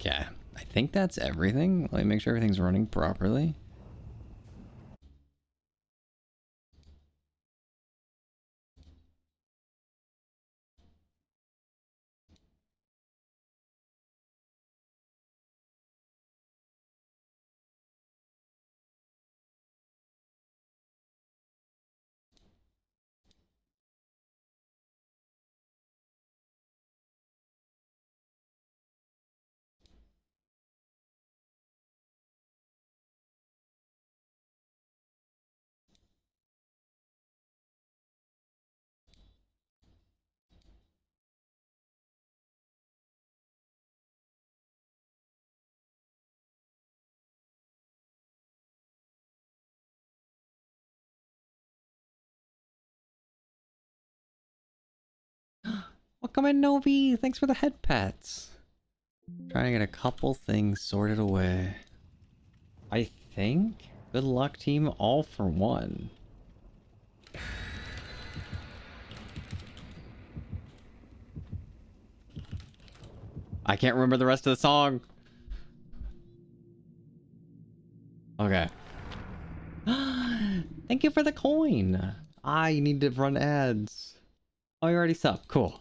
Okay, I think that's everything. Let me make sure everything's running properly. Welcome in, Novi. Thanks for the head pats. Trying to get a couple things sorted away. I think. Good luck, team. All for one. I can't remember the rest of the song. Okay. Thank you for the coin. You need to run ads. Oh, you already sub. Cool.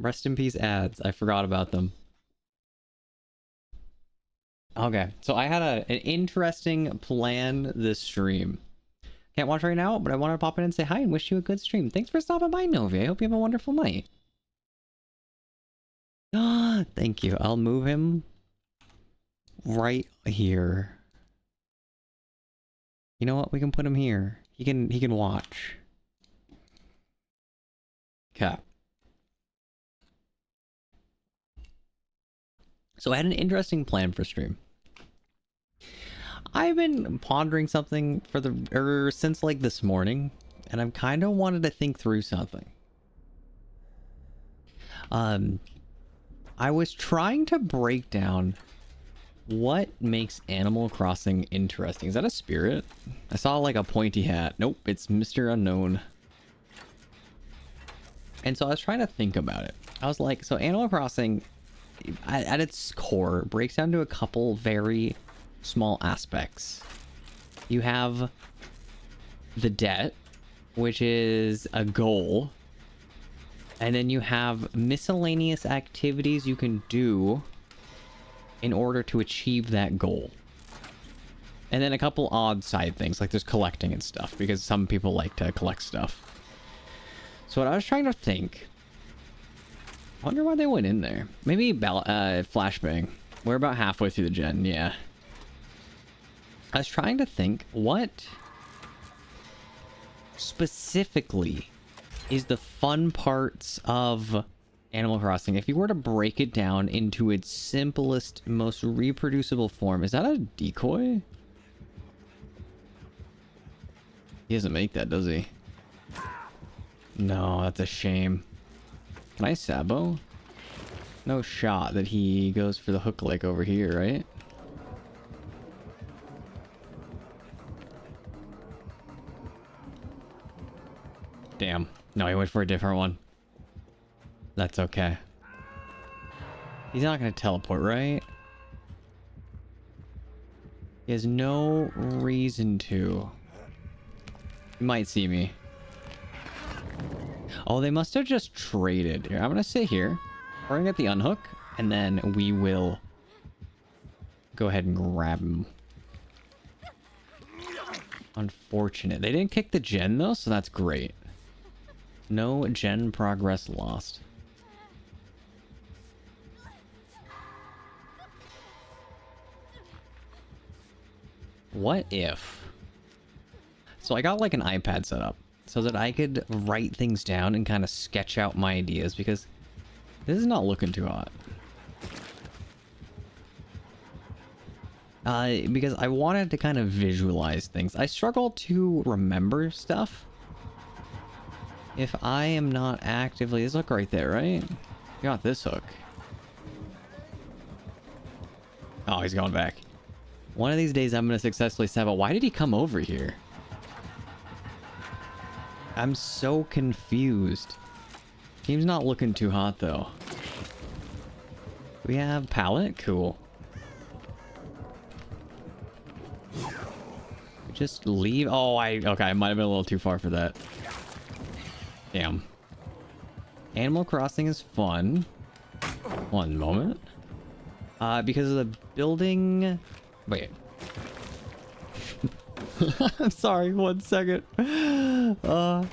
Rest in peace ads. I forgot about them. Okay, so I had an interesting plan this stream. Can't watch right now, but I wanted to pop in and say hi and wish you a good stream. Thanks for stopping by, Novi. I hope you have a wonderful night. Thank you. I'll move him right here. You know what? We can put him here. He can watch. Okay. So I had an interesting plan for stream. I've been pondering something since like this morning, and I'm kind of wanted to think through something. I was trying to break down what makes Animal Crossing interesting. Is that a spirit? I saw like a pointy hat. Nope, it's Mr. Unknown. And so I was trying to think about it. I was like, so Animal Crossing, at its core, breaks down to a couple very small aspects. You have the debt, which is a goal. And then you have miscellaneous activities you can do in order to achieve that goal. And then a couple odd side things, like there's collecting and stuff, because some people like to collect stuff. So what I was trying to think... I wonder why they went in there. Maybe Flashbang. We're about halfway through the gen, yeah. I was trying to think, what specifically is the fun parts of Animal Crossing? If you were to break it down into its simplest, most reproducible form, is that a decoy? He doesn't make that, does he? No, that's a shame. Can I Sabo? No shot that he goes for the hook like over here, right? Damn. No, he went for a different one. That's okay. He's not going to teleport, right? He has no reason to. He might see me. Oh, they must have just traded. Here, I'm going to sit here. We're going to get the unhook, and then we will go ahead and grab him. Unfortunate. They didn't kick the gen, though, so that's great. No gen progress lost. What if... So I got like an iPad set up so that I could write things down and kind of sketch out my ideas, because this is not looking too hot. Because I wanted to kind of visualize things. I struggle to remember stuff if I am not actively... This hook right there, right? Got this hook. Oh, he's going back. One of these days I'm going to successfully Sabo. Why did he come over here? I'm so confused. Team's not looking too hot, though. We have pallet. Cool. Just leave. Oh, okay. I might have been a little too far for that. Damn. Animal Crossing is fun. One moment. Because of the building. Wait. I'm sorry. 1 second. Animal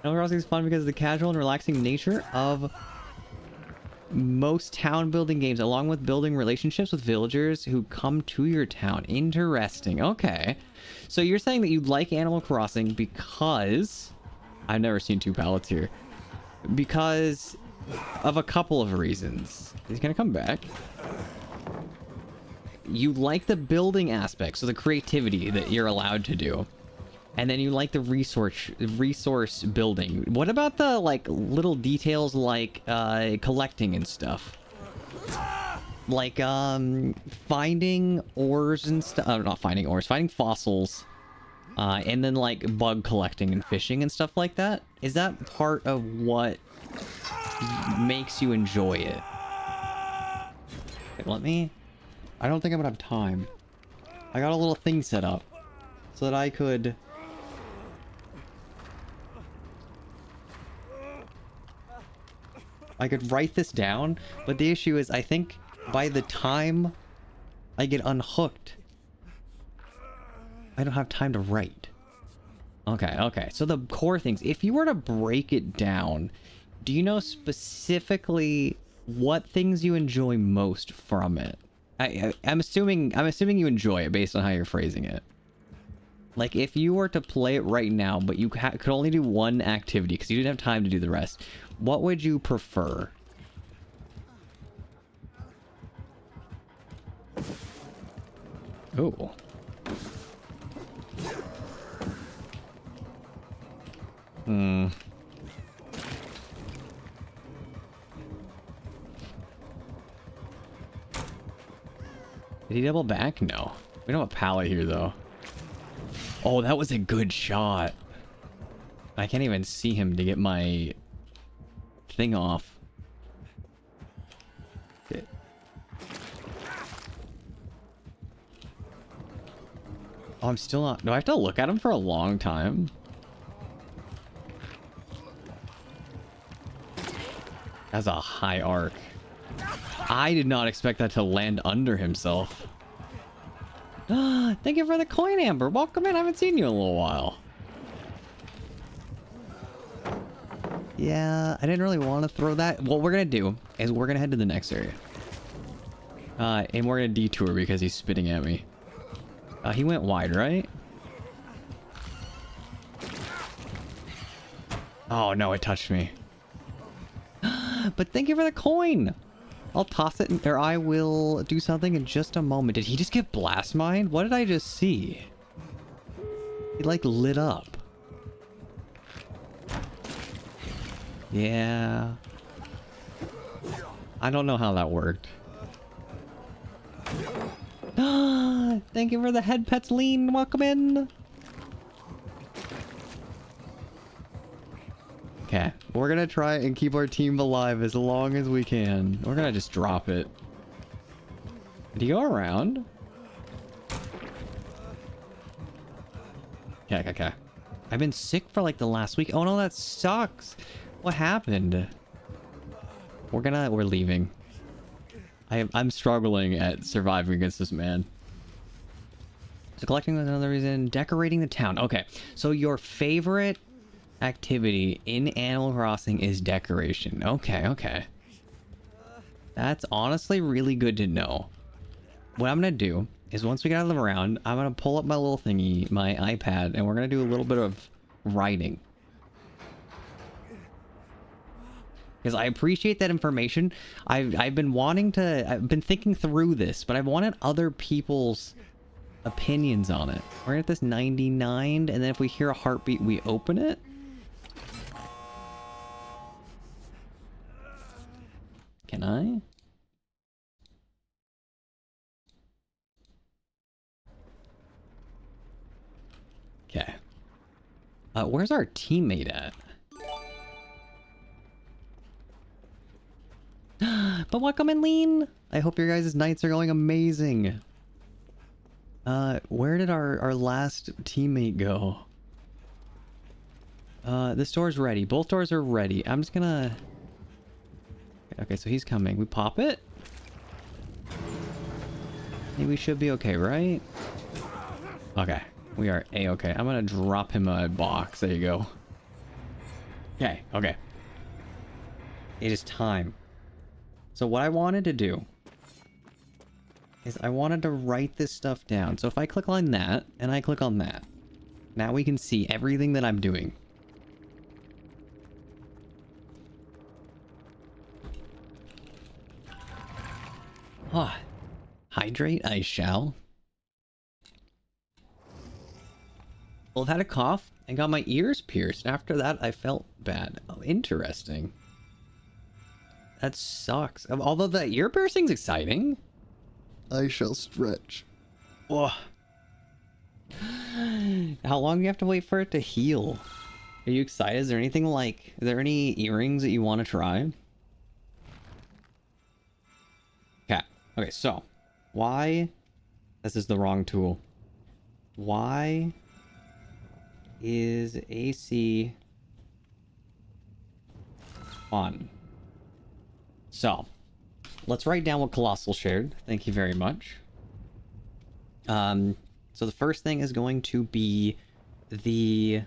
Crossing is fun because of the casual and relaxing nature of most town building games, along with building relationships with villagers who come to your town. Interesting. Okay. So you're saying that you like Animal Crossing because... I've never seen 2 pallets here. Because of a couple of reasons. He's gonna come back. You like the building aspect, so the creativity that you're allowed to do. And then you like the resource building. What about the, like, little details like collecting and stuff? Like, finding ores and stuff. Not finding ores, finding fossils. And then, like, bug collecting and fishing and stuff like that. Is that part of what makes you enjoy it? Okay, let me... I don't think I'm gonna have time. I got a little thing set up so that I could... write this down, but the issue is I think by the time I get unhooked, I don't have time to write. Okay. So the core things, if you were to break it down, do you know specifically what things you enjoy most from it? I'm assuming you enjoy it based on how you're phrasing it. Like, if you were to play it right now, but you could only do one activity because you didn't have time to do the rest, what would you prefer? Oh. Hmm. Did he double back? No. We don't have a pallet here, though. Oh, that was a good shot. I can't even see him to get my thing off. Okay. Oh, I'm still not... Do I have to look at him for a long time? That's a high arc. I did not expect that to land under himself. Thank you for the coin, Amber. Welcome in. I haven't seen you in a little while. Yeah, I didn't really want to throw that. What we're going to do is we're going to head to the next area. And we're going to detour because he's spitting at me. He went wide, right? Oh, no, it touched me. But thank you for the coin. I'll toss it, or I will do something in just a moment. Did he just get blast mined? What did I just see? He, like, lit up. Yeah. I don't know how that worked. Thank you for the head pets, Lean. Welcome in. Okay, we're gonna try and keep our team alive as long as we can. We're gonna just drop it. Did he go around? Okay. I've been sick for like the last week. Oh no, that sucks. What happened? We're leaving. I'm struggling at surviving against this man. So collecting was another reason. Decorating the town. Okay, so your favorite activity in Animal Crossing is decoration. Okay. That's honestly really good to know. What I'm gonna do is once we get out of the round, I'm gonna pull up my little thingy, my iPad, and we're gonna do a little bit of writing. Because I appreciate that information. I've been thinking through this, but I've wanted other people's opinions on it. We're at this 99, and then if we hear a heartbeat, we open it. Can I? Okay. Where's our teammate at? But welcome in, Lean. I hope your guys' nights are going amazing. Where did our last teammate go? This door's ready. Both doors are ready. I'm just gonna... Okay, so he's coming. We pop it? Maybe we should be okay, right? Okay. We are A-okay. I'm gonna drop him a box. There you go. Okay, okay. It is time. So what I wanted to do is I wanted to write this stuff down. So if I click on that, and I click on that, now we can see everything that I'm doing. Ah, hydrate I shall. Well, I've had a cough and got my ears pierced. After that, I felt bad. Oh, interesting. That sucks. Although the ear piercing's exciting. I shall stretch. Oh. How long do you have to wait for it to heal? Are you excited? Is there anything like... Are there any earrings that you want to try? Okay. Okay, so. Why... This is the wrong tool. Why... is AC... fun? So. Let's write down what Colossal shared. Thank you very much. So the first thing is going to be the...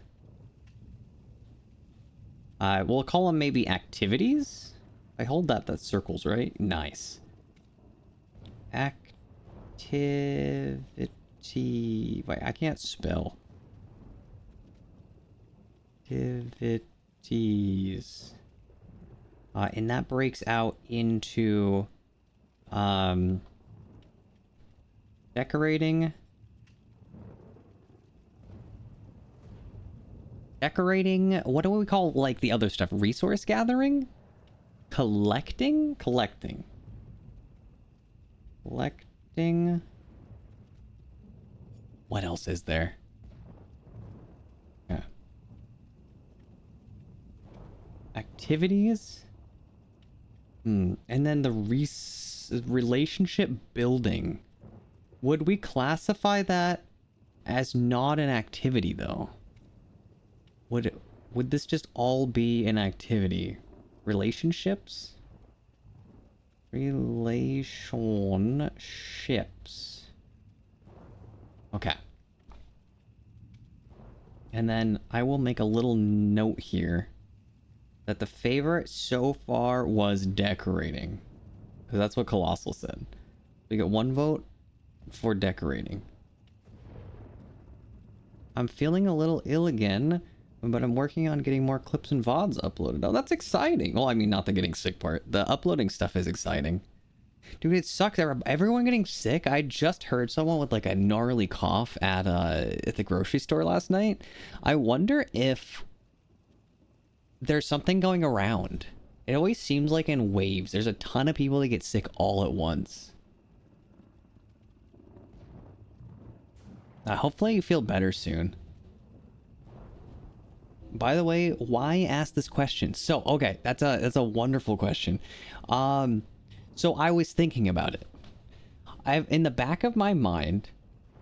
we'll call them maybe activities? If I hold that, that's circles, right? Nice. Activity... Wait, I can't spell. Activities. And that breaks out into... decorating... Decorating, what do we call, like, the other stuff? Resource gathering? Collecting? Collecting. Collecting. What else is there? Yeah. Activities? And then the relationship building. Would we classify that as not an activity, though? Would this just all be an activity? Relationships? Relationships. Okay. And then I will make a little note here that the favorite so far was decorating. Because that's what Colossal said. We get 1 vote for decorating. I'm feeling a little ill again, but I'm working on getting more clips and VODs uploaded. Oh, that's exciting. Well, I mean, not the getting sick part. The uploading stuff is exciting. Dude, it sucks. Everyone getting sick. I just heard someone with like a gnarly cough at the grocery store last night. I wonder if there's something going around. It always seems like in waves. There's a ton of people that get sick all at once. Hopefully you feel better soon. By the way, why ask this question? So, okay, that's a wonderful question. So I was thinking about it. In the back of my mind,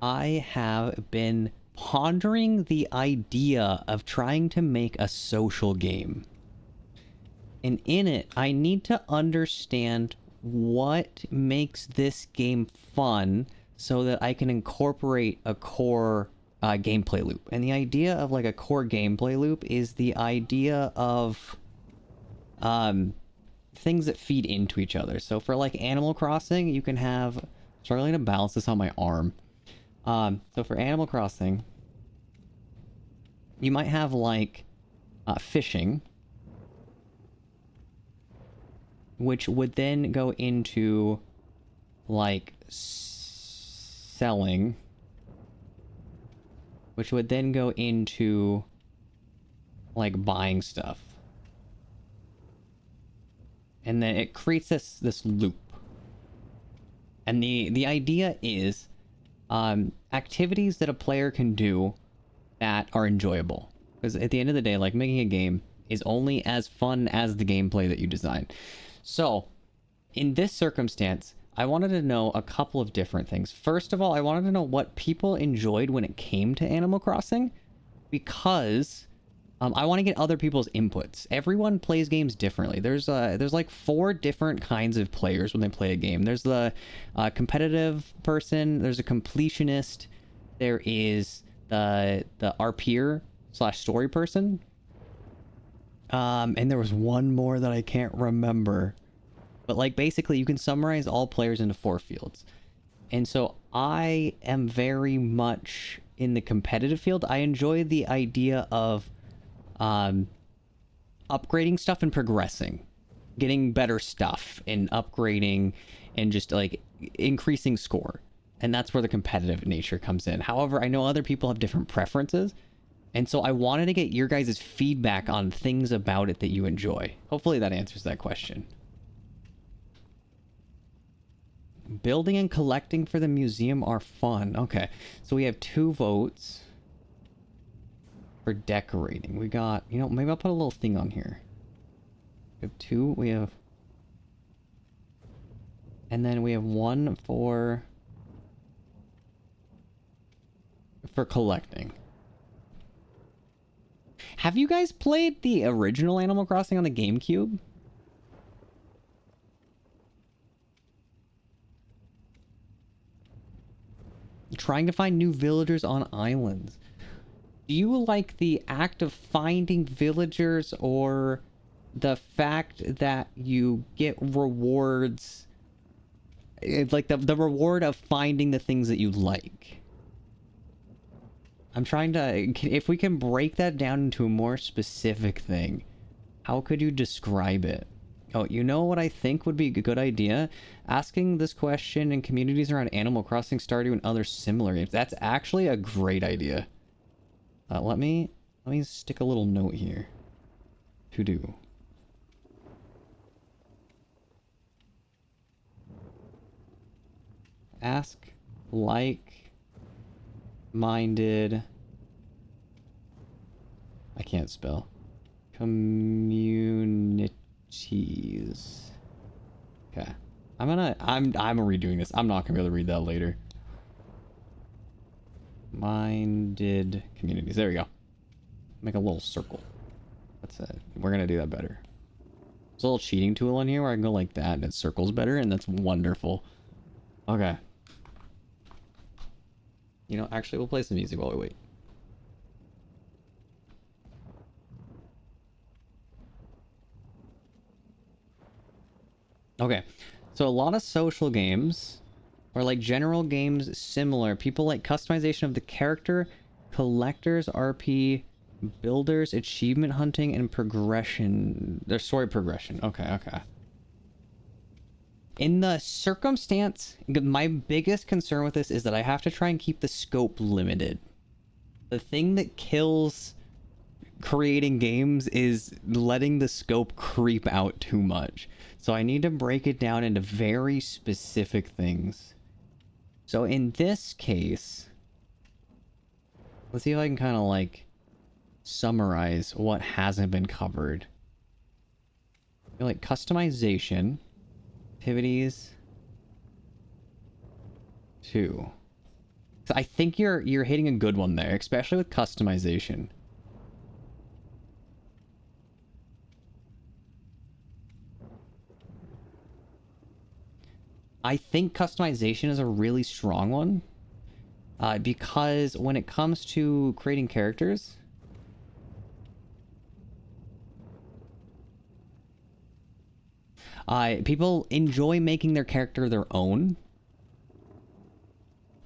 I have been pondering the idea of trying to make a social game. And in it, I need to understand what makes this game fun so that I can incorporate a core gameplay loop. And the idea of like a core gameplay loop is the idea of things that feed into each other. So for like Animal Crossing, you can have... Struggling to balance this on my arm. So for Animal Crossing, you might have like fishing, which would then go into like selling, which would then go into like buying stuff. And then it creates this loop. And the idea is activities that a player can do that are enjoyable. Because at the end of the day, like, making a game is only as fun as the gameplay that you design. So in this circumstance, I wanted to know a couple of different things. First of all, I wanted to know what people enjoyed when it came to Animal Crossing, because I want to get other people's inputs. Everyone plays games differently. There's like 4 different kinds of players when they play a game. There's the competitive person. There's a completionist. There is the RPer / story person. And there was one more that I can't remember. But like basically you can summarize all players into 4 fields. And so I am very much in the competitive field. I enjoy the idea of upgrading stuff and progressing, getting better stuff and upgrading and just like increasing score. And that's where the competitive nature comes in. However, I know other people have different preferences. And so I wanted to get your guys' feedback on things about it that you enjoy. Hopefully that answers that question. Building and collecting for the museum are fun. Okay, so we have 2 votes for decorating. We got, you know, maybe I'll put a little thing on here. We have 2, we have... And then we have 1 for collecting. Have you guys played the original Animal Crossing on the GameCube? Trying to find new villagers on islands. Do you like the act of finding villagers or the fact that you get rewards? It's like the reward of finding the things that you like. I'm trying to... If we can break that down into a more specific thing, how could you describe it? Oh, you know what I think would be a good idea? Asking this question in communities around Animal Crossing, Stardew, and other similar games. That's actually a great idea. Let me stick a little note here. To do. Ask, like-minded... I can't spell. Communities. Okay. I'm redoing this. I'm not gonna be able to read that later. Minded communities. There we go. Make a little circle. That's it. We're gonna do that better. There's a little cheating tool in here where I can go like that and it circles better, and that's wonderful. Okay. You know, actually, we'll play some music while we wait. Okay, so a lot of social games, or like general games similar, people like customization of the character, collectors, RP, builders, achievement hunting, and progression. Their story progression. Okay. In the circumstance, my biggest concern with this is that I have to try and keep the scope limited. The thing that kills creating games is letting the scope creep out too much. So I need to break it down into very specific things. So in this case, let's see if I can kind of like summarize what hasn't been covered. Like customization, activities, 2. So I think you're hitting a good one there, especially with customization. I think customization is a really strong one, because when it comes to creating characters, people enjoy making their character their own.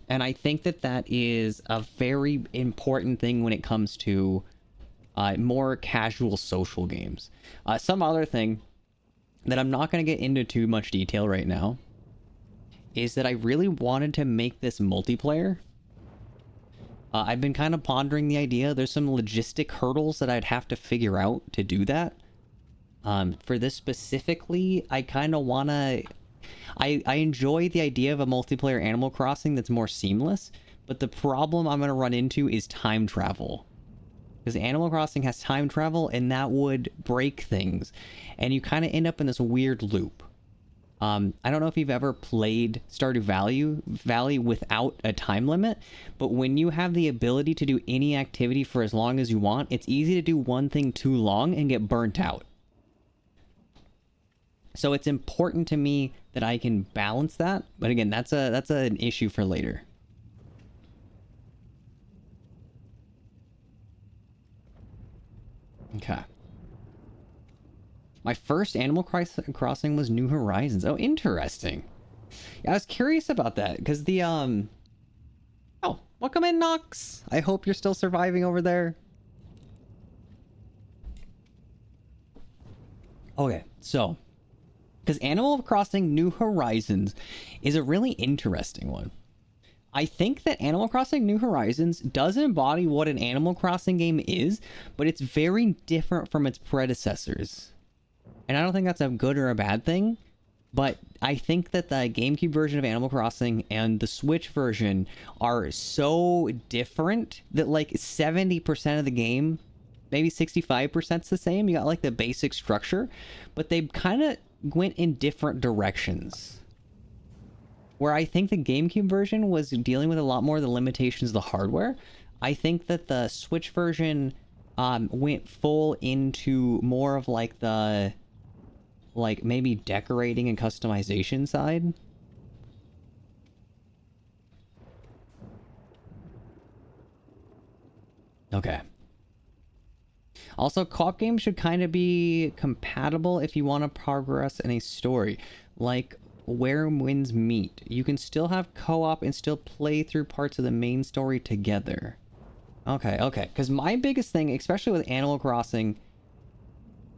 And I think that that is a very important thing when it comes to more casual social games. Some other thing that I'm not going to get into too much detail right now is that I really wanted to make this multiplayer. I've been kind of pondering the idea. There's some logistic hurdles that I'd have to figure out to do that. For this specifically, I kind of want to... I enjoy the idea of a multiplayer Animal Crossing that's more seamless, but the problem I'm going to run into is time travel. Because Animal Crossing has time travel, and that would break things. And you kind of end up in this weird loop. I don't know if you've ever played Valley without a time limit, but when you have the ability to do any activity for as long as you want, it's easy to do one thing too long and get burnt out. So it's important to me that I can balance that, but again, that's an issue for later. Okay. My first Animal Crossing was New Horizons. Oh, interesting. Yeah, I was curious about that because the Oh, welcome in, Nox. I hope you're still surviving over there. Okay, so because Animal Crossing New Horizons is a really interesting one. I think that Animal Crossing New Horizons does embody what an Animal Crossing game is, but it's very different from its predecessors. And I don't think that's a good or a bad thing, but I think that the GameCube version of Animal Crossing and the Switch version are so different that like 70% of the game, maybe 65% is the same. You got like the basic structure, but they kind of went in different directions. Where I think the GameCube version was dealing with a lot more of the limitations of the hardware, I think that the Switch version went full into more of like the maybe decorating and customization side. Okay. Also, co-op games should kind of be compatible if you want to progress in a story. Like Where Winds Meet. You can still have co-op and still play through parts of the main story together. Okay, okay. Because my biggest thing, especially with Animal Crossing,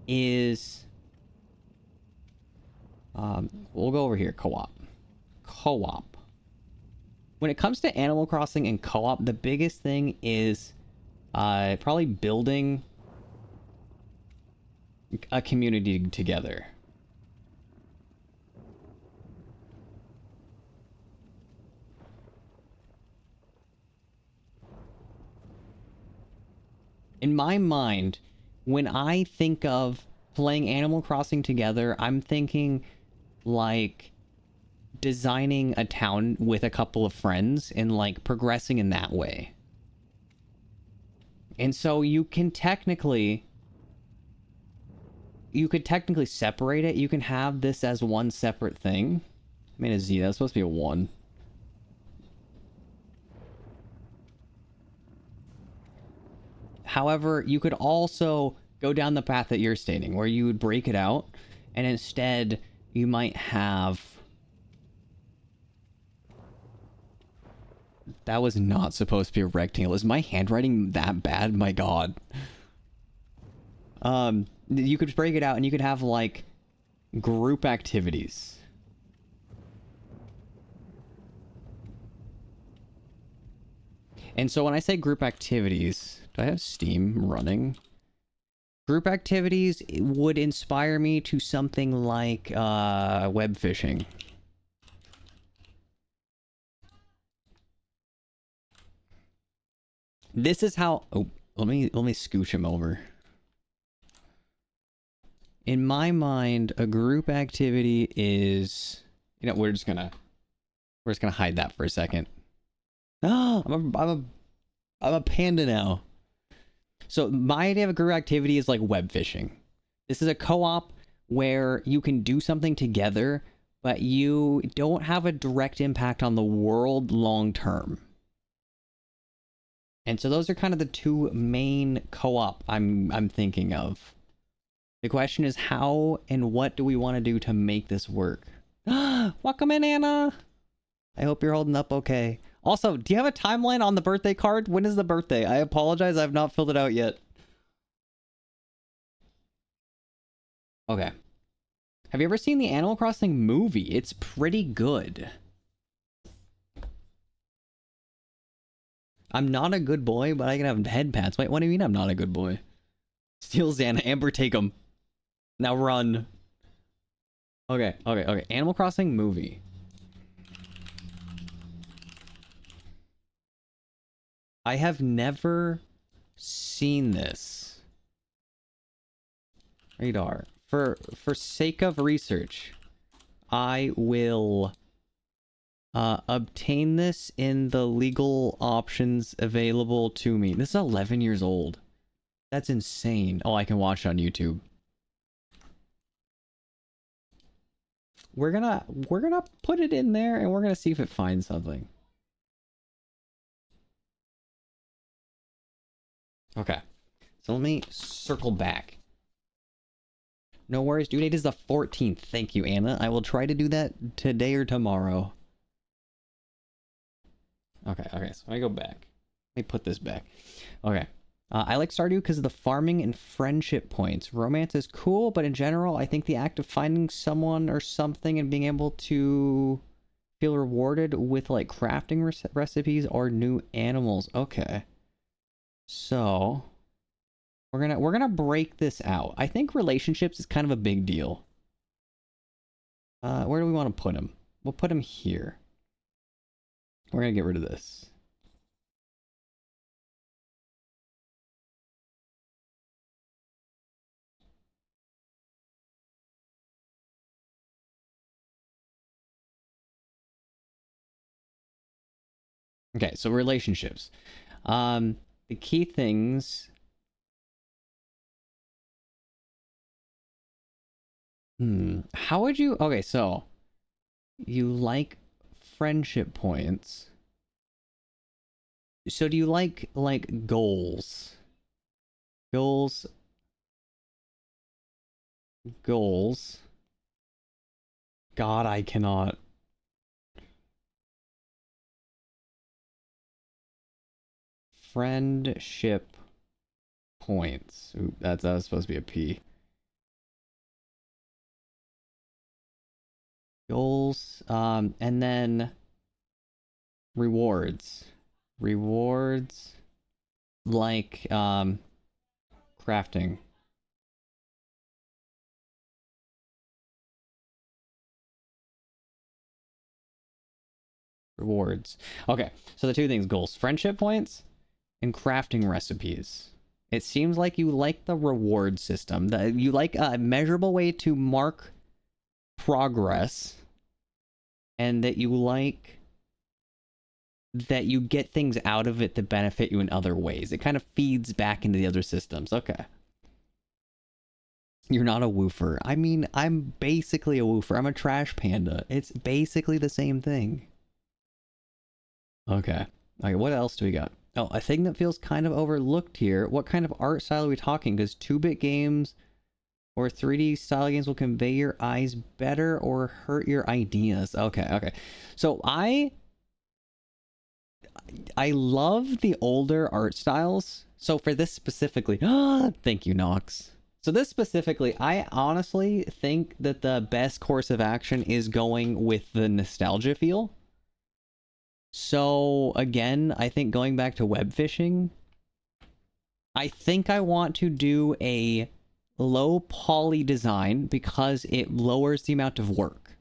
is... we'll go over here. Co-op. Co-op. When it comes to Animal Crossing and co-op, the biggest thing is probably building a community together. In my mind, when I think of playing Animal Crossing together, I'm thinking like designing a town with a couple of friends and like progressing in that way. And so you could technically separate it. You can have this as one separate thing. I made a Z, that's supposed to be a 1. However, you could also go down the path that you're stating, where you would break it out, and instead you might have... That was not supposed to be a rectangle. Is my handwriting that bad? My god. You could break it out and you could have like group activities. And so when I say group activities, do I have Steam running? Group activities would inspire me to something like web fishing. This is how... Oh, let me scooch him over. In my mind, a group activity is... You know, we're just gonna hide that for a second. Ah, I'm a panda now. So my idea of a group activity is like web fishing. This is a co-op where you can do something together, but you don't have a direct impact on the world long term. And so those are kind of the two main co-op I'm thinking of. The question is how and what do we want to do to make this work? Welcome in, Anna! I hope you're holding up okay. Also, do you have a timeline on the birthday card? When is the birthday? I apologize, I've not filled it out yet. Okay. Have you ever seen the Animal Crossing movie? It's pretty good. I'm not a good boy, but I can have head pats. Wait, what do you mean I'm not a good boy? Steal Xana. Amber, take him. Now run. Okay. Animal Crossing movie. I have never seen this. Radar. For sake of research, I will obtain this in the legal options available to me. This is 11 years old. That's insane. Oh, I can watch it on YouTube. We're gonna put it in there and we're gonna see if it finds something. Okay. So let me circle back. No worries. Due date is the 14th. Thank you, Anna. I will try to do that today or tomorrow. Okay, so let me go back. Let me put this back. Okay. I like Stardew because of the farming and friendship points. Romance is cool, but in general, I think the act of finding someone or something and being able to feel rewarded with like crafting recipes or new animals. Okay. So we're gonna break this out. I think relationships is kind of a big deal. Where do we want to put him? We'll put him here. We're gonna get rid of this. Okay, so relationships. The key things. How would you... Okay, so you like friendship points. So do you like goals? Goals. God, I cannot. Friendship points. Ooh, that was supposed to be a P. Goals, and then rewards. Rewards like crafting. Rewards. Okay, so the two things: goals, friendship points, and crafting recipes. It seems like you like the reward system. You like a measurable way to mark progress, and that you like that you get things out of it to benefit you in other ways. It kind of feeds back into the other systems. Okay. You're not a woofer. I mean, I'm basically a woofer. I'm a trash panda. It's basically the same thing. Okay. Okay, what else do we got? Oh, a thing that feels kind of overlooked here. What kind of art style are we talking? Because 2-bit games or 3D style games will convey your eyes better or hurt your ideas. Okay. So I love the older art styles. So for this specifically, thank you, Nox. So this specifically, I honestly think that the best course of action is going with the nostalgia feel. So again, I think going back to web fishing, I think I want to do a low poly design because it lowers the amount of work.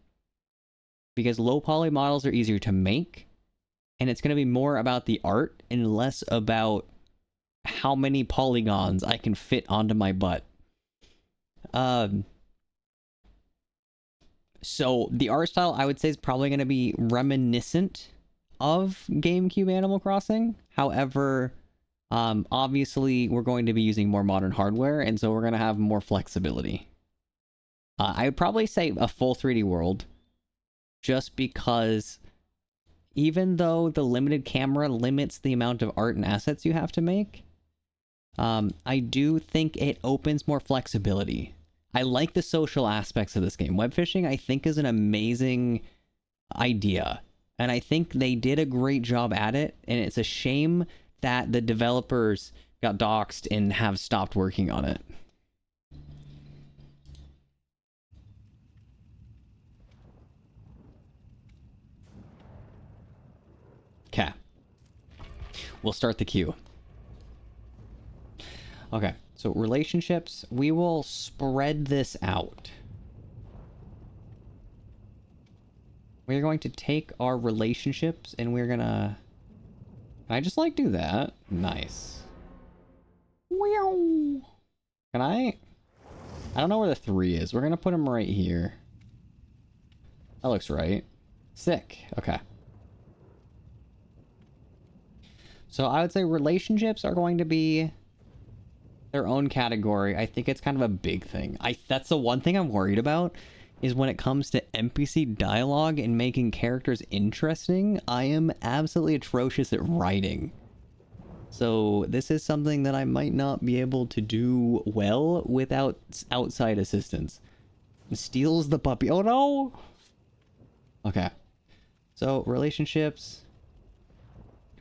Because low poly models are easier to make, and it's going to be more about the art and less about how many polygons I can fit onto my butt. So the art style I would say is probably going to be reminiscent of GameCube Animal Crossing. However, obviously we're going to be using more modern hardware, and so we're going to have more flexibility. I would probably say a full 3D world, just because even though the limited camera limits the amount of art and assets you have to make, I do think it opens more flexibility. I like the social aspects of this game. Web fishing, I think, is an amazing idea. And I think they did a great job at it. And it's a shame that the developers got doxxed and have stopped working on it. Okay. We'll start the queue. Okay, so relationships, we will spread this out. We're going to take our relationships and we're gonna... Can I just like do that? Nice. Can I don't know where the 3 is. We're gonna put him right here. That looks right. Sick. Okay. So I would say relationships are going to be their own category. I think it's kind of a big thing. That's the one thing I'm worried about is when it comes to NPC dialogue and making characters interesting, I am absolutely atrocious at writing. So this is something that I might not be able to do well without outside assistance. Steals the puppy. Oh no! Okay. So relationships,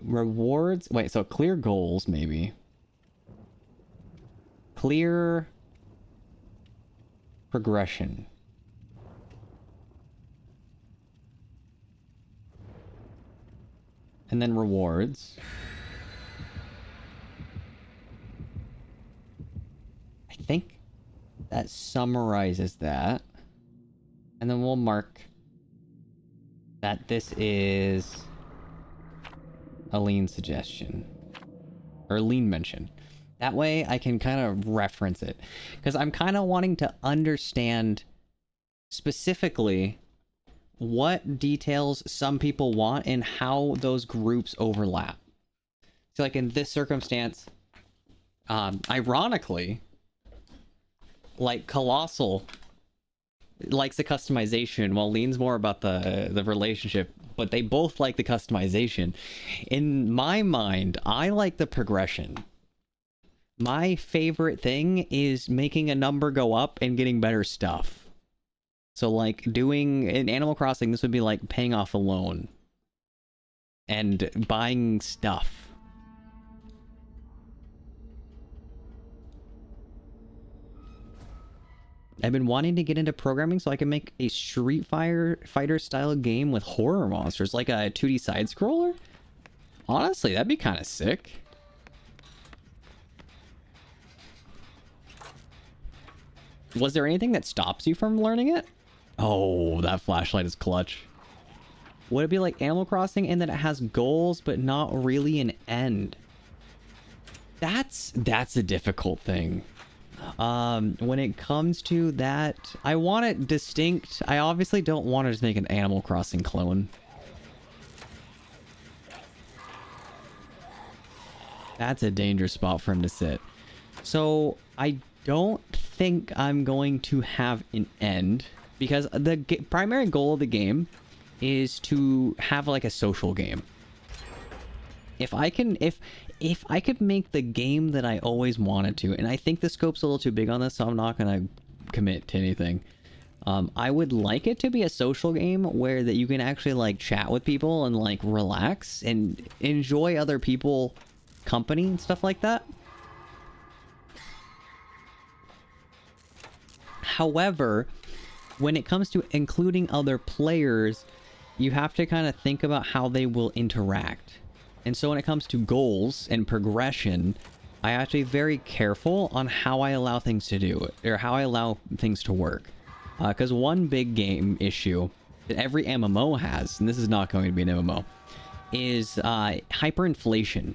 rewards. Wait, so clear goals maybe. Clear progression. And then rewards. I think that summarizes that. And then we'll mark that this is a lean suggestion. Or lean mention. That way I can kind of reference it. Because I'm kind of wanting to understand specifically what details some people want and how those groups overlap. So like in this circumstance, ironically, like Colossal likes the customization while Lean's more about the relationship, but they both like the customization. In my mind, I like the progression. My favorite thing is making a number go up and getting better stuff. So like doing in Animal Crossing, this would be like paying off a loan and buying stuff. I've been wanting to get into programming so I can make a Street Fighter style game with horror monsters, like a 2D side scroller. Honestly, that'd be kind of sick. Was there anything that stops you from learning it? Oh, that flashlight is clutch. Would it be like Animal Crossing in that it has goals but not really an end? That's a difficult thing. When it comes to that, I want it distinct. I obviously don't want to just make an Animal Crossing clone. That's a dangerous spot for him to sit. So I don't think I'm going to have an end, because the primary goal of the game is to have like a social game. If I could make the game that I always wanted to, and I think the scope's a little too big on this, so I'm not gonna commit to anything. I would like it to be a social game where that you can actually like chat with people and like relax and enjoy other people company and stuff like that. However, when it comes to including other players, you have to kind of think about how they will interact. And so when it comes to goals and progression, I have to be very careful on how I allow things to do it, or how I allow things to work. Because one big game issue that every MMO has, and this is not going to be an MMO, is hyperinflation.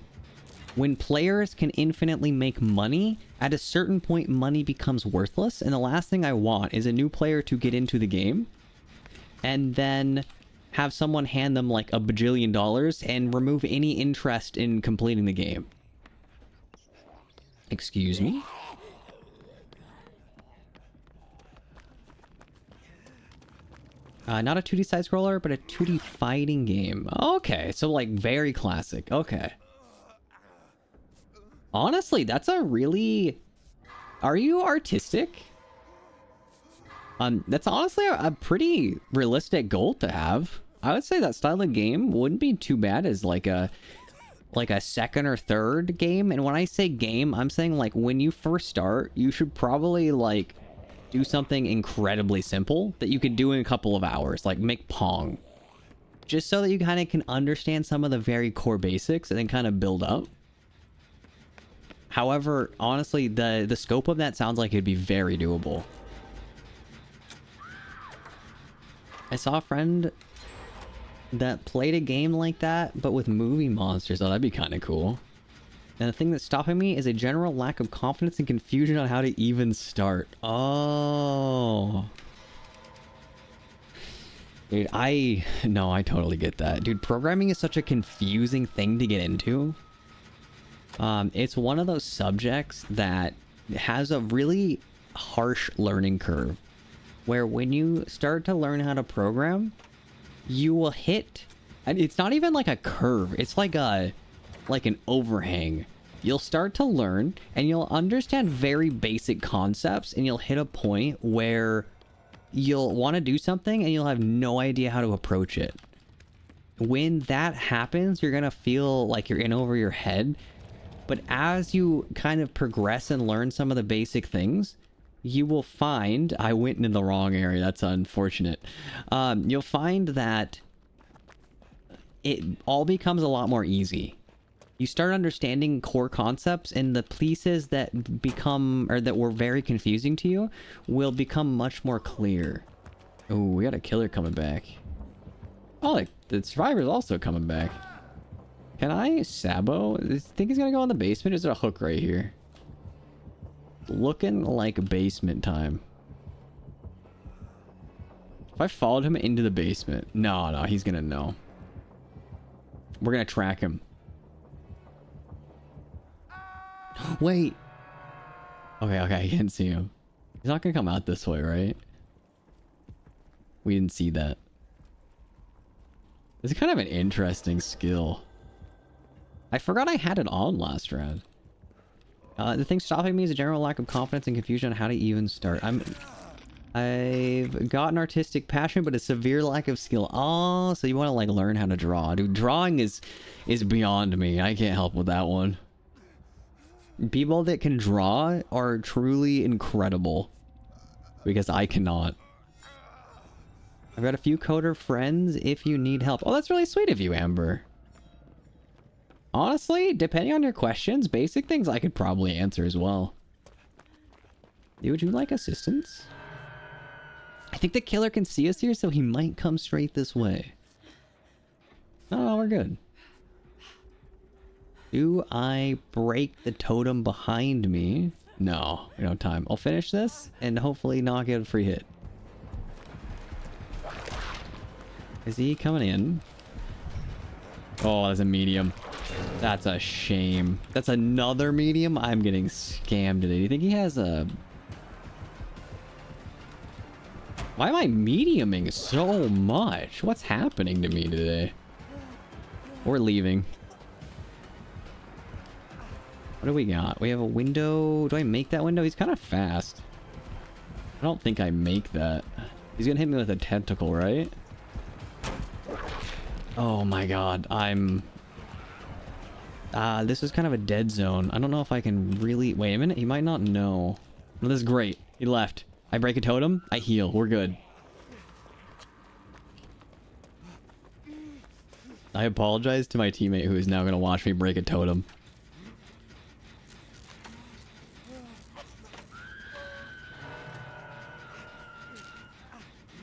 When players can infinitely make money, at a certain point money becomes worthless, and the last thing I want is a new player to get into the game and then have someone hand them like $1 bajillion and remove any interest in completing the game. Excuse me? Not a 2D side scroller, but a 2D fighting game. Okay, so like very classic. Okay. Honestly, that's a really... Are you artistic? That's honestly a pretty realistic goal to have. I would say that style of game wouldn't be too bad as like a second or third game. And when I say game, I'm saying like when you first start, you should probably like do something incredibly simple that you can do in a couple of hours, like make Pong. Just so that you kind of can understand some of the very core basics and then kind of build up. However, honestly, the scope of that sounds like it'd be very doable. I saw a friend that played a game like that, but with movie monsters. Oh, that'd be kind of cool. And the thing that's stopping me is a general lack of confidence and confusion on how to even start. Oh. Dude, no, I totally get that. Dude, programming is such a confusing thing to get into. It's one of those subjects that has a really harsh learning curve, where when you start to learn how to program, you will hit, and it's not even like a curve, it's like an overhang. You'll start to learn and you'll understand very basic concepts, and you'll hit a point where you'll want to do something and you'll have no idea how to approach it. When that happens, you're gonna feel like you're in over your head. But as you kind of progress and learn some of the basic things, you will find... I went into the wrong area. That's unfortunate. You'll find that it all becomes a lot more easy. You start understanding core concepts, and the pieces that become, or that were very confusing to you, will become much more clear. Oh, we got a killer coming back. Oh, like, the survivor's also coming back. Can I Sabo? I think he's gonna go in the basement. Is there a hook right here? Looking like basement time. If I followed him into the basement... No, he's gonna know. We're gonna track him. Wait. Okay, I can't see him. He's not gonna come out this way, right? We didn't see that. This is kind of an interesting skill. I forgot I had it on last round. The thing stopping me is a general lack of confidence and confusion on how to even start. I've got an artistic passion, but a severe lack of skill. Oh, so you want to like learn how to draw. Dude, drawing is beyond me. I can't help with that one. People that can draw are truly incredible, because I cannot. I've got a few coder friends if you need help. Oh, that's really sweet of you, Amber. Honestly, depending on your questions, basic things I could probably answer as well. Would you like assistance? I think the killer can see us here, so he might come straight this way. Oh, we're good. Do I break the totem behind me? No, we don't have time. I'll finish this and hopefully not get a free hit. Is he coming in? Oh, that's a medium. That's a shame. That's another medium? I'm getting scammed today. Do you think he has a... Why am I mediuming so much? What's happening to me today? We're leaving. What do we got? We have a window. Do I make that window? He's kind of fast. I don't think I make that. He's gonna hit me with a tentacle, right? Oh my god. This is kind of a dead zone. I don't know if I can really... Wait a minute. He might not know. No, this is great. He left. I break a totem. I heal. We're good. I apologize to my teammate who is now going to watch me break a totem.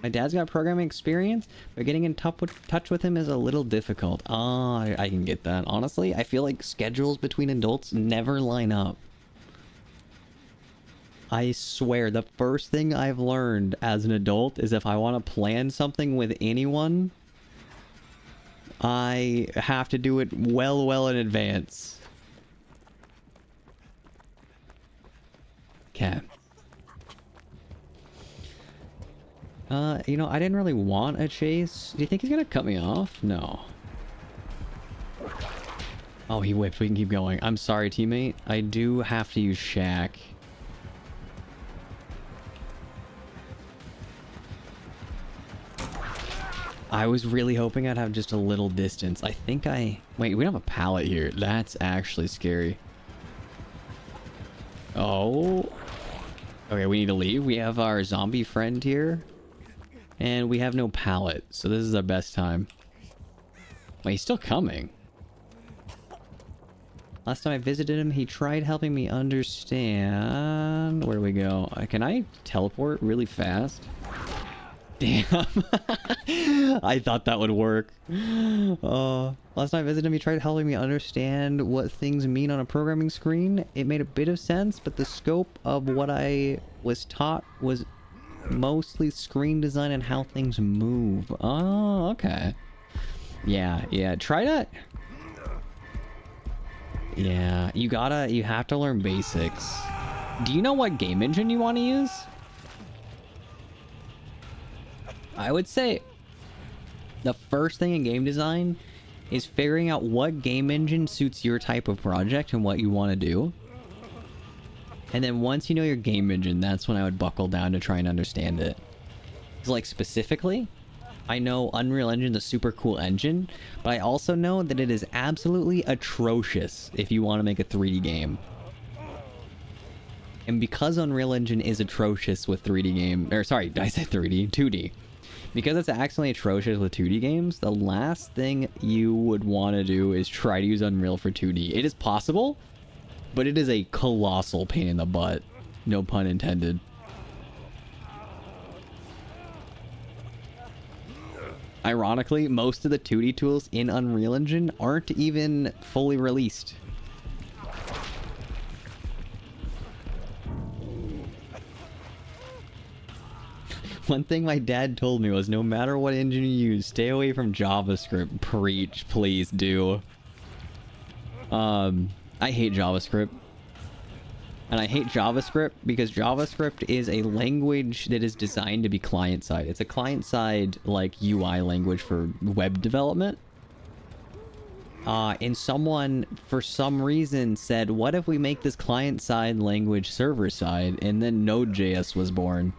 My dad's got programming experience, but getting in touch with him is a little difficult. Ah, I can get that. Honestly, I feel like schedules between adults never line up. I swear, the first thing I've learned as an adult is if I want to plan something with anyone, I have to do it well in advance. Okay. You know, I didn't really want a chase. Do you think he's gonna cut me off? No. Oh, he whipped. We can keep going. I'm sorry, teammate. I do have to use Shack. I was really hoping I'd have just a little distance. I think I... Wait, we don't have a pallet here. That's actually scary. Oh. Okay, we need to leave. We have our zombie friend here. And we have no pallet, so this is our best time. Wait, he's still coming. Last time I visited him, he tried helping me understand... Where do we go? Can I teleport really fast? Damn. I thought that would work. Last time I visited him, he tried helping me understand what things mean on a programming screen. It made a bit of sense, but the scope of what I was taught was mostly screen design and how things move. Oh, okay. Yeah, yeah. Try to... Yeah, you have to learn basics. Do you know what game engine you want to use? I would say the first thing in game design is figuring out what game engine suits your type of project and what you want to do. And then once you know your game engine, that's when I would buckle down to try and understand it. So like specifically, I know Unreal Engine's a super cool engine, but I also know that it is absolutely atrocious if you want to make a 3D game. And because Unreal Engine is atrocious with 3D game, or sorry, I said 3D, 2D. Because it's accidentally atrocious with 2D games, the last thing you would want to do is try to use Unreal for 2D. It is possible, but it is a colossal pain in the butt. No pun intended. Ironically, most of the 2D tools in Unreal Engine aren't even fully released. One thing my dad told me was no matter what engine you use, stay away from JavaScript. Preach, please do. I hate JavaScript. And I hate JavaScript because JavaScript is a language that is designed to be client-side. It's a client-side, like, UI language for web development. And someone, for some reason, said, what if we make this client-side language server-side? And then Node.js was born.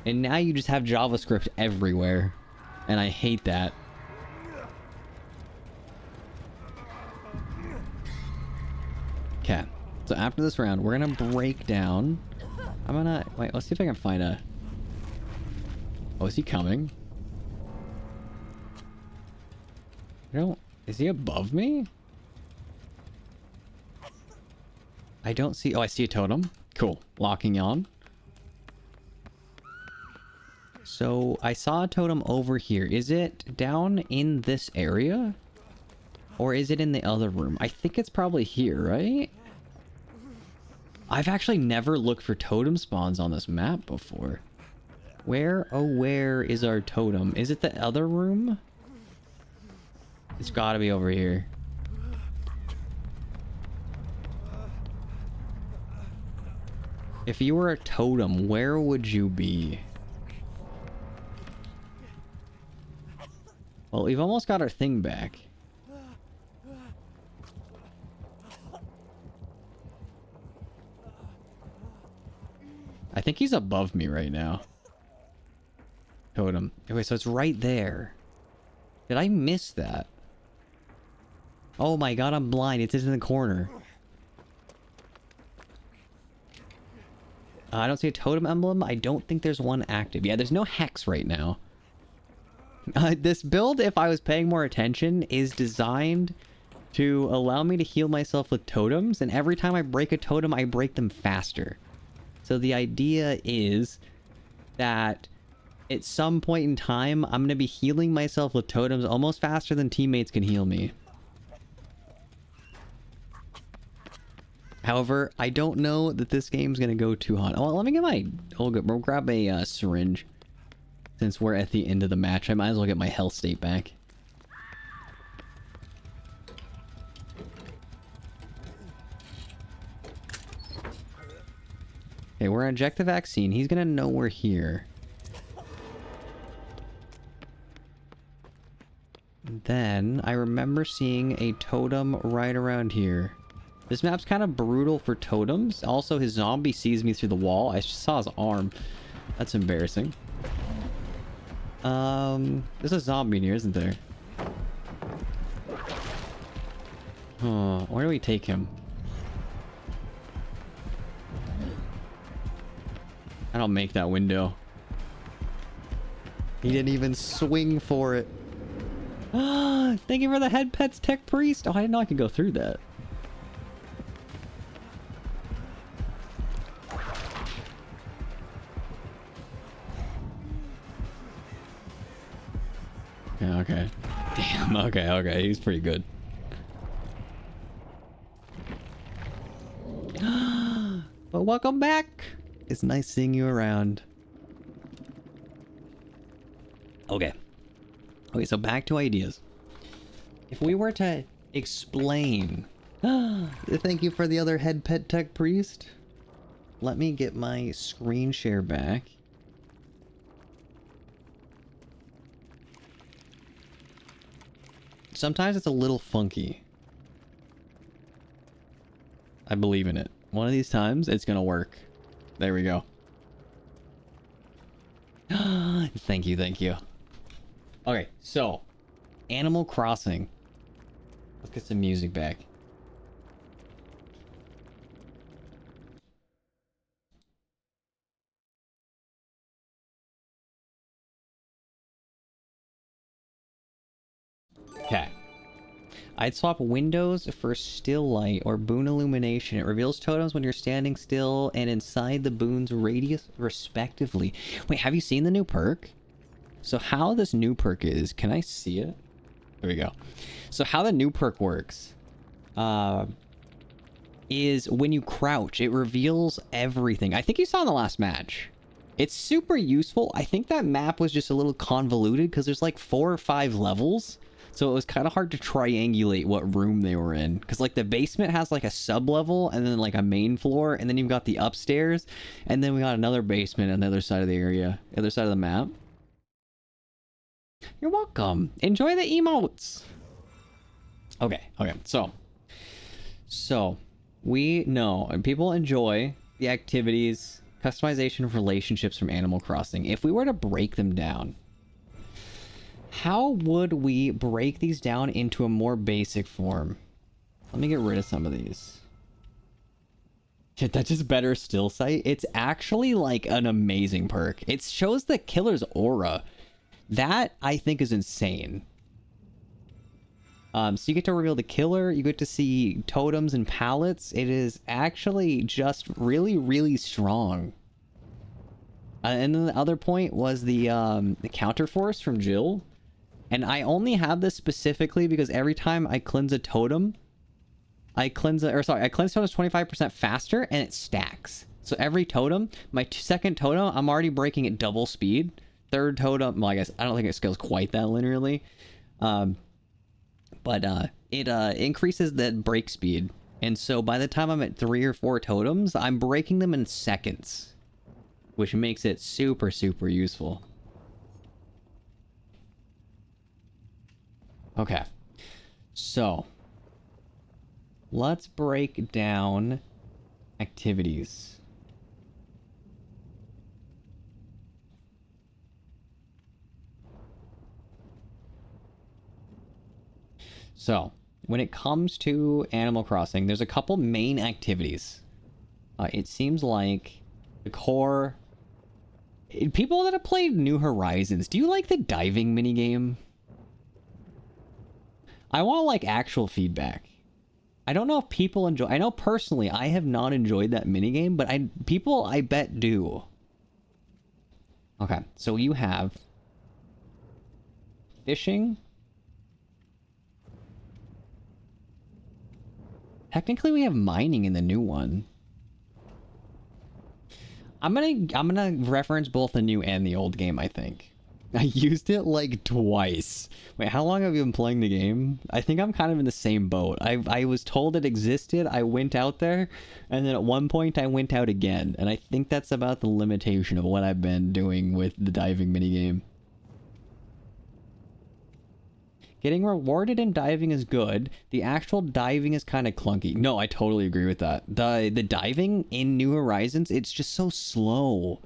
And now you just have JavaScript everywhere. And I hate that. Okay. So after this round, we're gonna break down. I'm gonna... Wait, let's see if I can find a... Oh, is he coming? I don't... Is he above me? I don't see... Oh, I see a totem. Cool. Locking on. So, I saw a totem over here. Is it down in this area? Or is it in the other room? I think it's probably here, right? I've actually never looked for totem spawns on this map before. Where, oh where is our totem? Is it the other room? It's gotta be over here. If you were a totem, where would you be? Well, we've almost got our thing back. I think he's above me right now. Totem. Okay, so it's right there. Did I miss that? Oh my god, I'm blind. It's in the corner. I don't see a totem emblem. I don't think there's one active. Yeah, there's no hex right now. This build, if I was paying more attention, is designed to allow me to heal myself with totems, and every time I break a totem, I break them faster. So the idea is that at some point in time, I'm going to be healing myself with totems almost faster than teammates can heal me. However, I don't know that this game's going to go too hot. Oh, let me get my... We'll grab a syringe. Since we're at the end of the match, I might as well get my health state back. Okay, we're gonna inject the vaccine. He's gonna know we're here. Then, I remember seeing a totem right around here. This map's kind of brutal for totems. Also, his zombie sees me through the wall. I just saw his arm. That's embarrassing. There's a zombie in here, isn't there? Oh, where do we take him? I don't make that window. He didn't even swing for it. Thank you for the head pets tech priest. Oh, I didn't know I could go through that. Yeah, okay. Damn, okay, he's pretty good. But welcome back! It's nice seeing you around. Okay. Okay, so back to ideas. If we were to explain... Thank you for the other head pet tech priest. Let me get my screen share back. Sometimes it's a little funky. I believe in it. One of these times, it's gonna work. There we go. Thank you, thank you. Okay, so... Animal Crossing. Let's get some music back. Okay. I'd swap windows for still light or boon illumination. It reveals totems when you're standing still and inside the boon's radius respectively. Wait, have you seen the new perk? So how this new perk is, can I see it? There we go. So how the new perk works is when you crouch, it reveals everything. I think you saw in the last match. It's super useful. I think that map was just a little convoluted because there's like 4 or 5 levels. So it was kind of hard to triangulate what room they were in. Because, like, the basement has, like, a sub-level and then, like, a main floor. And then you've got the upstairs. And then we got another basement on the other side of the area. The other side of the map. You're welcome. Enjoy the emotes. Okay, okay. So, we know and people enjoy the activities, customization of relationships from Animal Crossing. If we were to break them down... how would we break these down into a more basic form? Let me get rid of some of these. Shit, that's just better still sight. It's actually like an amazing perk. It shows the killer's aura. That, I think, is insane. So you get to reveal the killer. You get to see totems and pallets. It is actually just really, really strong. And then the other point was the counterforce from Jill. And I only have this specifically because every time I cleanse a totem, I cleanse totems 25% faster and it stacks. So every totem, my second totem, I'm already breaking at double speed. Third totem, well, I guess, I don't think it scales quite that linearly. But it increases the break speed. And so by the time I'm at 3 or 4 totems, I'm breaking them in seconds. Which makes it super, super useful. Okay, so let's break down activities. So when it comes to Animal Crossing, there's a couple main activities. It seems like the core... People that have played New Horizons, do you like the diving minigame? I want, like, actual feedback. I don't know if people enjoy... I know personally I have not enjoyed that minigame, but people, I bet, do. Okay, so you have... fishing. Technically, we have mining in the new one. I'm gonna reference both the new and the old game, I think. I used it like twice. Wait, how long have you been playing the game? I think I'm kind of in the same boat. I was told it existed, I went out there, and then at one point I went out again. And I think that's about the limitation of what I've been doing with the diving minigame. Getting rewarded in diving is good. The actual diving is kind of clunky. No, I totally agree with that. The diving in New Horizons, it's just so slow.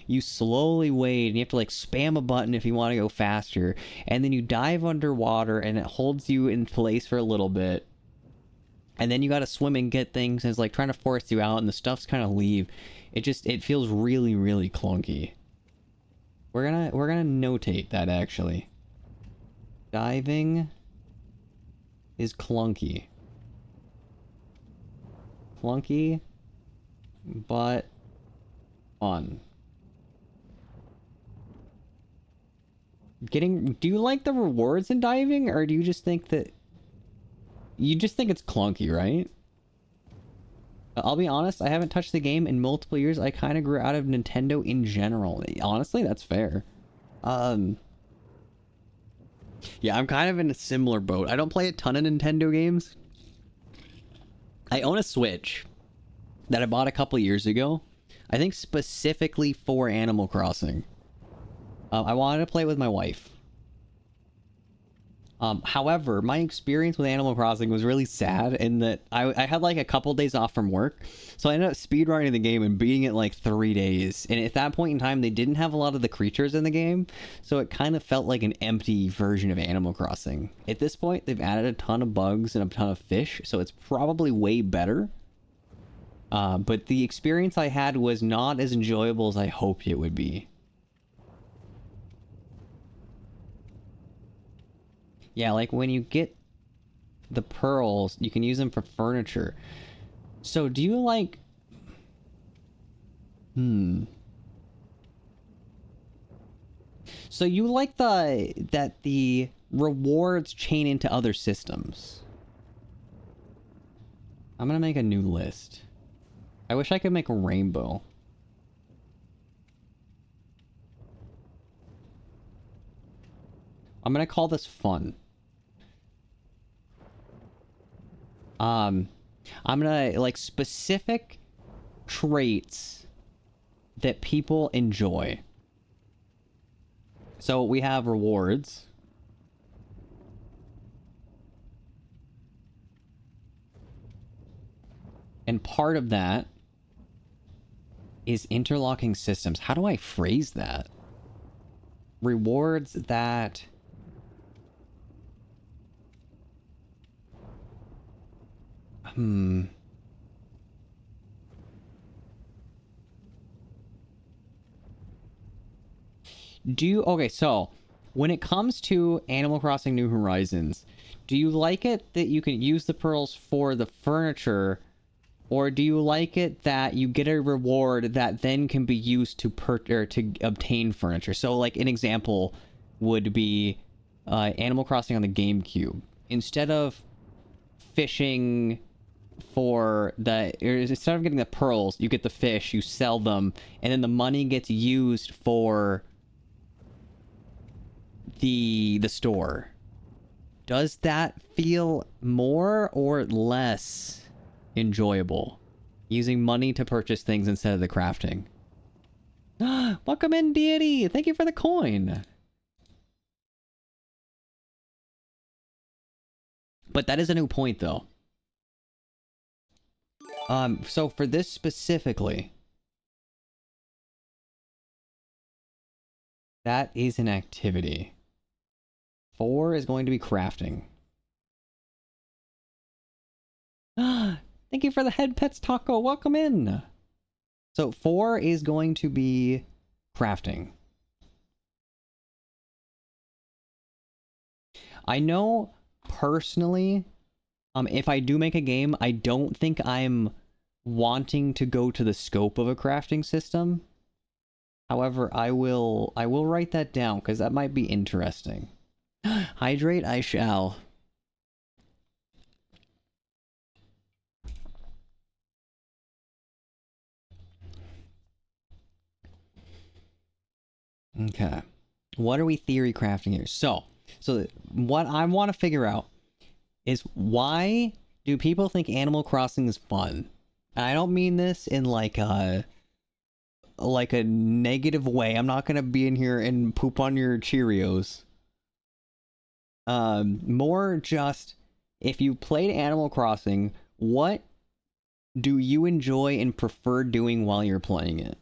You slowly wade and you have to like spam a button if you want to go faster. And then you dive underwater and it holds you in place for a little bit. And then you got to swim and get things and it's like trying to force you out and the stuff's kind of leave. It feels really, really clunky. We're gonna notate that actually. Diving is clunky. Clunky, but fun. Do you like the rewards in diving, or do you just think that... You just think it's clunky, right? I'll be honest, I haven't touched the game in multiple years. I kind of grew out of Nintendo in general. Honestly, that's fair. Yeah, I'm kind of in a similar boat. I don't play a ton of Nintendo games. I own a Switch that I bought a couple years ago. I think specifically for Animal Crossing. I wanted to play it with my wife. However, my experience with Animal Crossing was really sad in that I had like a couple days off from work. So I ended up speedrunning the game and beating it like 3 days. And at that point in time, they didn't have a lot of the creatures in the game. So it kind of felt like an empty version of Animal Crossing. At this point, they've added a ton of bugs and a ton of fish. So it's probably way better. But the experience I had was not as enjoyable as I hoped it would be. Yeah, like when you get the pearls, you can use them for furniture. So do you like... So you like that the rewards chain into other systems. I'm gonna make a new list. I wish I could make a rainbow. I'm gonna call this fun. I'm gonna, like, specific traits that people enjoy. So we have rewards. And part of that is interlocking systems. How do I phrase that? Rewards that... Okay, so when it comes to Animal Crossing New Horizons, do you like it that you can use the pearls for the furniture, or do you like it that you get a reward that then can be used to to obtain furniture? So, like, an example would be Animal Crossing on the GameCube. Instead of fishing instead of getting the pearls, you get the fish, you sell them, and then the money gets used for the store. Does that feel more or less enjoyable? Using money to purchase things instead of the crafting. Welcome in, Deity! Thank you for the coin! But that is a new point, though. So for this specifically... That is an activity. 4 is going to be crafting. Thank you for the head pets taco. Welcome in. So 4 is going to be crafting. I know personally, if I do make a game, I don't think I'm wanting to go to the scope of a crafting system. However, I will write that down because that might be interesting. Hydrate, I shall. Okay. What are we theory crafting here? So what I want to figure out is, why do people think Animal Crossing is fun? And I don't mean this in like a negative way. I'm not gonna be in here and poop on your Cheerios. More just, if you played Animal Crossing, what do you enjoy and prefer doing while you're playing it?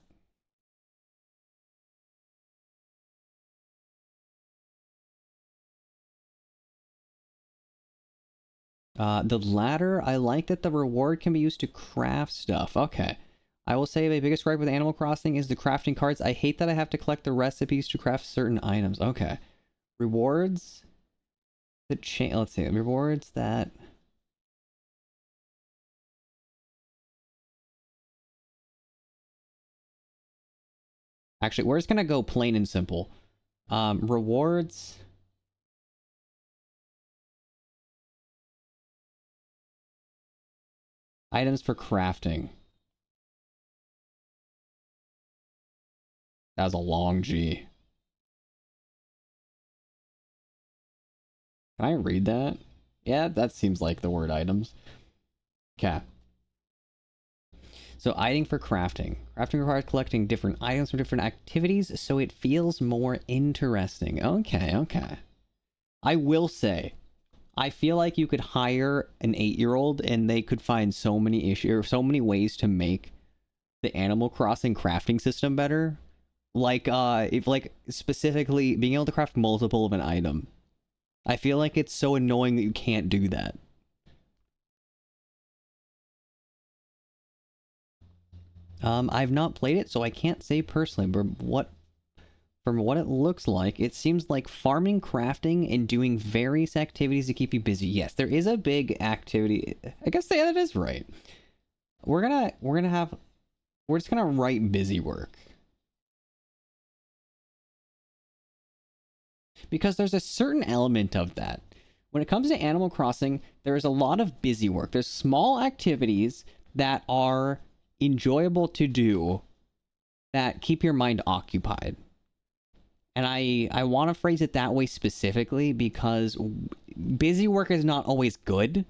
The latter, I like that the reward can be used to craft stuff. Okay. I will say my biggest gripe with Animal Crossing is the crafting cards. I hate that I have to collect the recipes to craft certain items. Okay. Rewards. Let's see. Rewards that... Actually, we're just gonna go plain and simple. Rewards... Items for crafting. That was a long G. Can I read that? Yeah, that seems like the word items. Okay. So item for crafting. Crafting requires collecting different items from different activities, so it feels more interesting. Okay, okay. I will say, I feel like you could hire an 8-year-old and they could find so many issues or so many ways to make the Animal Crossing crafting system better. Like, if like specifically being able to craft multiple of an item. I feel like it's so annoying that you can't do that. I've not played it, so I can't say personally, but from what it looks like, it seems like farming, crafting, and doing various activities to keep you busy. Yes, there is a big activity. I guess that is right. We're just gonna write busy work. Because there's a certain element of that. When it comes to Animal Crossing, there's a lot of busy work. There's small activities that are enjoyable to do that keep your mind occupied. And I want to phrase it that way specifically because busy work is not always good.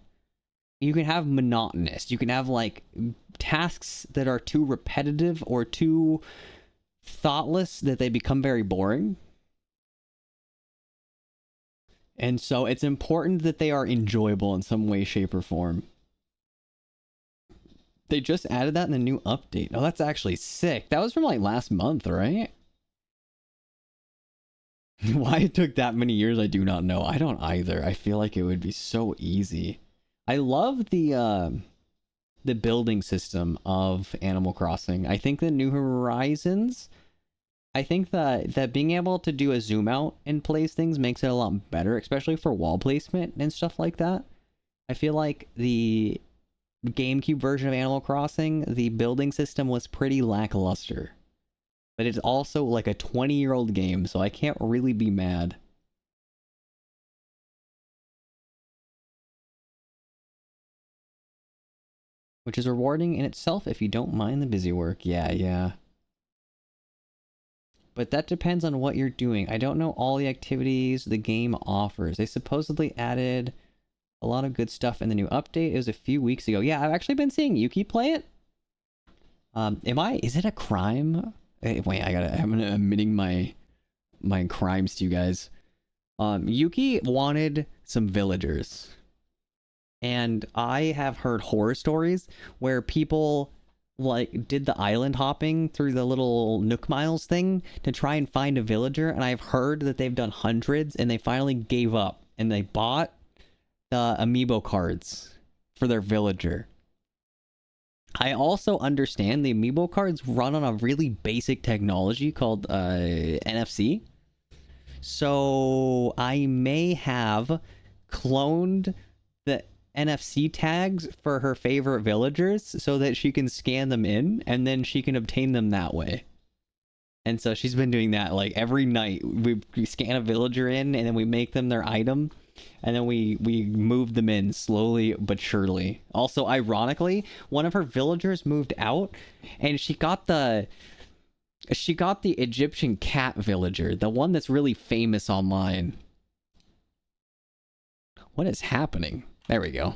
You can have monotonous. You can have like tasks that are too repetitive or too thoughtless that they become very boring. And so it's important that they are enjoyable in some way, shape, or form. They just added that in the new update. Oh, that's actually sick. That was from like last month, right? Why it took that many years, I do not know. I don't either. I feel like it would be so easy. I love the building system of Animal Crossing. I think the New Horizons, I think that being able to do a zoom out and place things makes it a lot better, especially for wall placement and stuff like that. I feel like the GameCube version of Animal Crossing, the building system was pretty lackluster. But it's also like a 20-year-old game, so I can't really be mad. Which is rewarding in itself if you don't mind the busy work. Yeah. But that depends on what you're doing. I don't know all the activities the game offers. They supposedly added a lot of good stuff in the new update. It was a few weeks ago. Yeah, I've actually been seeing Yuki play it. Is it a crime? Wait, I'm admitting my crimes to you guys. Yuki wanted some villagers. And I have heard horror stories where people like did the island hopping through the little Nook Miles thing to try and find a villager, and I've heard that they've done hundreds and they finally gave up and they bought the amiibo cards for their villager. I also understand the amiibo cards run on a really basic technology called NFC. So I may have cloned the NFC tags for her favorite villagers so that she can scan them in and then she can obtain them that way. And so she's been doing that like every night. We scan a villager in and then we make them their item. And then we move them in slowly but surely. Also, ironically, one of her villagers moved out and she got the Egyptian cat villager, the one that's really famous online. What is happening? There we go.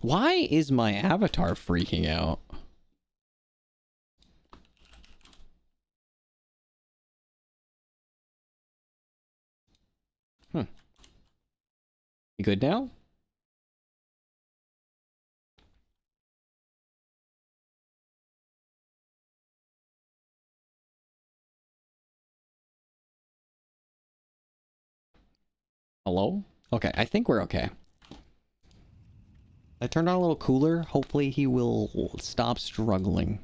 Why is my avatar freaking out? You good now? Hello? Okay, I think we're okay. I turned on a little cooler. Hopefully he will stop struggling.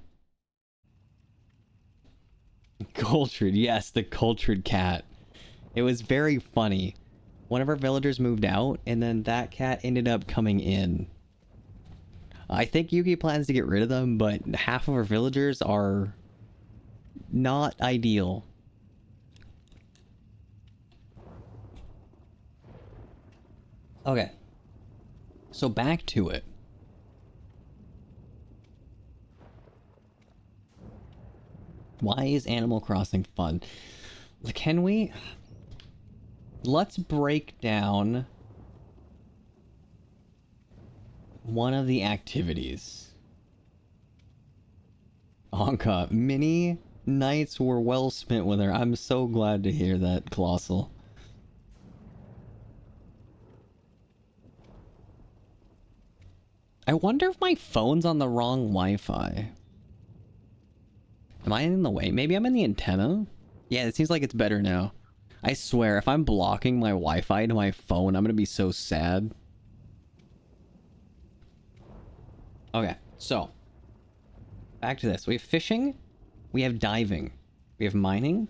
Cultured, yes, the cultured cat. It was very funny. One of our villagers moved out, and then that cat ended up coming in. I think Yuki plans to get rid of them, but half of our villagers are not ideal. Okay. So back to it. Why is Animal Crossing fun? Can we... let's break down one of the activities. Anka, many nights were well spent with her. I'm so glad to hear that, Colossal. I wonder if my phone's on the wrong Wi-Fi. Am I in the way? Maybe I'm in the antenna? Yeah, it seems like it's better now. I swear, if I'm blocking my Wi-Fi to my phone, I'm gonna be so sad. Okay, so. Back to this. We have fishing. We have diving. We have mining.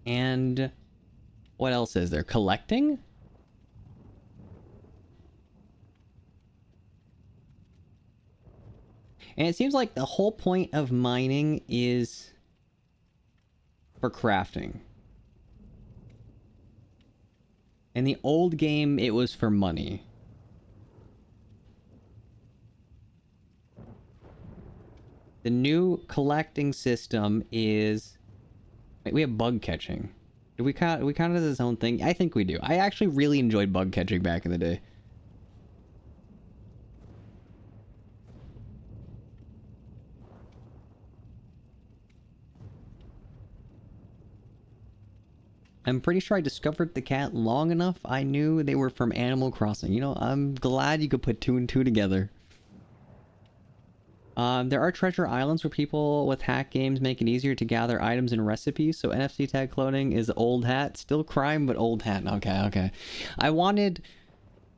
And what else is there? Collecting? And it seems like the whole point of mining is for crafting. In the old game, it was for money. The new collecting system is... Wait, we have bug catching. Do we count it as its own thing? I think we do. I actually really enjoyed bug catching back in the day. I'm pretty sure I discovered the cat long enough. I knew they were from Animal Crossing. You know, I'm glad you could put 2 and 2 together. There are treasure islands where people with hack games make it easier to gather items and recipes. So NFC tag cloning is old hat. Still crime, but old hat. Okay. I wanted...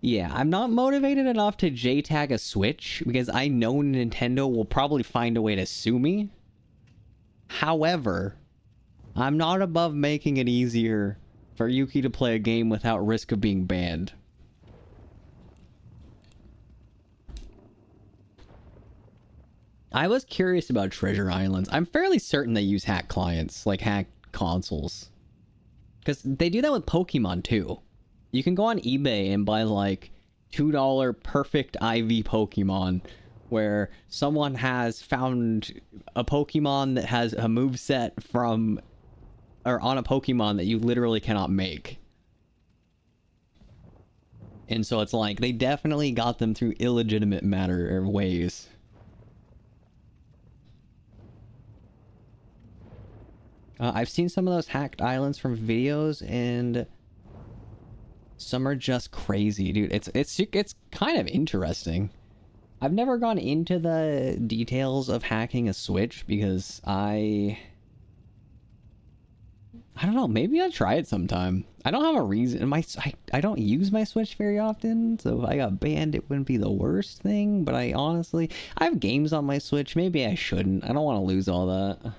Yeah, I'm not motivated enough to J-tag a Switch because I know Nintendo will probably find a way to sue me. However... I'm not above making it easier for Yuki to play a game without risk of being banned. I was curious about Treasure Islands. I'm fairly certain they use hack clients, like hack consoles. Because they do that with Pokemon too. You can go on eBay and buy like $2 perfect IV Pokemon where someone has found a Pokemon that has a moveset from... or on a Pokemon that you literally cannot make. And so it's like, they definitely got them through illegitimate matter or ways. I've seen some of those hacked islands from videos, and some are just crazy, dude. It's kind of interesting. I've never gone into the details of hacking a Switch because I don't know, maybe I'll try it sometime. I don't have a reason. I don't use my Switch very often, so if I got banned, it wouldn't be the worst thing, but I have games on my Switch. Maybe I shouldn't. I don't want to lose all that.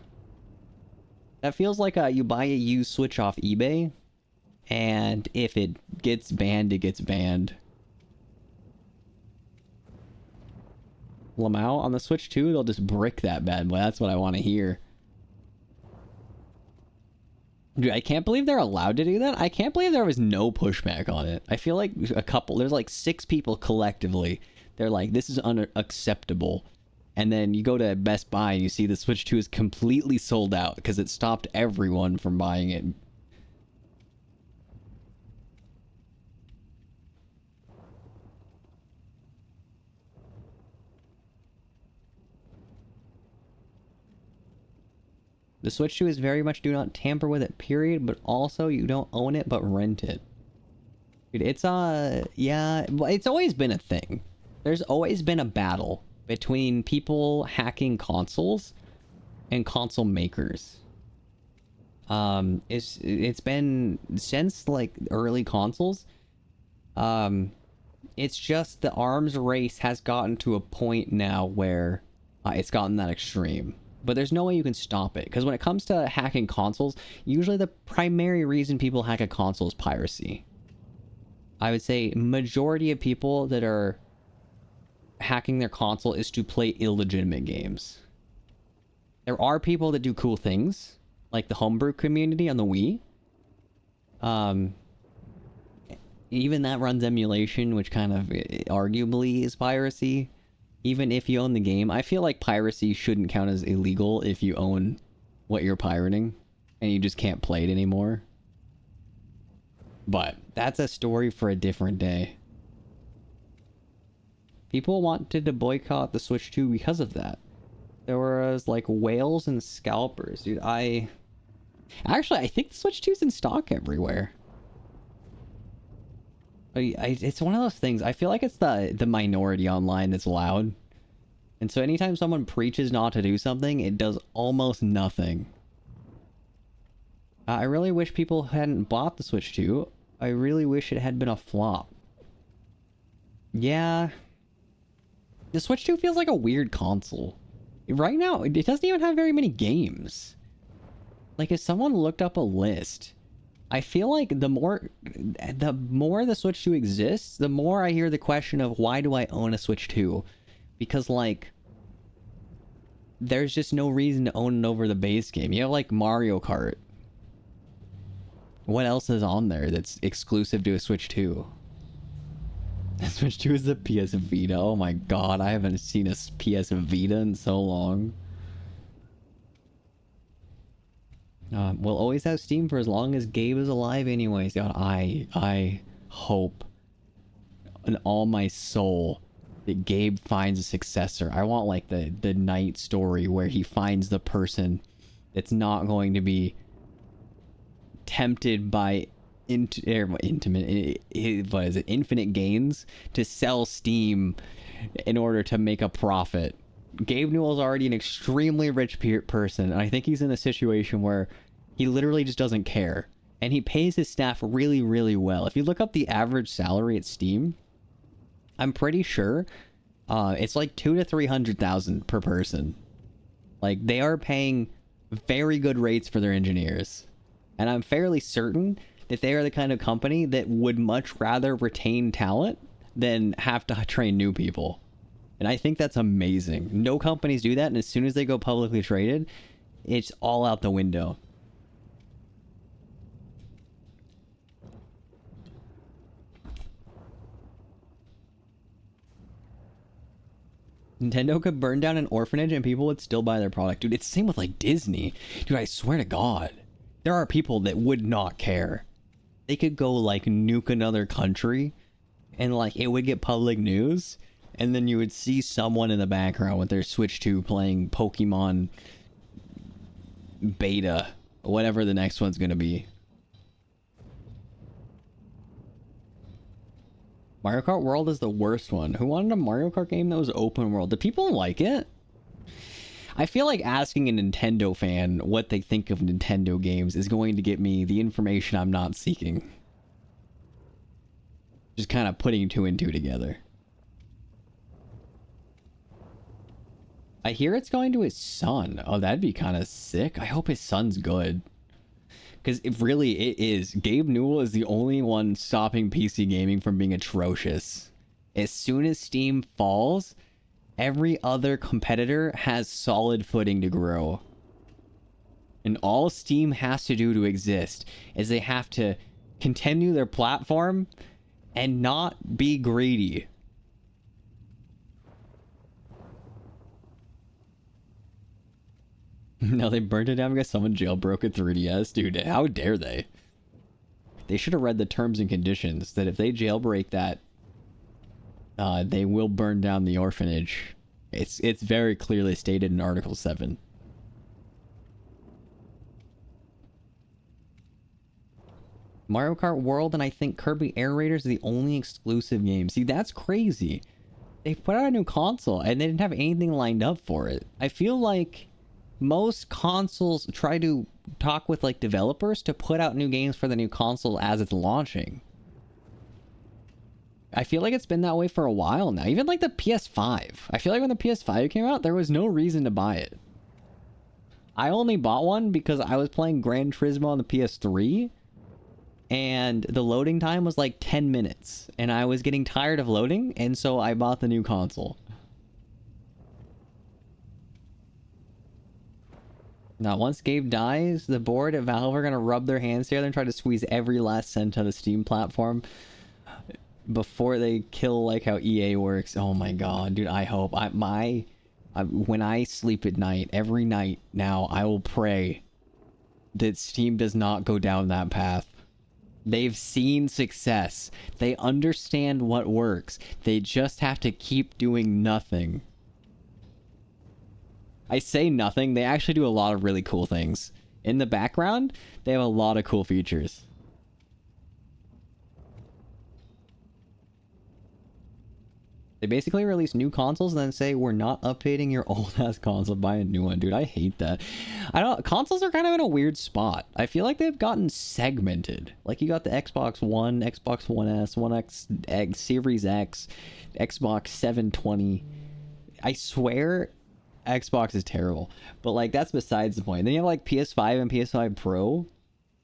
That feels like you buy a used Switch off eBay, and if it gets banned, it gets banned. Lamau on the Switch 2, they'll just brick that bad boy. That's what I want to hear. Dude, I can't believe they're allowed to do that. I can't believe there was no pushback on it. I feel like there's like 6 people collectively. They're like, this is unacceptable. And then you go to Best Buy and you see the Switch 2 is completely sold out because it stopped everyone from buying it. The Switch 2 is very much do not tamper with it, period, but also you don't own it, but rent it. Dude, it's, yeah, it's always been a thing. There's always been a battle between people hacking consoles and console makers. It's been since, like, early consoles. It's just the arms race has gotten to a point now where it's gotten that extreme. But there's no way you can stop it. Because when it comes to hacking consoles, usually the primary reason people hack a console is piracy. I would say majority of people that are hacking their console is to play illegitimate games. There are people that do cool things, like the homebrew community on the Wii. Even that runs emulation, which kind of arguably is piracy. Even if you own the game, I feel like piracy shouldn't count as illegal if you own what you're pirating. and you just can't play it anymore. But that's a story for a different day. People wanted to boycott the Switch 2 because of that. There was like whales and scalpers, dude. I think the Switch 2 is in stock everywhere. It's one of those things. I feel like it's the minority online that's loud. And so anytime someone preaches not to do something, it does almost nothing. I really wish people hadn't bought the Switch 2. I really wish it had been a flop. Yeah. The Switch 2 feels like a weird console. Right now, it doesn't even have very many games. Like, if someone looked up a list, I feel like the more the Switch 2 exists, the more I hear the question of why do I own a Switch 2? Because, like, there's just no reason to own it over the base game. You have, like, Mario Kart. What else is on there that's exclusive to a Switch 2? Switch 2 is the PS Vita. Oh my god, I haven't seen a PS Vita in so long. We'll always have Steam for as long as Gabe is alive anyways. God, I hope in all my soul that Gabe finds a successor. I want like the Knight story where he finds the person that's not going to be tempted by infinite gains to sell Steam in order to make a profit. Gabe Newell's already an extremely rich person, and I think he's in a situation where he literally just doesn't care, and he pays his staff really, really well. If you look up the average salary at Steam, I'm pretty sure it's like $200,000 to $300,000 per person. Like, they are paying very good rates for their engineers, and I'm fairly certain that they are the kind of company that would much rather retain talent than have to train new people. And I think that's amazing. No companies do that, and as soon as they go publicly traded, it's all out the window. Nintendo could burn down an orphanage and people would still buy their product. Dude, it's the same with like Disney. Dude, I swear to God, there are people that would not care. They could go like nuke another country and like it would get public news, and then you would see someone in the background with their Switch 2 playing Pokemon Beta, whatever the next one's gonna be. Mario Kart World is the worst one. Who wanted a Mario Kart game that was open world? Do people like it? I feel like asking a Nintendo fan what they think of Nintendo games is going to get me the information I'm not seeking. Just kind of putting two and two together. I hear it's going to his son. Oh, that'd be kind of sick. I hope his son's good. Because it is. Gabe Newell is the only one stopping PC gaming from being atrocious. As soon as Steam falls, every other competitor has solid footing to grow. And all Steam has to do to exist is they have to continue their platform and not be greedy. No, they burnt it down because someone jailbroke a 3DS. Dude, how dare they? They should have read the terms and conditions that if they jailbreak that, they will burn down the orphanage. It's very clearly stated in Article 7. Mario Kart World and I think Kirby Air Raiders are the only exclusive games. See, that's crazy. They put out a new console and they didn't have anything lined up for it. I feel like most consoles try to talk with like developers to put out new games for the new console as it's launching. I feel like it's been that way for a while now. Even like the PS5. I feel like when the PS5 came out, there was no reason to buy it. I only bought one because I was playing Gran Turismo on the PS3 and the loading time was like 10 minutes and I was getting tired of loading, and so I bought the new console. Now, once Gabe dies, the board at Valve are going to rub their hands together and try to squeeze every last cent out of the Steam platform before they kill like how EA works. Oh my god, dude, I hope. When I sleep at night, every night now, I will pray that Steam does not go down that path. They've seen success. They understand what works. They just have to keep doing nothing. I say nothing, they actually do a lot of really cool things. In the background, they have a lot of cool features. They basically release new consoles and then say, we're not updating your old-ass console, buy a new one. Dude, I hate that. Consoles are kind of in a weird spot. I feel like they've gotten segmented. Like, you got the Xbox One, Xbox One S, One X, Series X, Xbox 720. I swear, Xbox is terrible. But, like, that's besides the point. Then you have, like, PS5 and PS5 Pro.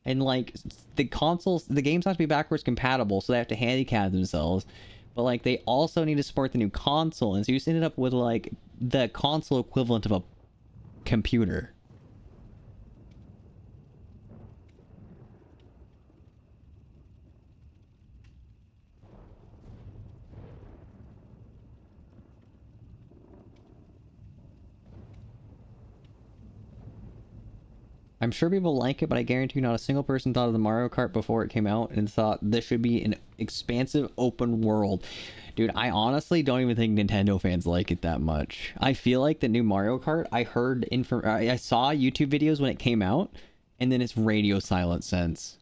And, like, the consoles, the games have to be backwards compatible, so they have to handicap themselves. But, like, they also need to support the new console. And so you just ended up with, like, the console equivalent of a computer. I'm sure people like it, but I guarantee you not a single person thought of the Mario Kart before it came out and thought this should be an expansive open world. Dude, I honestly don't even think Nintendo fans like it that much. I feel like the new Mario Kart, I saw YouTube videos when it came out, and then it's radio silence since.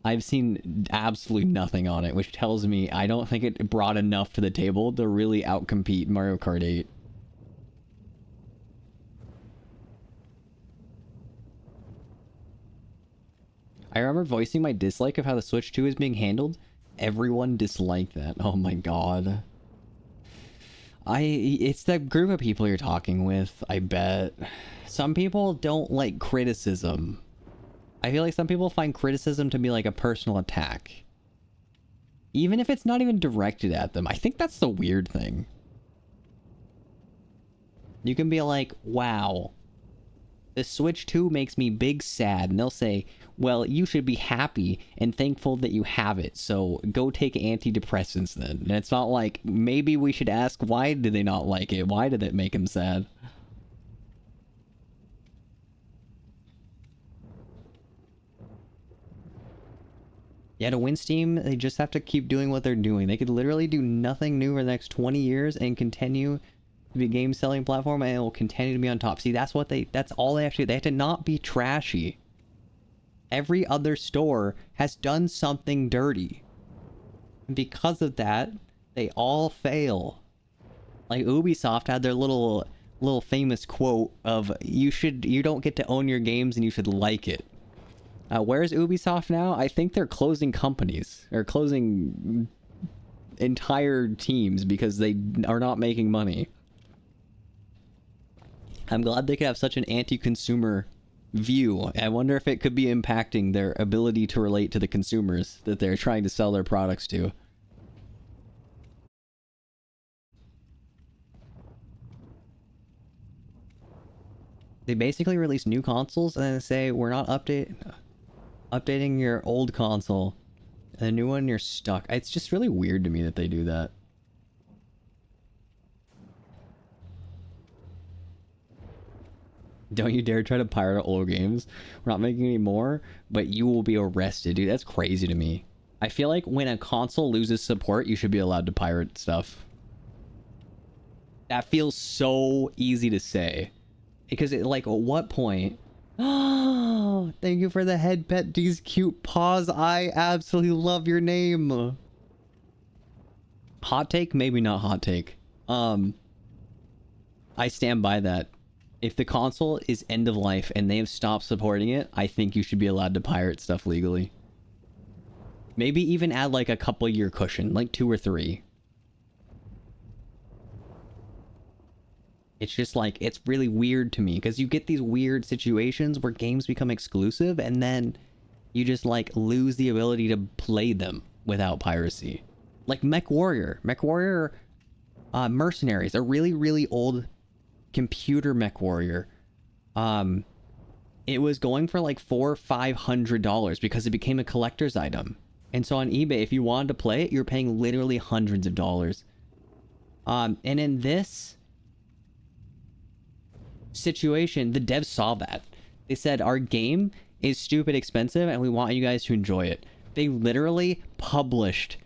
I've seen absolutely nothing on it, which tells me I don't think it brought enough to the table to really outcompete Mario Kart 8. I remember voicing my dislike of how the Switch 2 is being handled. Everyone disliked that. Oh my god. It's the group of people you're talking with, I bet. Some people don't like criticism. I feel like some people find criticism to be like a personal attack. Even if it's not even directed at them. I think that's the weird thing. You can be like, wow, the Switch 2 makes me big sad. And they'll say, well, you should be happy and thankful that you have it. So go take antidepressants then. And it's not like, maybe we should ask, why did they not like it? Why did it make them sad? Yeah, to win Steam, they just have to keep doing what they're doing. They could literally do nothing new for the next 20 years and continue to be a game selling platform, and it will continue to be on top. See, that's all they have to do. They have to not be trashy. Every other store has done something dirty. And because of that, they all fail. Like Ubisoft had their little famous quote of, you don't get to own your games and you should like it. Where's Ubisoft now? I think they're closing companies, or closing entire teams because they are not making money. I'm glad they could have such an anti-consumer view. I wonder if it could be impacting their ability to relate to the consumers that they're trying to sell their products to. They basically release new consoles and then say, we're not updating your old console. And the new one, you're stuck. It's just really weird to me that they do that. Don't you dare try to pirate old games. We're not making any more, but you will be arrested. Dude, that's crazy to me. I feel like when a console loses support, you should be allowed to pirate stuff. That feels so easy to say. Because, at what point... Oh, thank you for the head pet, these cute paws. I absolutely love your name. Hot take? Maybe not hot take. I stand by that. If the console is end of life and they have stopped supporting it, I think you should be allowed to pirate stuff legally. Maybe even add like a couple year cushion, like 2 or 3. It's just like, it's really weird to me because you get these weird situations where games become exclusive and then you just like lose the ability to play them without piracy. Like MechWarrior. MechWarrior Mercenaries, a really, really old computer MechWarrior. It was going for like $400 or $500 because it became a collector's item. And so on eBay, if you wanted to play it, you're paying literally hundreds of dollars. And in this situation, the devs saw that. They said, our game is stupid expensive and we want you guys to enjoy it. They literally published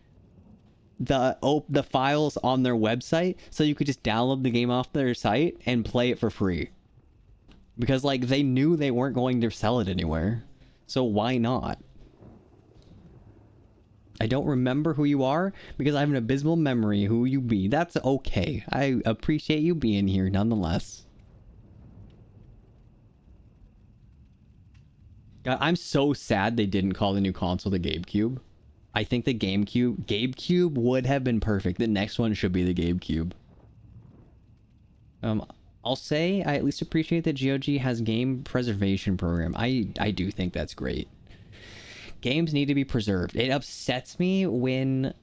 the files on their website so you could just download the game off their site and play it for free. Because like they knew they weren't going to sell it anywhere. So why not? I don't remember who you are because I have an abysmal memory who you be. That's okay. I appreciate you being here nonetheless. God, I'm so sad they didn't call the new console the GameCube. I think the GameCube would have been perfect. The next one should be the GameCube. I'll say I at least appreciate that GOG has game preservation program. I do think that's great. Games need to be preserved. It upsets me when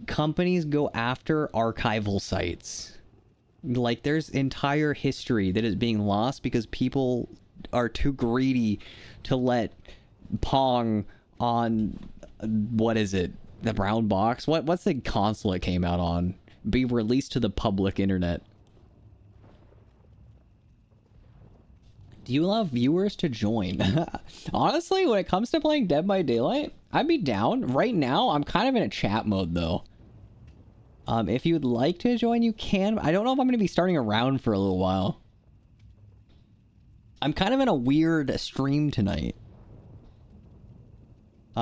companies go after archival sites. Like there's entire history that is being lost because people are too greedy to let Pong on what is it? The brown box? What's the console it came out on? Be released to the public internet. Do you allow viewers to join? Honestly, when it comes to playing Dead by Daylight, I'd be down. Right now, I'm kind of in a chat mode though. If you'd like to join, you can. I don't know if I'm going to be starting around for a little while. I'm kind of in a weird stream tonight.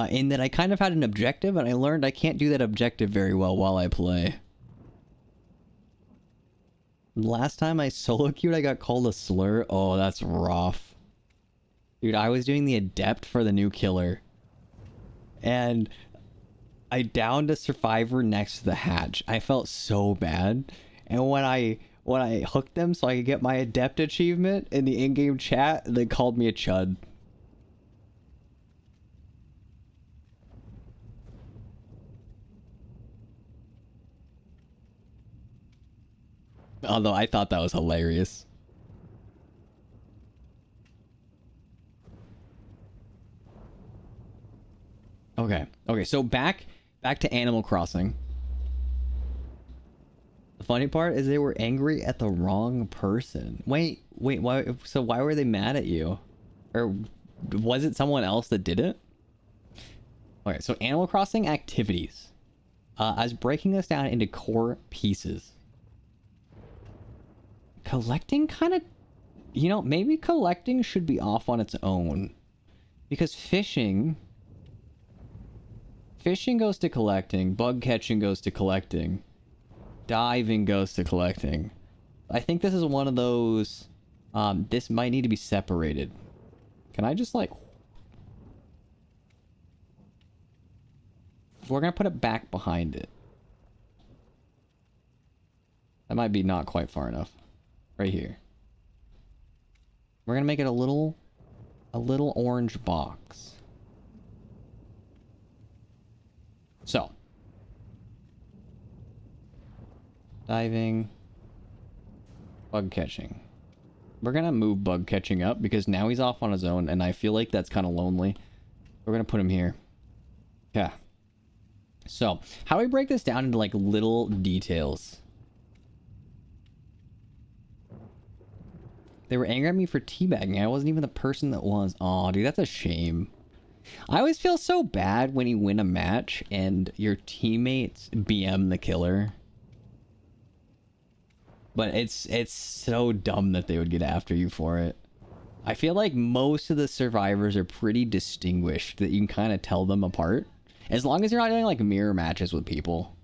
In that I kind of had an objective and I learned I can't do that objective very well while I play. Last time I solo queued, I got called a slur. Oh, that's rough. Dude, I was doing the adept for the new killer. And I downed a survivor next to the hatch. I felt so bad. And when I hooked them so I could get my adept achievement in the in-game chat, they called me a chud. Although I thought that was hilarious. Okay, so back to Animal Crossing. The funny part is they were angry at the wrong person. Wait, why? So why were they mad at you? Or was it someone else that did it? Okay, so Animal Crossing activities. I was breaking this down into core pieces. Collecting kind of, you know, maybe collecting should be off on its own, because fishing goes to collecting, bug catching goes to collecting, diving goes to collecting. I think this is one of those, this might need to be separated. Can I just like, we're gonna put it back behind it. That might be not quite far enough. Right here. We're gonna make it a little orange box. So, diving, bug catching. We're gonna move bug catching up because now he's off on his own and I feel like that's kind of lonely. We're gonna put him here. Yeah. So, how do we break this down into like little details? They were angry at me for teabagging. I wasn't even the person that was. Aw, dude, that's a shame. I always feel so bad when you win a match and your teammates BM the killer. But it's so dumb that they would get after you for it. I feel like most of the survivors are pretty distinguished, that you can kind of tell them apart. As long as you're not doing like mirror matches with people.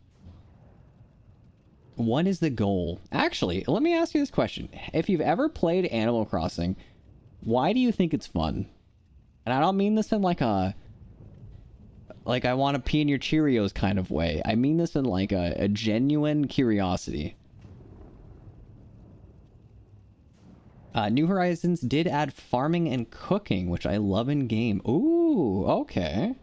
What is the goal? Actually, let me ask you this question. If you've ever played Animal Crossing, why do you think it's fun? And I don't mean this in like a... like I want to pee in your Cheerios kind of way. I mean this in like a genuine curiosity. New Horizons did add farming and cooking, which I love in game. Ooh, okay.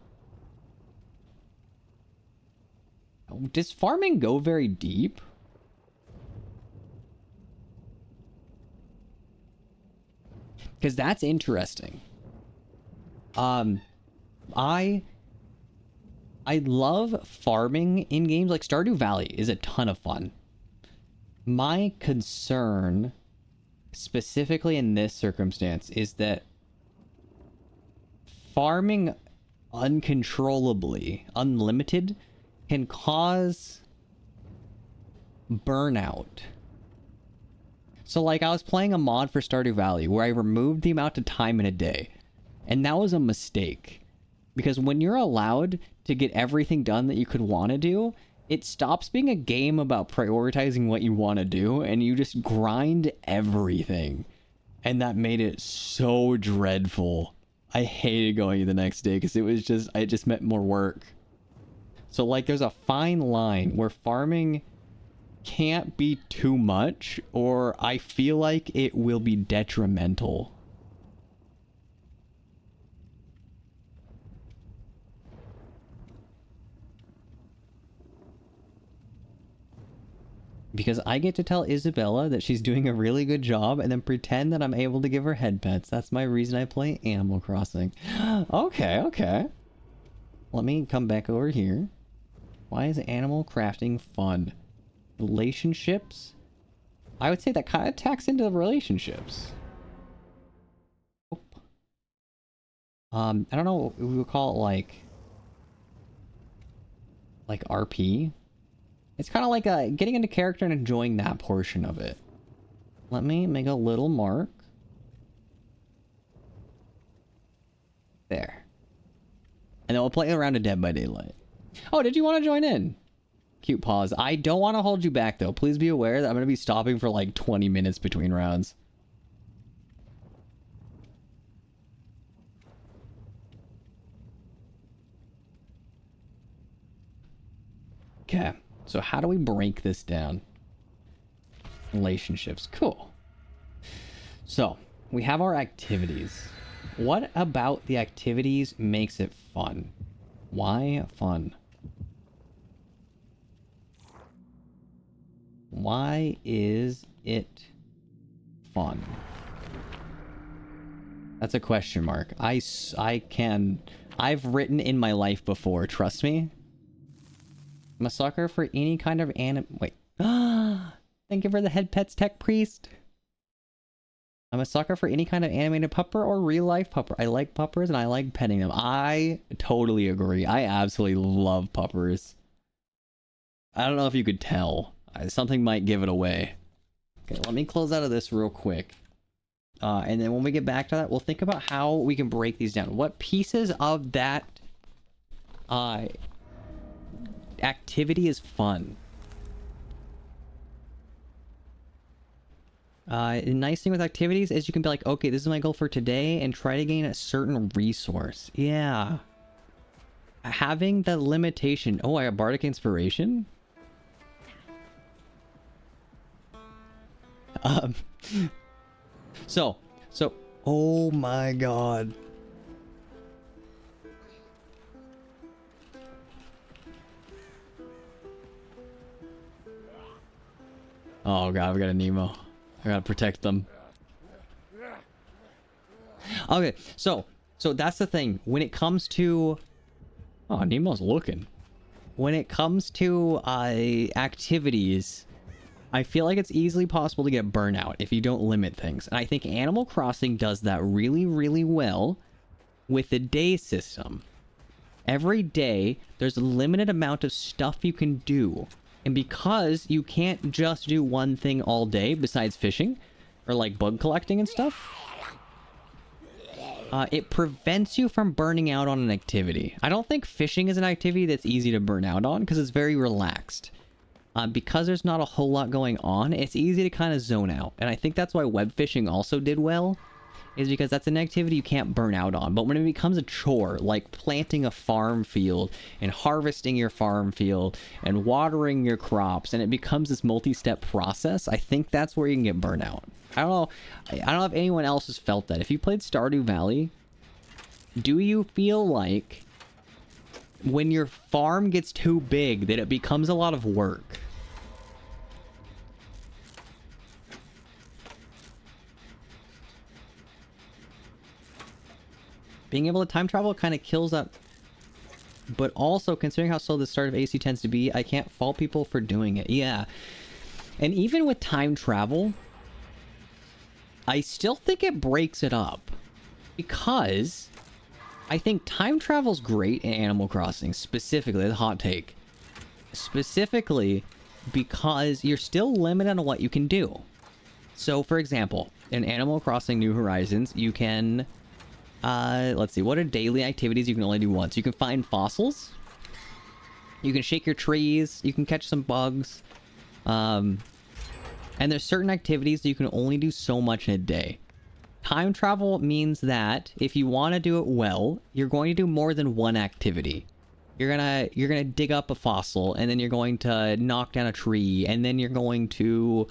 Does farming go very deep? Because that's interesting. I love farming in games. Like Stardew Valley is a ton of fun. My concern, specifically in this circumstance, is that farming uncontrollably, unlimited, can cause burnout. So like I was playing a mod for Stardew Valley where I removed the amount of time in a day. And that was a mistake. Because when you're allowed to get everything done that you could want to do, it stops being a game about prioritizing what you want to do and you just grind everything. And that made it so dreadful. I hated going the next day because it just meant more work. So like there's a fine line where farming can't be too much or I feel like it will be detrimental. Because I get to tell Isabella that she's doing a really good job and then pretend that I'm able to give her head pets. That's my reason I play Animal Crossing. Okay. Let me come back over here. Why is animal crafting fun? Relationships? I would say that kind of tacks into relationships. I don't know what we would call it, like RP. It's kind of like getting into character and enjoying that portion of it. Let me make a little mark. There. And then we'll play around a Dead by Daylight. Oh, did you want to join in? Cute pause. I don't want to hold you back, though. Please be aware that I'm going to be stopping for like 20 minutes between rounds. Okay. So how do we break this down? Relationships. Cool. So, we have our activities. What about the activities makes it fun? Why fun? Why is it fun? That's a question mark. I've written in my life before, trust me. I'm a sucker for any kind of wait. Thank you for the head pets, Tech Priest. I'm a sucker for any kind of animated pupper or real life pupper. I like puppers and I like petting them. I totally agree. I absolutely love puppers. I don't know if you could tell. Something might give it away. Okay, let me close out of this real quick. And then when we get back to that, we'll think about how we can break these down. What pieces of that activity is fun. The nice thing with activities is you can be like, okay, this is my goal for today and try to gain a certain resource. Yeah. Having the limitation. Oh, I got Bardic Inspiration? So, oh my god. Oh god, we got a Nemo. I gotta protect them. Okay, so that's the thing. When it comes to... Oh, Nemo's looking. When it comes to activities, I feel like it's easily possible to get burnout if you don't limit things. And I think Animal Crossing does that really, really well with the day system. Every day, there's a limited amount of stuff you can do. And because you can't just do one thing all day besides fishing, or like bug collecting and stuff, it prevents you from burning out on an activity. I don't think fishing is an activity that's easy to burn out on because it's very relaxed. Because there's not a whole lot going on, it's easy to kind of zone out. And I think that's why web fishing also did well, is because that's an activity you can't burn out on. But when it becomes a chore, like planting a farm field and harvesting your farm field and watering your crops, and it becomes this multi-step process, I think that's where you can get burnout. I don't know if anyone else has felt that. If you played Stardew Valley, do you feel like when your farm gets too big that it becomes a lot of work? Being able to time travel kind of kills that. But also, considering how slow the start of AC tends to be, I can't fault people for doing it. Yeah. And even with time travel, I still think it breaks it up. Because I think time travel's great in Animal Crossing, specifically, the hot take. Specifically because you're still limited on what you can do. So, for example, in Animal Crossing New Horizons, you can... let's see, what are daily activities you can only do once? You can find fossils. You can shake your trees. You can catch some bugs. And there's certain activities that you can only do so much in a day. Time travel means that if you want to do it well, you're going to do more than one activity. You're gonna dig up a fossil, and then you're going to knock down a tree, and then you're going to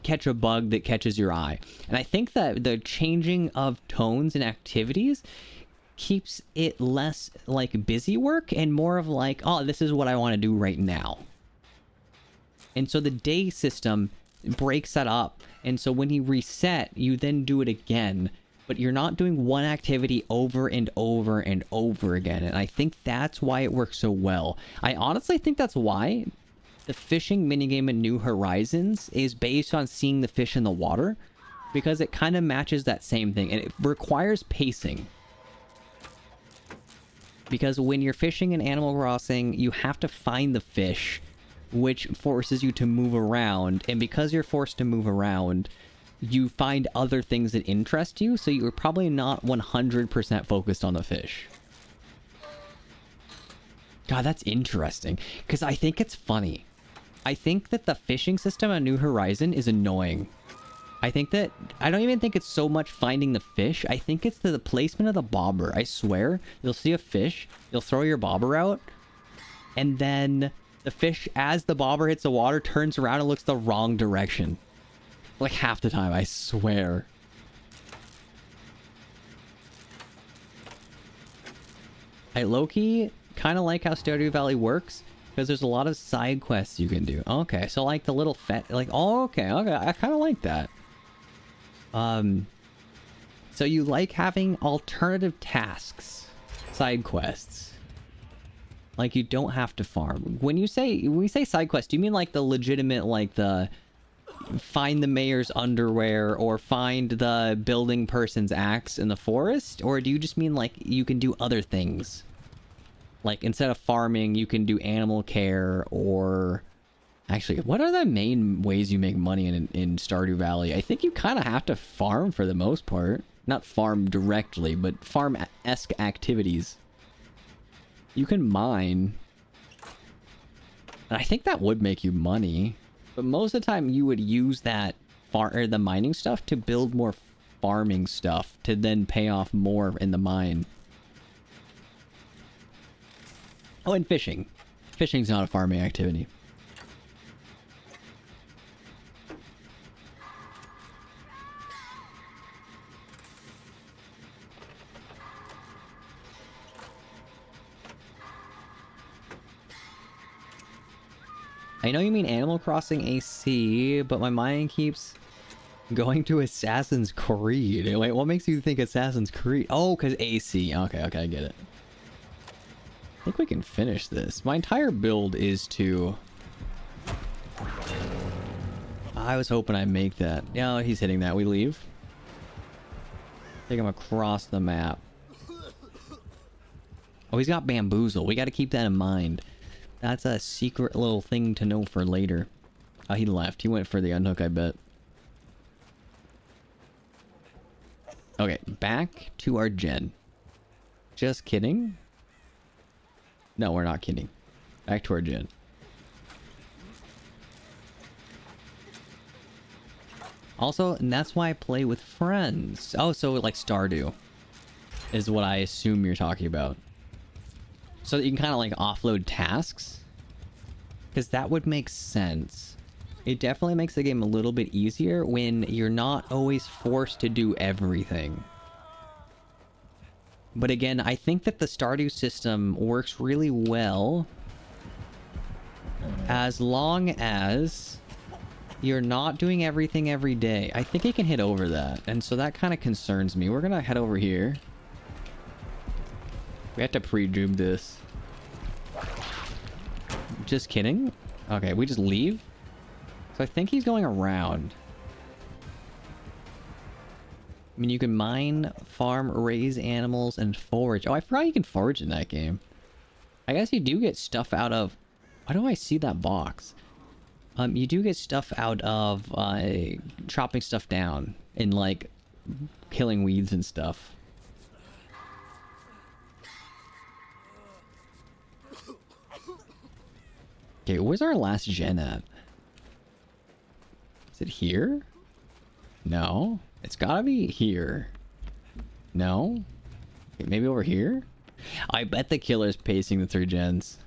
catch a bug that catches your eye. And I think that the changing of tones and activities keeps it less like busy work and more of like, oh, this is what I want to do right now. And so the day system breaks that up. And so when you reset, you then do it again. But you're not doing one activity over and over and over again. And I think that's why it works so well. I honestly think that's why the fishing minigame in New Horizons is based on seeing the fish in the water. Because it kind of matches that same thing. And it requires pacing. Because when you're fishing in Animal Crossing, you have to find the fish, which forces you to move around. And because you're forced to move around, you find other things that interest you, so you're probably not 100% focused on the fish. God, that's interesting, because I think it's funny. I think that the fishing system on New Horizon is annoying. I don't even think it's so much finding the fish. I think it's the placement of the bobber. I swear, you'll see a fish, you'll throw your bobber out, and then the fish, as the bobber hits the water, turns around and looks the wrong direction. Like half the time, I swear. I low-key kind of like how Stardew Valley works, because there's a lot of side quests you can do. Okay, so like the little like, oh, okay, I kind of like that. So you like having alternative tasks, side quests. Like you don't have to farm. When we say side quest, do you mean like the legitimate, like the find the mayor's underwear or find the building person's axe in the forest? Or do you just mean like you can do other things? Like instead of farming, you can do animal care, or... Actually, what are the main ways you make money in Stardew Valley? I think you kind of have to farm for the most part. Not farm directly, but farm-esque activities. You can mine. And I think that would make you money. But most of the time, you would use that the mining stuff to build more farming stuff to then pay off more in the mine. Oh, and fishing. Fishing's not a farming activity. I know you mean Animal Crossing AC, but my mind keeps going to Assassin's Creed. Wait, what makes you think Assassin's Creed? Oh, because AC. Okay, I get it. I think we can finish this. My entire build is to... I was hoping I'd make that. Yeah, he's hitting that. We leave. Take him across the map. Oh, he's got Bamboozle. We got to keep that in mind. That's a secret little thing to know for later. Oh, he left. He went for the unhook, I bet. Okay, back to our gen. Just kidding? No, we're not kidding. Back to our gen. Also, and that's why I play with friends. Oh, so like Stardew is what I assume you're talking about. So that you can kind of like offload tasks. Because that would make sense. It definitely makes the game a little bit easier when you're not always forced to do everything. But again, I think that the Stardew system works really well as long as you're not doing everything every day. I think it can hit over that, and so that kind of concerns me. We're gonna head over here. We have to pre-doom this. Just kidding? Okay, we just leave? So I think he's going around. I mean, you can mine, farm, raise animals, and forage. Oh, I forgot you can forage in that game. I guess you do get stuff out of... Why do I see that box? You do get stuff out of chopping stuff down and, like, killing weeds and stuff. Okay, where's our last gen at? Is it here? No. It's gotta be here. No? Okay, maybe over here? I bet the killer's pacing the 3 gens.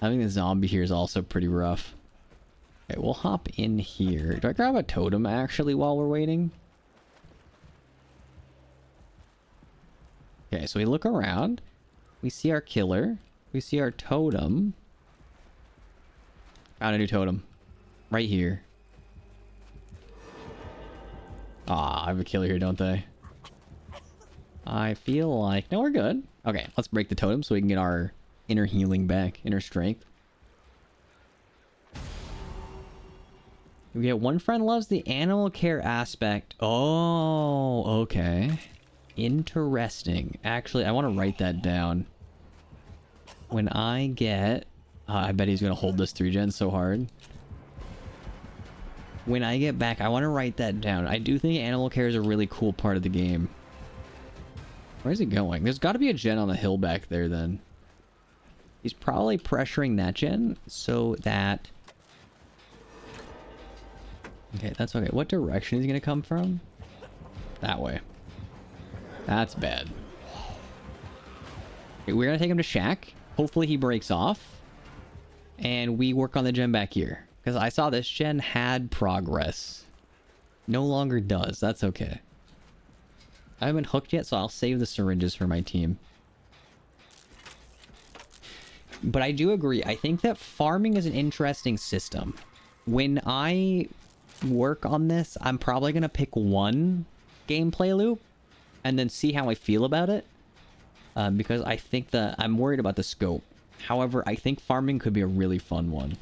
Having the zombie here is also pretty rough. Okay, we'll hop in here. Do I grab a totem actually while we're waiting? Okay, so we look around. We see our killer. We see our totem. Found a new totem. Right here. Ah, I have a killer here, don't they? I feel like... No, we're good. Okay, let's break the totem so we can get our inner healing back. Inner strength. We get one friend loves the animal care aspect. Oh, okay. Interesting. Actually, I want to write that down. When I get... I bet he's going to hold this 3 gen so hard. When I get back, I want to write that down. I do think animal care is a really cool part of the game. Where is he going? There's got to be a gen on the hill back there then. He's probably pressuring that gen so that... Okay, that's okay. What direction is he going to come from? That way. That's bad. Okay, we're going to take him to Shack. Hopefully he breaks off. And we work on the gen back here. Because I saw this gen had progress. No longer does. That's okay. I haven't hooked yet, so I'll save the syringes for my team. But I do agree. I think that farming is an interesting system. When I work on this, I'm probably going to pick one gameplay loop and then see how I feel about it. Because I think that I'm worried about the scope. However, I think farming could be a really fun one.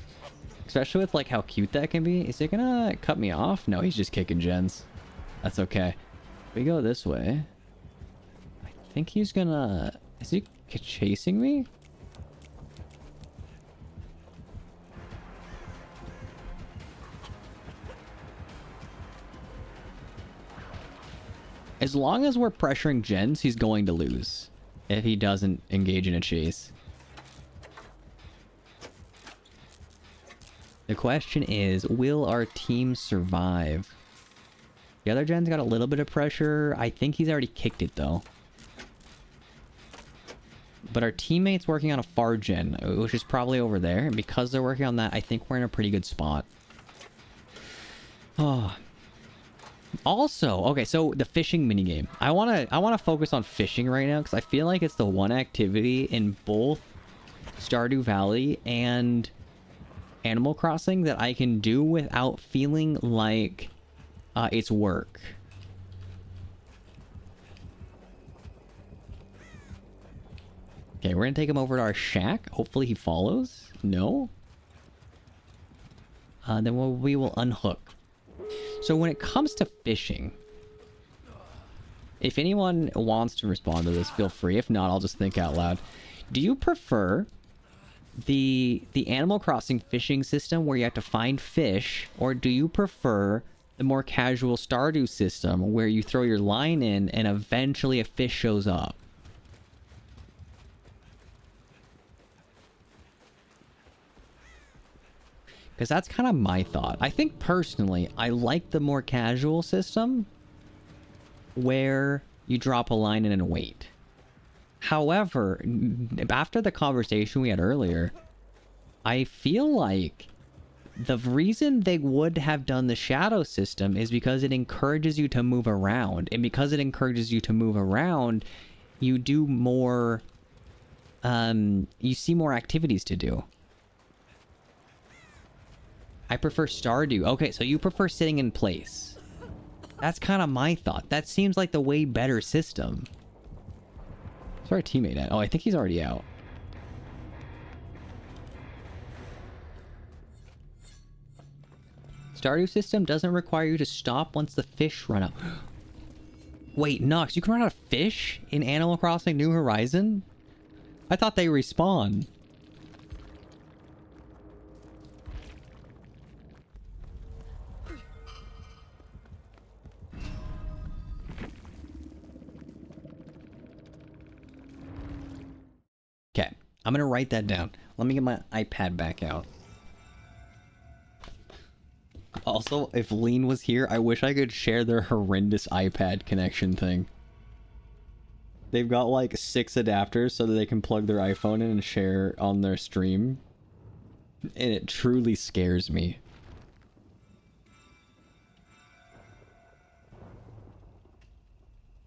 Especially with like how cute that can be. Is it gonna cut me off? No, he's just kicking gens. That's okay. We go this way. I think he's gonna... Is he chasing me? As long as we're pressuring gens, he's going to lose. If he doesn't engage in a chase. The question is, will our team survive? The other gen's got a little bit of pressure. I think he's already kicked it, though. But our teammate's working on a far gen, which is probably over there. And because they're working on that, I think we're in a pretty good spot. Oh. Also, okay, so the fishing minigame. I wanna focus on fishing right now, because I feel like it's the one activity in both Stardew Valley and Animal Crossing that I can do without feeling like it's work. Okay, we're gonna take him over to our shack. Hopefully he follows. No? Then we will unhook. So when it comes to fishing, if anyone wants to respond to this, feel free. If not, I'll just think out loud. Do you prefer the Animal Crossing fishing system where you have to find fish, or do you prefer the more casual Stardew system where you throw your line in and eventually a fish shows up? Because that's kind of my thought. I think personally, I like the more casual system where you drop a line in and wait. However, after the conversation we had earlier, I feel like the reason they would have done the shadow system is because it encourages you to move around. And because it encourages you to move around, you do more... you see more activities to do. I prefer Stardew. Okay, so you prefer sitting in place. That's kind of my thought. That seems like the way better system. Where's our teammate at? Oh, I think he's already out. Stardew system doesn't require you to stop once the fish run out. Wait, Nux, you can run out of fish in Animal Crossing New Horizon? I thought they respawn. Okay, I'm gonna write that down. Let me get my iPad back out. Also, if Lean was here, I wish I could share their horrendous iPad connection thing. They've got like 6 adapters so that they can plug their iPhone in and share on their stream. And it truly scares me.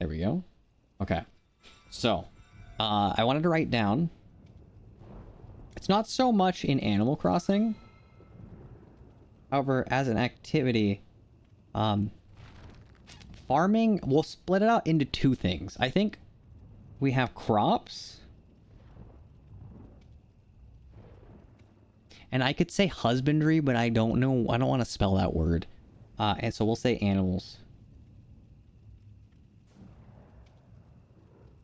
There we go. Okay. So, I wanted to write down. It's not so much in Animal Crossing. However, as an activity, farming, we'll split it out into 2 things. I think we have crops. And I could say husbandry, but I don't know. I don't want to spell that word. And so we'll say animals.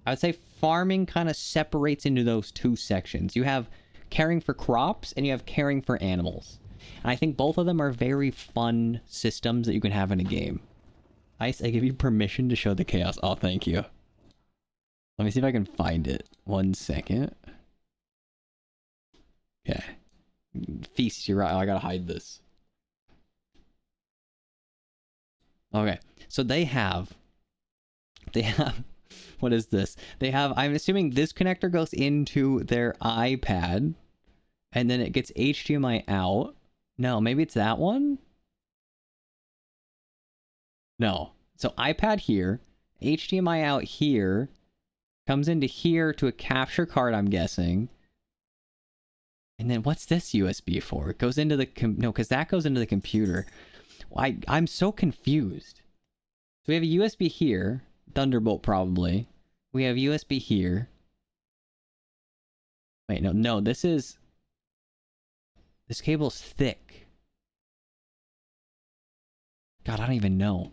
I would say farming kind of separates into those 2 sections. You have caring for crops and you have caring for animals. And I think both of them are very fun systems that you can have in a game. Ice, I give you permission to show the chaos. Oh, thank you. Let me see if I can find it. 1 second. Okay. Feast, you're right. Oh, I gotta hide this. Okay. So they have... What is this? They have... I'm assuming this connector goes into their iPad. And then it gets HDMI out. No, maybe it's that one? No. So iPad here. HDMI out here. Comes into here to a capture card, I'm guessing. And then what's this USB for? It goes into the... No, because that goes into the computer. I'm so confused. So we have a USB here. Thunderbolt, probably. We have USB here. Wait, no, this is... This cable's thick. God, I don't even know.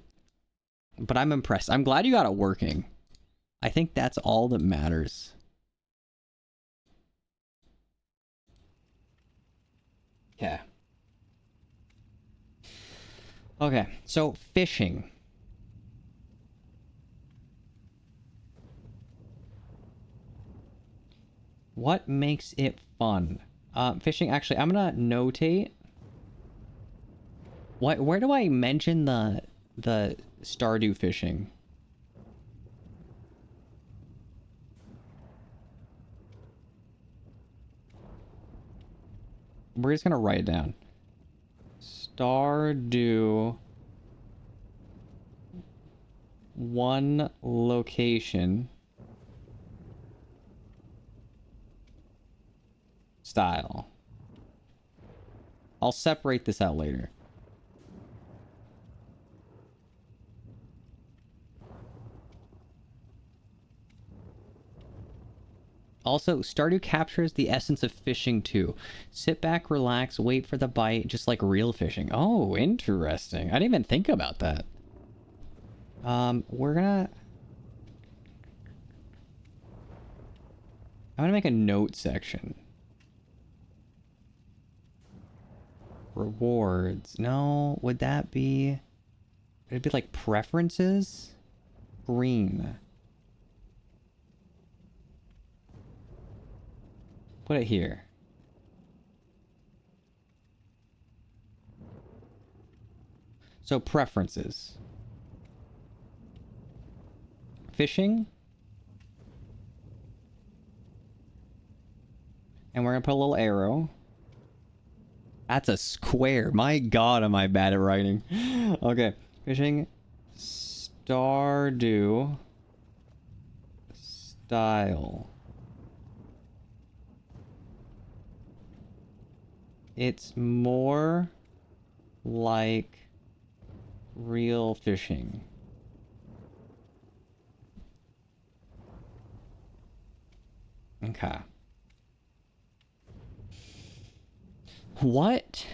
But I'm impressed. I'm glad you got it working. I think that's all that matters. Okay. Okay, so fishing. What makes it fun? Fishing, actually, I'm gonna notate. Where do I mention the Stardew fishing? We're just gonna write it down. Stardew 1 location style. I'll separate this out later. Also, Stardew captures the essence of fishing too. Sit back, relax, wait for the bite, just like real fishing. Oh, interesting. I didn't even think about that. We're gonna... I'm gonna make a note section. Rewards. No, would that be... It'd be like preferences? Green. Put it here. So preferences. Fishing. And we're gonna put a little arrow. That's a square. My god, am I bad at writing. Okay. Fishing. Stardew. Style. It's more like real fishing. Okay. What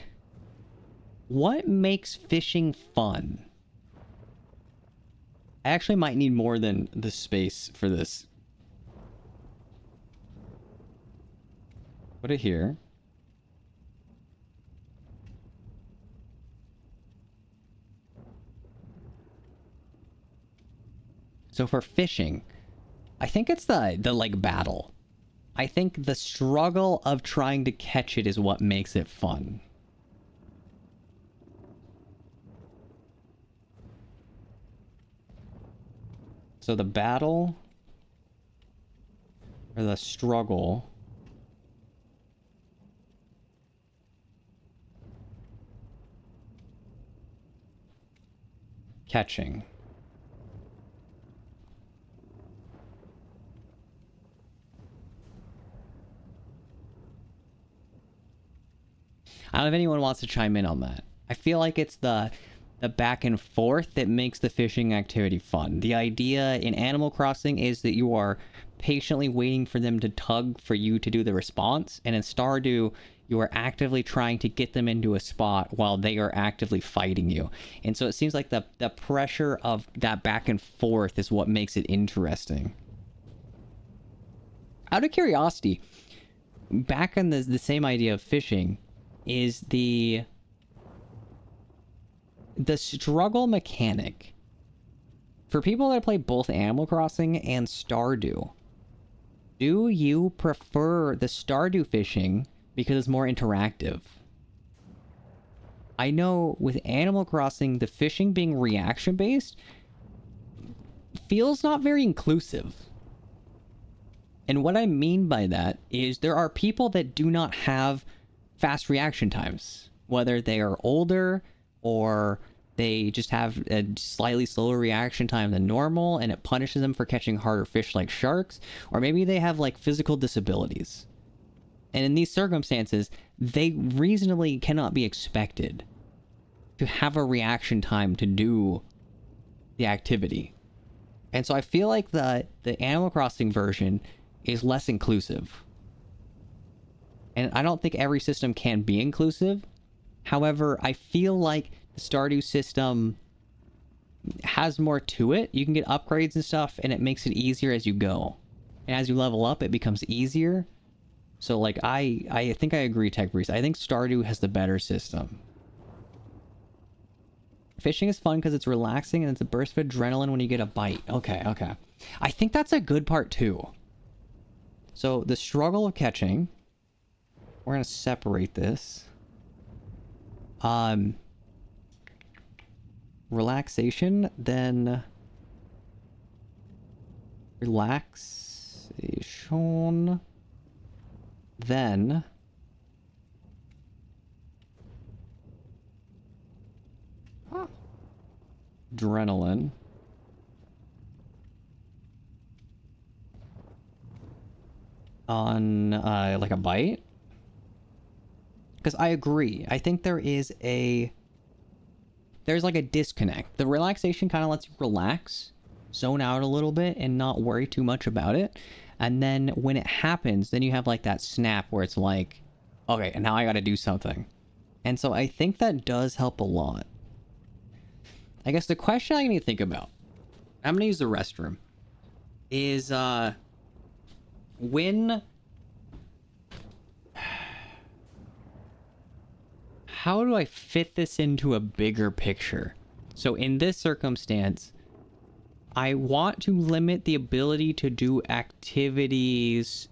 makes fishing fun? I actually might need more than the space for this. Put it here. So for fishing, I think it's the like battle. I think the struggle of trying to catch it is what makes it fun. So the battle or the struggle. Catching. I don't know if anyone wants to chime in on that. I feel like it's the back and forth that makes the fishing activity fun. The idea in Animal Crossing is that you are patiently waiting for them to tug for you to do the response, and in Stardew, you are actively trying to get them into a spot while they are actively fighting you. And so it seems like the pressure of that back and forth is what makes it interesting. Out of curiosity, back on the same idea of fishing, is the struggle mechanic. For people that play both Animal Crossing and Stardew, do you prefer the Stardew fishing because it's more interactive? I know with Animal Crossing, the fishing being reaction-based feels not very inclusive. And what I mean by that is there are people that do not have fast reaction times, whether they are older or they just have a slightly slower reaction time than normal and it punishes them for catching harder fish like sharks, or maybe they have like physical disabilities. And in these circumstances, they reasonably cannot be expected to have a reaction time to do the activity. And so I feel like the Animal Crossing version is less inclusive. And I don't think every system can be inclusive. However, I feel like the Stardew system has more to it. You can get upgrades and stuff, and it makes it easier as you go. And as you level up, it becomes easier. So, like, I think I agree, Tech Breeze. I think Stardew has the better system. Fishing is fun because it's relaxing and it's a burst of adrenaline when you get a bite. Okay, okay. I think that's a good part, too. So, the struggle of catching... We're going to separate this. Relaxation, then... Relaxation... Then... Adrenaline. On, like a bite? Because I agree. I think there's like a disconnect. The relaxation kind of lets you relax, zone out a little bit, and not worry too much about it. And then when it happens, then you have like that snap where it's like, okay, and now I gotta do something. And so I think that does help a lot. I guess the question I need to think about, I'm gonna use the restroom, is when... How do I fit this into a bigger picture? So in this circumstance, I want to limit the ability to do activities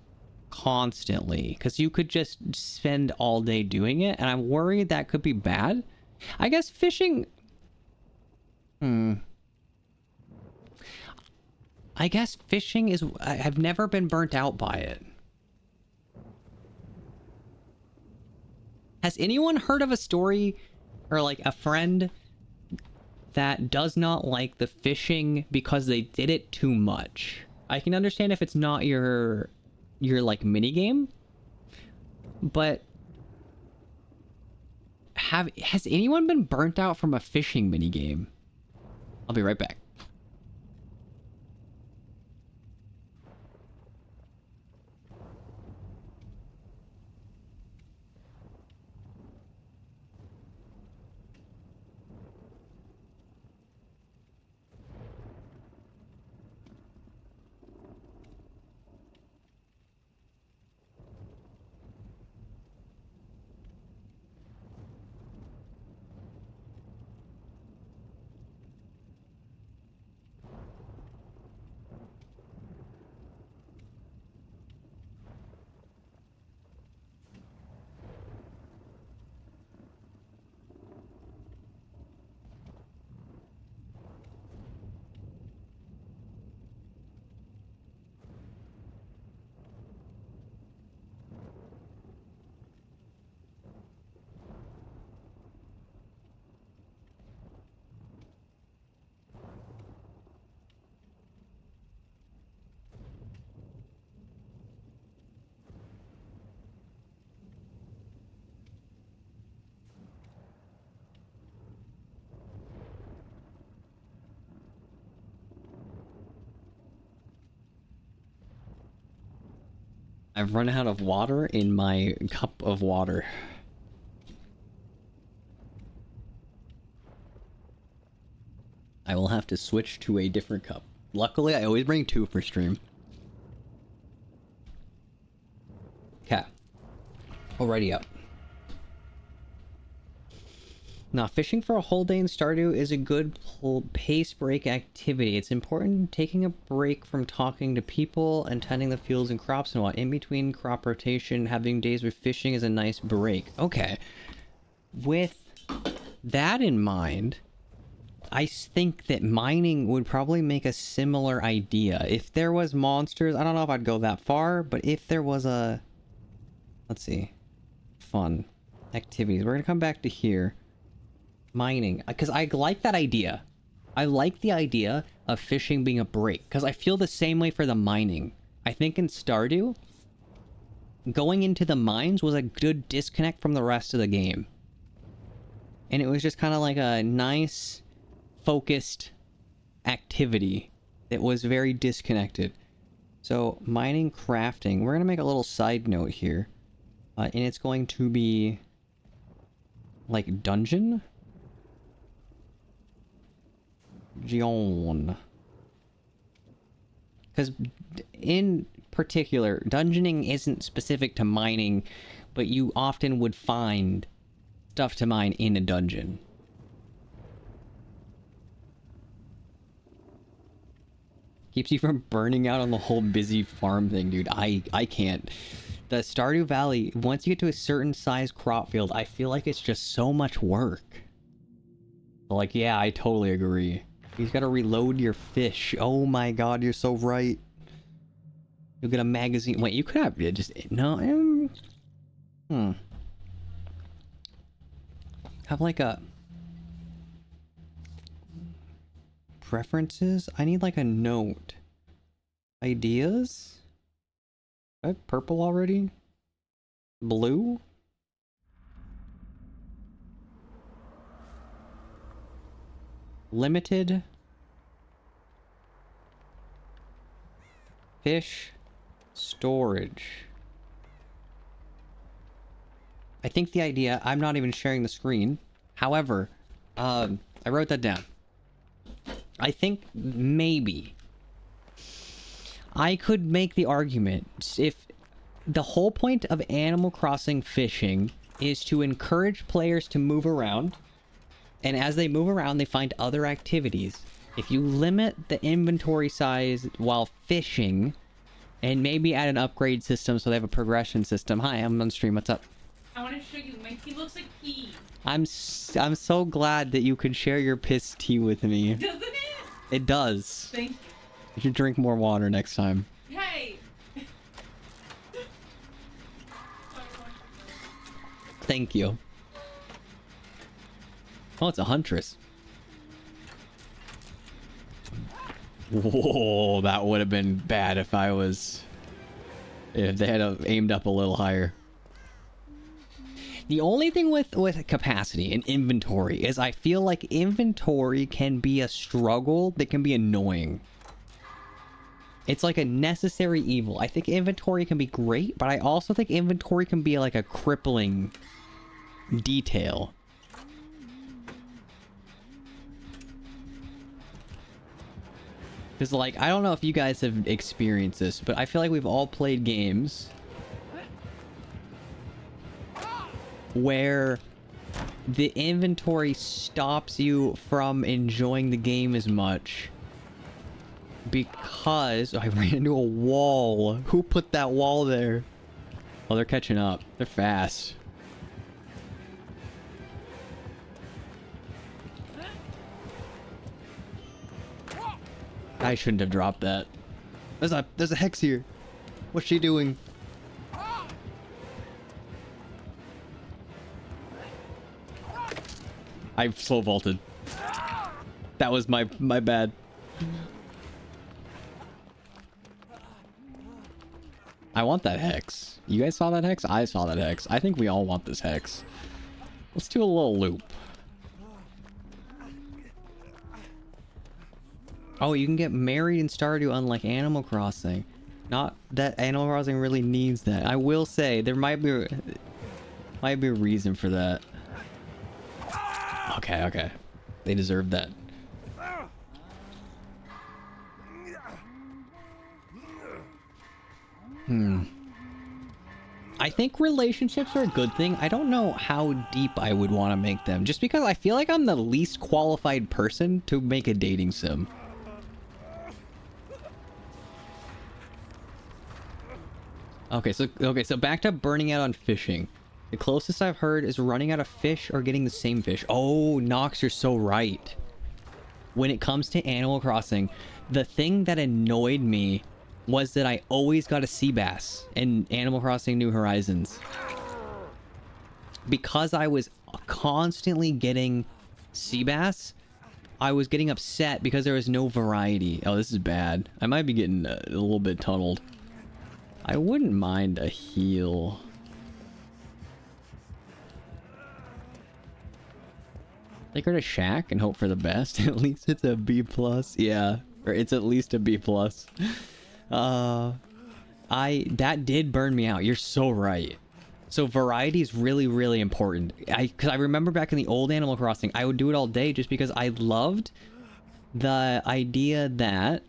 constantly, because you could just spend all day doing it, and I'm worried that could be bad. I guess fishing... I guess fishing is... I've never been burnt out by it. Has anyone heard of a story or like a friend that does not like the fishing because they did it too much? I can understand if it's not your like mini game, but has anyone been burnt out from a fishing mini game? I'll be right back. I've run out of water in my cup of water. I will have to switch to a different cup. Luckily, I always bring 2 for stream. Okay. Alrighty up. Now, fishing for a whole day in Stardew is a good pace break activity. It's important taking a break from talking to people and tending the fields and crops and what. In between crop rotation, having days with fishing is a nice break. Okay. With that in mind, I think that mining would probably make a similar idea. If there was monsters, I don't know if I'd go that far, but if there was a... Let's see. Fun. Activities. We're gonna come back to here. Mining, because I like that idea. I like the idea of fishing being a break, because I feel the same way for the mining. I think in Stardew, going into the mines was a good disconnect from the rest of the game. And it was just kind of like a nice, focused activity that was very disconnected. So, mining, crafting. We're going to make a little side note here. And it's going to be... like, dungeon? Gion. Because in particular, dungeoning isn't specific to mining, but you often would find stuff to mine in a dungeon. Keeps you from burning out on the whole busy farm thing, dude. I can't. The Stardew Valley, once you get to a certain size crop field, I feel like it's just so much work. Like, yeah, I totally agree. You've got to reload your fish. Oh my god, you're so right. You'll get a magazine. Wait, you could have just... No, have like a... Preferences? I need like a note. Ideas? I have purple already? Blue? Limited. Fish. Storage. I think the idea... I'm not even sharing the screen. However, I wrote that down. I think maybe I could make the argument if the whole point of Animal Crossing fishing is to encourage players to move around, and as they move around they find other activities. If you limit the inventory size while fishing and maybe add an upgrade system so they have a progression system. Hi, I'm on stream. What's up? I want to show you. My tea looks like pee. I'm so glad that you could share your piss tea with me. Doesn't it? It does. Thank you. You should drink more water next time. Hey! Thank you. Oh, it's a huntress. Whoa, that would have been bad if I was... if they had aimed up a little higher. The only thing with capacity and inventory is I feel like inventory can be a struggle that can be annoying. It's like a necessary evil. I think inventory can be great, but I also think inventory can be like a crippling detail. Because, like, I don't know if you guys have experienced this, but I feel like we've all played games where the inventory stops you from enjoying the game as much because... I ran into a wall. Who put that wall there? Oh, they're catching up. They're fast. I shouldn't have dropped that. There's a hex here. What's she doing? I slow vaulted. That was my bad. I want that hex. You guys saw that hex? I saw that hex. I think we all want this hex. Let's do a little loop. Oh, you can get married in Stardew unlike Animal Crossing. Not that Animal Crossing really needs that. I will say there might be a reason for that. Okay, okay. They deserve that. I think relationships are a good thing. I don't know how deep I would want to make them, just because I feel like I'm the least qualified person to make a dating sim. Okay, so back to burning out on fishing. The closest I've heard is running out of fish or getting the same fish. Oh, Nox, you're so right. When it comes to Animal Crossing, the thing that annoyed me was that I always got a sea bass in Animal Crossing New Horizons. Because I was constantly getting sea bass, I was getting upset because there was no variety. Oh, this is bad. I might be getting a little bit tunneled. I wouldn't mind a heal. Take her to Shack and hope for the best. At least it's a B+. Yeah. Or it's at least a B+. That did burn me out. You're so right. So variety is really, really important. Because I remember back in the old Animal Crossing, I would do it all day just because I loved the idea that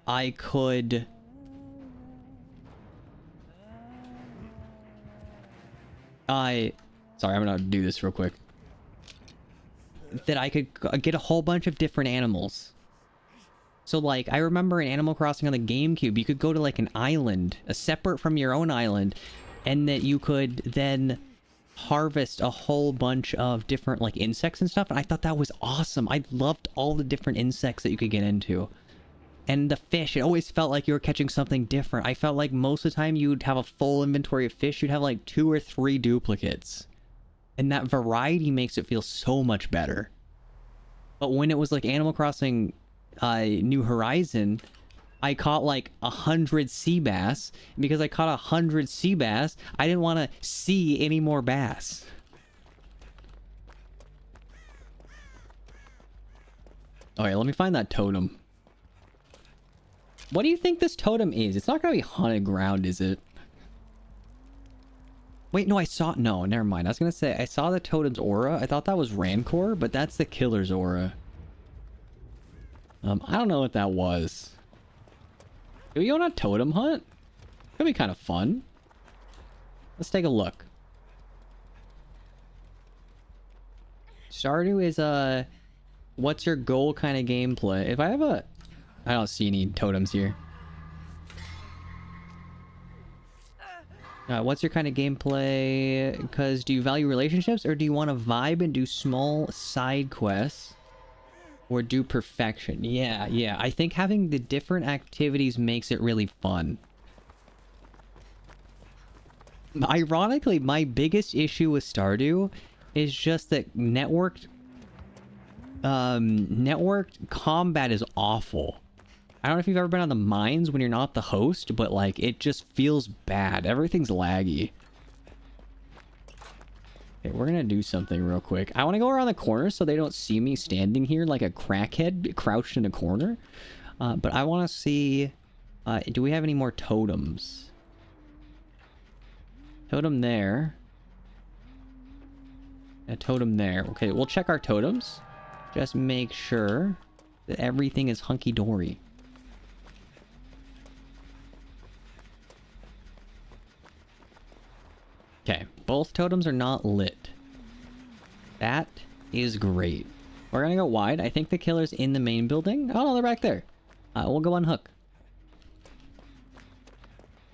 I could... Sorry, I'm gonna do this real quick. That I could get a whole bunch of different animals. So, like, I remember in Animal Crossing on the GameCube, you could go to, like, an island, separate from your own island, and that you could then harvest a whole bunch of different, like, insects and stuff, and I thought that was awesome. I loved all the different insects that you could get into. And the fish, it always felt like you were catching something different. I felt like most of the time you'd have a full inventory of fish, you'd have, like, 2 or 3 duplicates. And that variety makes it feel so much better. But when it was, like, Animal Crossing... New Horizon, I caught like 100 sea bass. Because I caught 100 sea bass, I didn't want to see any more bass. Okay, let me find that totem. What do you think this totem is? It's not gonna be haunted ground, is it? Wait, no, no, never mind. I was gonna say, I saw the totem's aura. I thought that was Rancor, but that's the killer's aura. I don't know what that was. Do we go on a totem hunt? Could be kind of fun. Let's take a look. Stardew is, what's your goal kind of gameplay? If I have a... I don't see any totems here. What's your kind of gameplay? Because do you value relationships or do you want to vibe and do small side quests? Or do perfection? Yeah. I think having the different activities makes it really fun. Ironically, my biggest issue with Stardew is just that networked combat is awful. I don't know if you've ever been on the mines when you're not the host, but like it just feels bad. Everything's laggy. Okay, we're gonna do something real quick. I want to go around the corner so they don't see me standing here like a crackhead crouched in a corner. But I want to see... do we have any more totems? Totem there. A totem there. Okay, we'll check our totems. Just make sure that everything is hunky-dory. Okay, both totems are not lit. That is great. We're gonna go wide. I think the killer's in the main building. Oh, no, they're back there. We'll go unhook.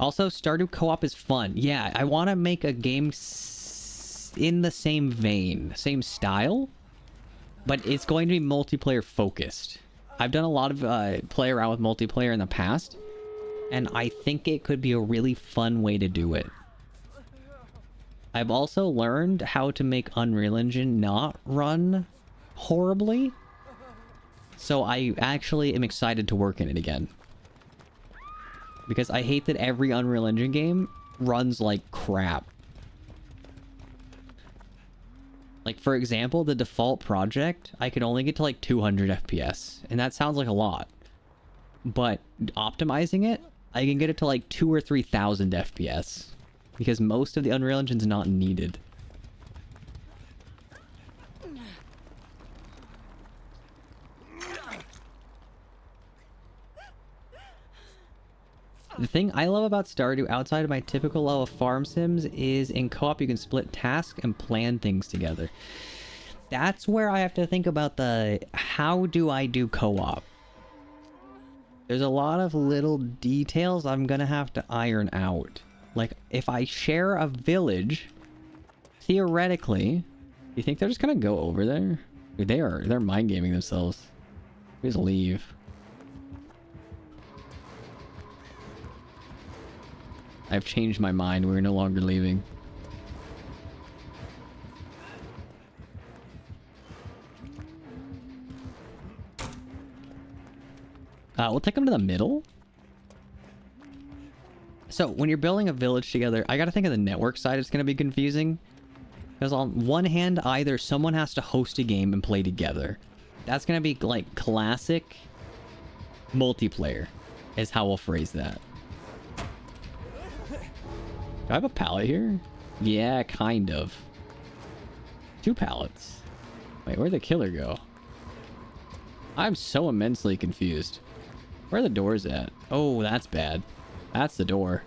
Also, Stardew Co-op is fun. Yeah, I want to make a game in the same vein, same style, but it's going to be multiplayer focused. I've done a lot of play around with multiplayer in the past, and I think it could be a really fun way to do it. I've also learned how to make Unreal Engine not run horribly. So I actually am excited to work in it again. Because I hate that every Unreal Engine game runs like crap. Like, for example, the default project, I could only get to like 200 FPS. And that sounds like a lot. but optimizing it, I can get it to like 2 or 3,000 FPS because most of the Unreal Engine's not needed. The thing I love about Stardew outside of my typical level of farm sims is in co-op you can split tasks and plan things together. That's where I have to think about the how do I do co-op? There's a lot of little details I'm gonna have to iron out. Like, if I share a village, theoretically, you think they're just gonna go over there? Dude, they're mind gaming themselves. Just leave. I've changed my mind. We're no longer leaving. We'll take them to the middle. So, when you're building a village together, I gotta think of the network side. It's gonna be confusing. Because on one hand, either someone has to host a game and play together. That's gonna be, like, classic multiplayer, is how we'll phrase that. Do I have a pallet here? Yeah, kind of. 2 pallets. Wait, where'd the killer go? I'm so immensely confused. Where are the doors at? Oh, that's bad. That's the door.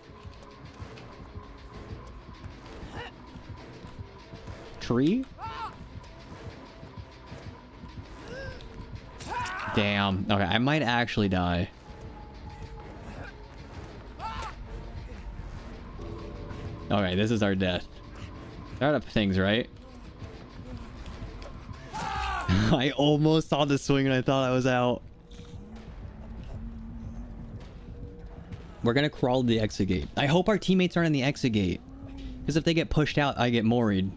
Tree? Damn. Okay, I might actually die. Okay, this is our death. Start up things, right? I almost saw the swing and I thought I was out. We're gonna crawl to the exit gate. I hope our teammates aren't in the exit gate. Because if they get pushed out, I get moried.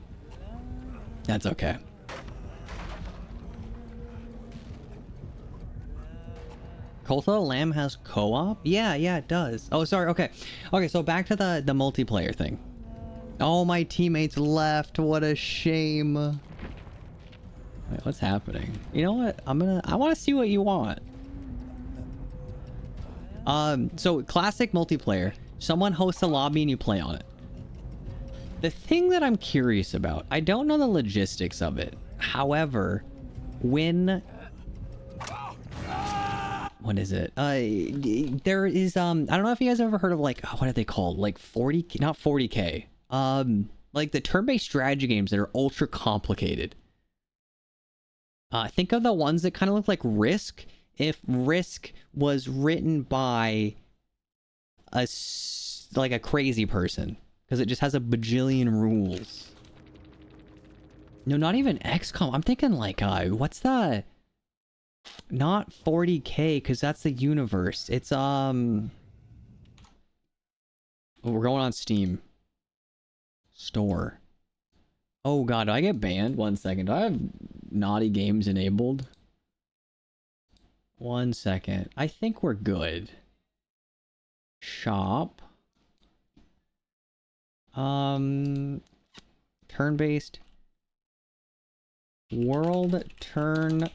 That's okay. Cult of the Lamb has co-op? Yeah, it does. Oh, sorry, okay. Okay, so back to the multiplayer thing. Oh, my teammates left. What a shame. Wait, what's happening? You know what? I want to see what you want. So classic multiplayer. Someone hosts a lobby and you play on it. The thing that I'm curious about, I don't know the logistics of it. However, when... What is it? There is, I don't know if you guys have ever heard of, like, what are they called? Like 40K, not 40K. Like the turn-based strategy games that are ultra complicated. Think of the ones that kind of look like Risk. If Risk was written by like a crazy person. Because it just has a bajillion rules. No, not even XCOM. I'm thinking like, what's the... Not 40K, because that's the universe. It's, we're going on Steam. Store. Oh god, do I get banned? 1 second. Do I have naughty games enabled? 1 second. I think we're good. Shop. Turn-based. World turn-based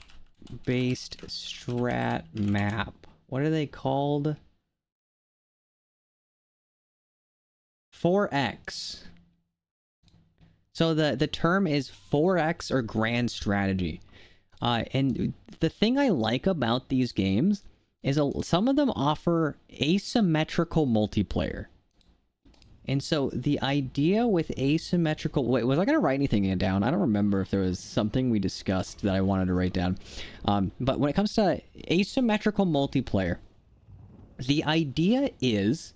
strat map. What are they called? 4X. So the term is 4X or grand strategy. And the thing I like about these games is some of them offer asymmetrical multiplayer. And so the idea with asymmetrical... Wait, was I going to write anything down? I don't remember if there was something we discussed that I wanted to write down. But when it comes to asymmetrical multiplayer, the idea is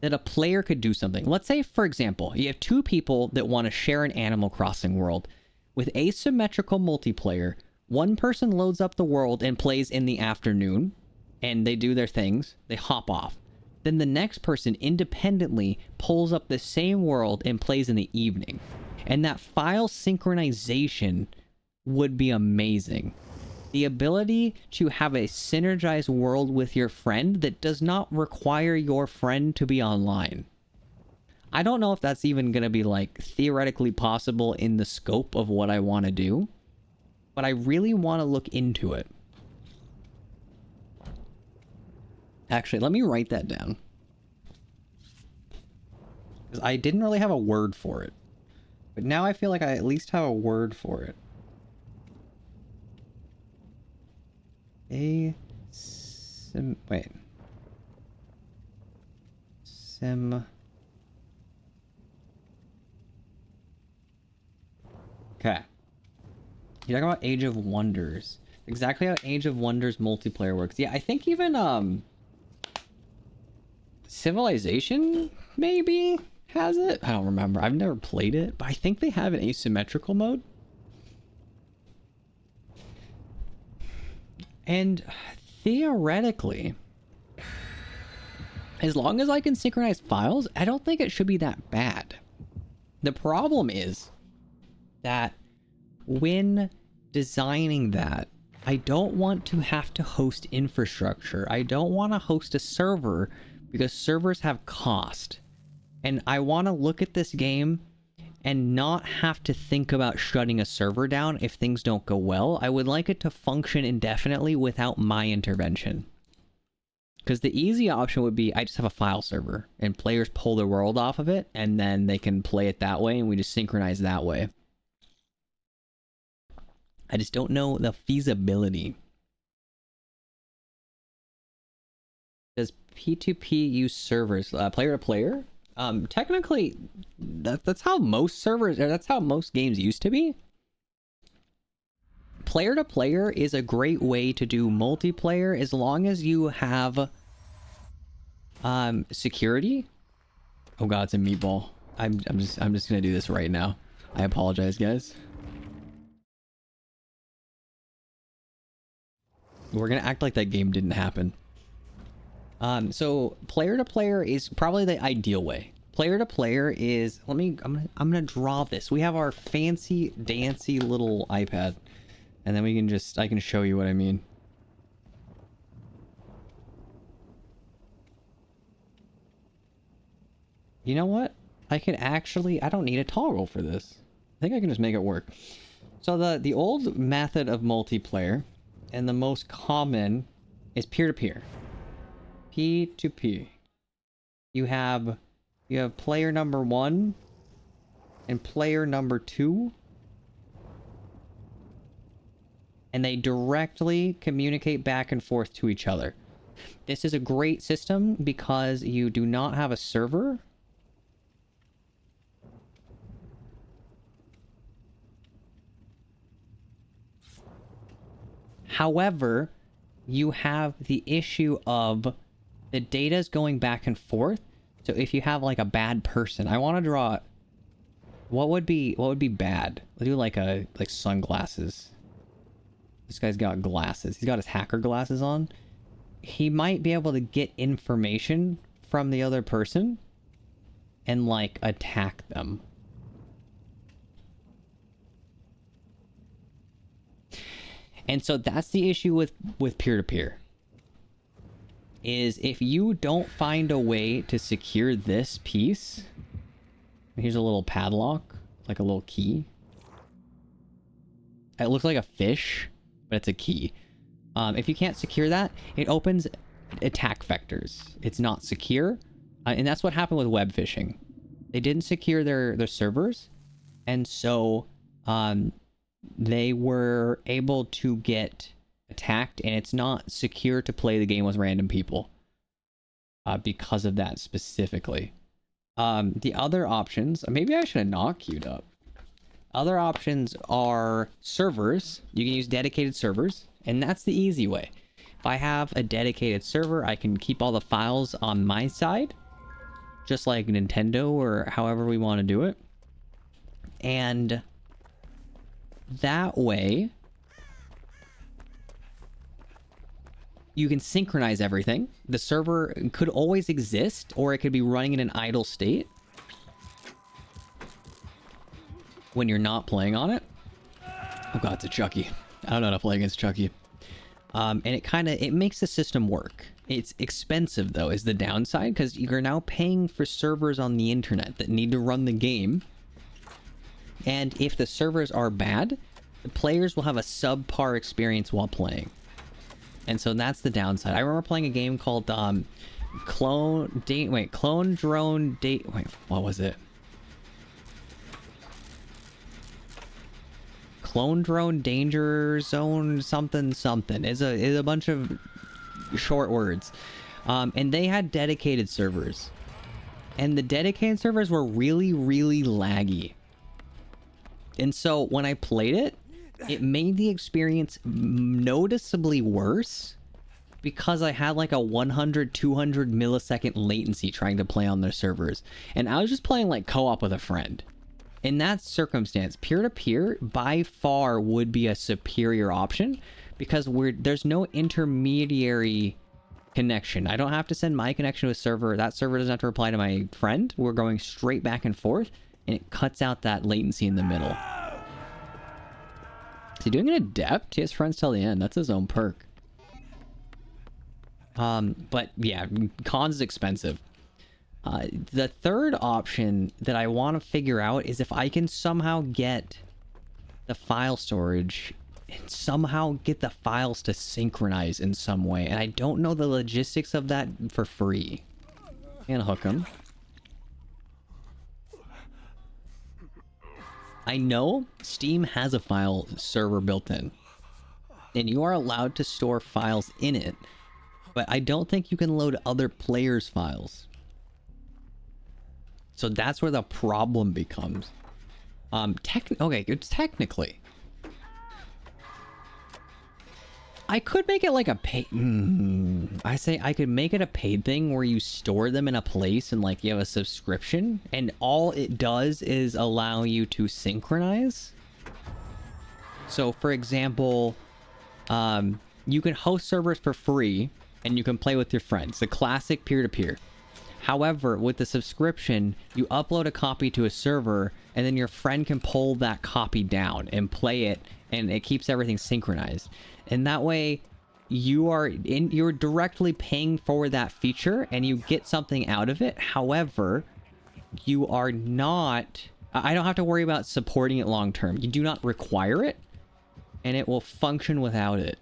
that a player could do something. Let's say, for example, you have 2 people that want to share an Animal Crossing world. With asymmetrical multiplayer, one person loads up the world and plays in the afternoon, and they do their things. They hop off. Then the next person independently pulls up the same world and plays in the evening. And that file synchronization would be amazing. The ability to have a synergized world with your friend that does not require your friend to be online. I don't know if that's even going to be, like, theoretically possible in the scope of what I want to do. But I really want to look into it. Actually, let me write that down. Because I didn't really have a word for it. But now I feel like I at least have a word for it. Wait. Okay. You're talking about Age of Wonders. Exactly how Age of Wonders multiplayer works. Yeah, I think even, Civilization, maybe, has it? I don't remember. I've never played it, but I think they have an asymmetrical mode. And theoretically, as long as I can synchronize files, I don't think it should be that bad. The problem is that when designing that, I don't want to have to host infrastructure. I don't want to host a server because servers have cost. And I want to look at this game and not have to think about shutting a server down if things don't go well. I would like it to function indefinitely without my intervention. Because the easy option would be I just have a file server and players pull their world off of it and then they can play it that way and we just synchronize that way. I just don't know the feasibility. Does P2P use servers, player to player? Technically, that's how most servers, or that's how most games used to be. Player to player is a great way to do multiplayer as long as you have security. Oh god, it's a meatball. I'm just gonna do this right now. I apologize, guys. We're gonna act like that game didn't happen. So player to player is probably the ideal way. Player to player is, I'm gonna draw this. We have our fancy dancy little iPad, and then we can I can show you what I mean. You know what? I don't need a toggle for this. I think I can just make it work. So the old method of multiplayer, and the most common, is peer-to-peer. P2P. You have player number 1 and player number 2, and they directly communicate back and forth to each other. This is a great system because you do not have a server. However, you have the issue of the data's going back and forth. So if you have like a bad person, I want to draw what would be bad. Let's do like sunglasses. This guy's got glasses. He's got his hacker glasses on. He might be able to get information from the other person and like attack them. And so that's the issue with peer-to-peer. Is if you don't find a way to secure this piece... Here's a little padlock, like a little key. It looks like a fish, but it's a key. If you can't secure that, it opens attack vectors. It's not secure. And that's what happened with web phishing. They didn't secure their servers. And so... they were able to get attacked, and it's not secure to play the game with random people because of that specifically. The other options, maybe I should have not queued up. Other options are servers. You can use dedicated servers, and that's the easy way. If I have a dedicated server, I can keep all the files on my side, just like Nintendo or however we want to do it. And that way, you can synchronize everything. The server could always exist, or it could be running in an idle state when you're not playing on it. Oh god, it's a Chucky. I don't know how to play against Chucky. And it makes the system work. It's expensive, though, is the downside, because you're now paying for servers on the internet that need to run the game. And if the servers are bad, the players will have a subpar experience while playing. And so that's the downside. I remember playing a game called Clone Drone Date. Wait, what was it? Clone Drone Danger Zone something something. Is a bunch of short words. And they had dedicated servers. And the dedicated servers were really, really laggy. And so when I played it, it made the experience noticeably worse because I had like a 100, 200 millisecond latency trying to play on their servers. And I was just playing like co-op with a friend. In that circumstance, peer-to-peer by far would be a superior option because there's no intermediary connection. I don't have to send my connection to a server. That server doesn't have to reply to my friend. We're going straight back and forth, and it cuts out that latency in the middle. Is he doing an adept? He has friends till the end. That's his own perk. But yeah, cons is expensive. The third option that I want to figure out is if I can somehow get the file storage and somehow get the files to synchronize in some way. And I don't know the logistics of that for free. And hook them. I know Steam has a file server built in. And you are allowed to store files in it. But I don't think you can load other players' files. So that's where the problem becomes. Okay, it's technically. I could make it like a paid... I say I could make it a paid thing where you store them in a place and like you have a subscription. And all it does is allow you to synchronize. So for example, you can host servers for free and you can play with your friends. The classic peer-to-peer. However, with the subscription, you upload a copy to a server and then your friend can pull that copy down and play it, and it keeps everything synchronized. And that way you're directly paying for that feature and you get something out of it. However, you are not... I don't have to worry about supporting it long term. You do not require it and it will function without it.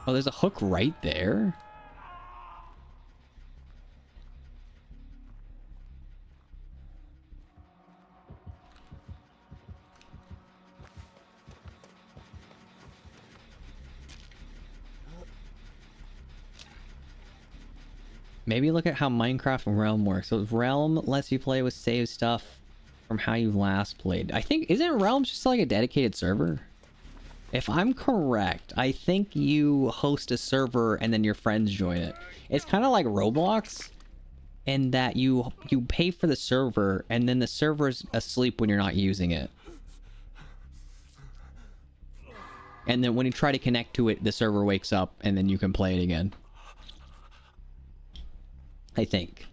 Oh, there's a hook right there. Maybe look at how Minecraft Realm works. So Realm lets you play with save stuff from how you last played. I think, isn't Realm just like a dedicated server? If I'm correct, I think you host a server and then your friends join it. It's kind of like Roblox in that you pay for the server and then the server's asleep when you're not using it. And then when you try to connect to it, the server wakes up and then you can play it again. I think.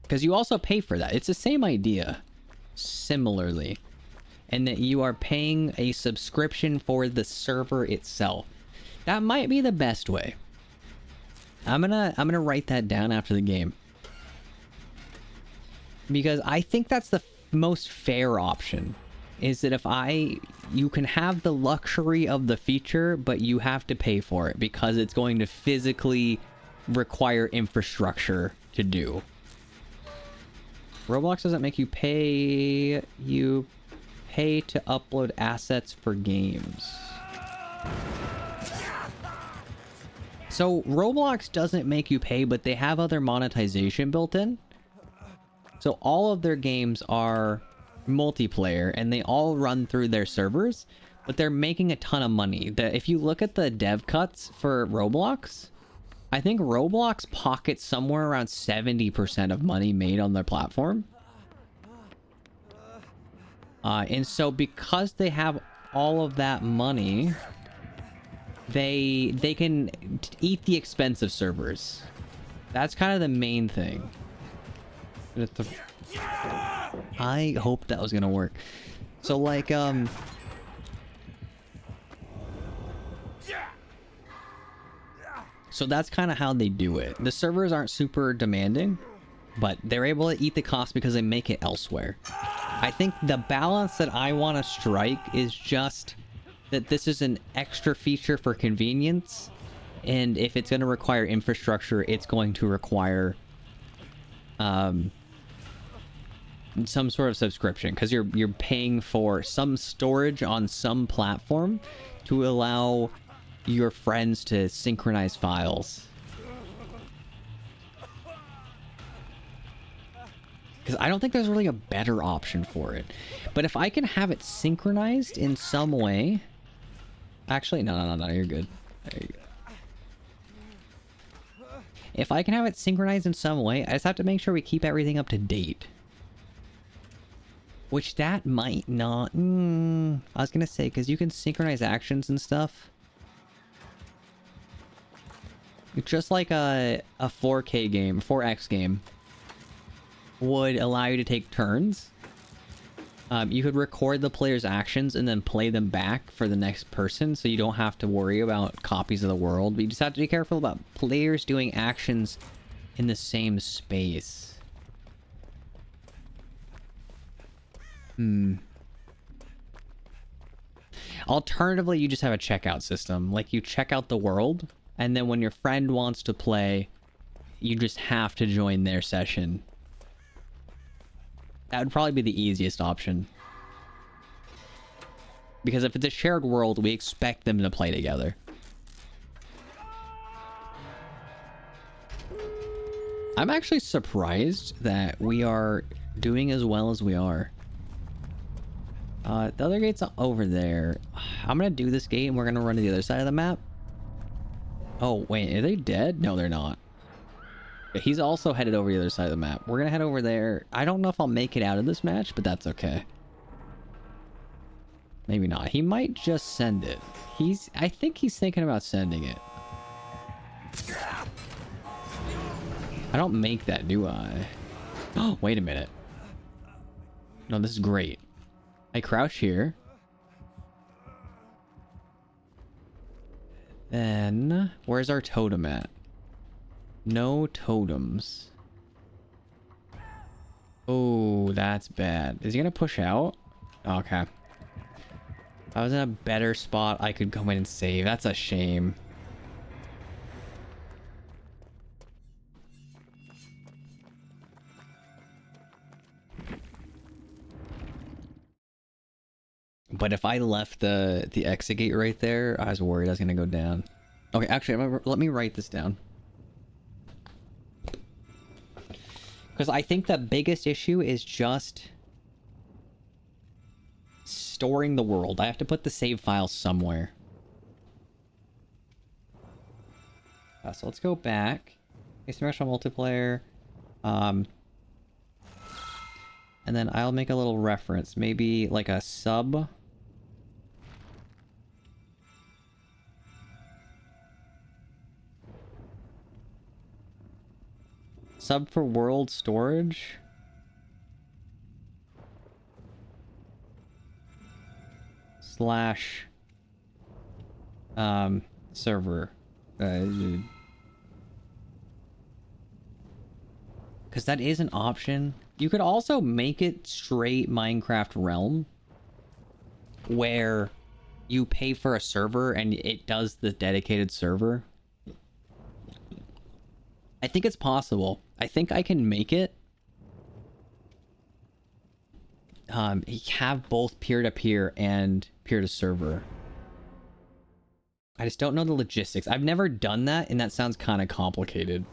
Because you also pay for that. It's the same idea. Similarly. And that you are paying a subscription for the server itself. That might be the best way. I'm gonna write that down after the game. Because I think that's the most fair option. Is that if you can have the luxury of the feature, but you have to pay for it. Because it's going to physically require infrastructure to do. Roblox doesn't make you pay. You pay to upload assets for games. So Roblox doesn't make you pay, but they have other monetization built in. So all of their games are multiplayer and they all run through their servers, but they're making a ton of money. If you look at the dev cuts for Roblox, I think Roblox pockets somewhere around 70% of money made on their platform. And so because they have all of that money, they can eat the expensive servers. That's kind of the main thing. I hope that was gonna work. So like, so that's kind of how they do it. The servers aren't super demanding, but they're able to eat the cost because they make it elsewhere. I think the balance that I want to strike is just that this is an extra feature for convenience, And if it's going to require infrastructure, it's going to require some sort of subscription, because you're paying for some storage on some platform to allow your friends to synchronize files. Because I don't think there's really a better option for it. But if I can have it synchronized in some way... Actually, no, you're good. There you go. If I can have it synchronized in some way, I just have to make sure we keep everything up to date. Which that might not... I was gonna say, because you can synchronize actions and stuff. Just like a 4K game, 4X game, would allow you to take turns. You could record the player's actions and then play them back for the next person, so you don't have to worry about copies of the world. But you just have to be careful about players doing actions in the same space. Alternatively, you just have a checkout system. Like, you check out the world, and then when your friend wants to play, you just have to join their session. That would probably be the easiest option. Because if it's a shared world, we expect them to play together. I'm actually surprised that we are doing as well as we are. The other gate's over there. I'm gonna do this gate and we're gonna run to the other side of the map. Oh, wait, are they dead? No, they're not. He's also headed over the other side of the map. We're gonna head over there. I don't know if I'll make it out of this match, but that's okay. Maybe not. He might just send it. I think he's thinking about sending it. I don't make that, do I? Oh, wait a minute. No, this is great. I crouch here. Then, where's our totem at? No totems. Oh, that's bad. Is he gonna push out? Okay. If I was in a better spot, I could go in and save. That's a shame. But if I left the exit gate right there, I was worried I was gonna go down. Okay, actually, let me write this down. Because I think the biggest issue is just storing the world. I have to put the save file somewhere. So let's go back. Asymmetrical multiplayer. And then I'll make a little reference. Maybe like a sub. Sub for world storage. Slash server. Because that is an option. You could also make it straight Minecraft Realm, where you pay for a server and it does the dedicated server. I think it's possible. I think I can make it. Have both peer-to-peer and peer-to-server. I just don't know the logistics. I've never done that, and that sounds kind of complicated.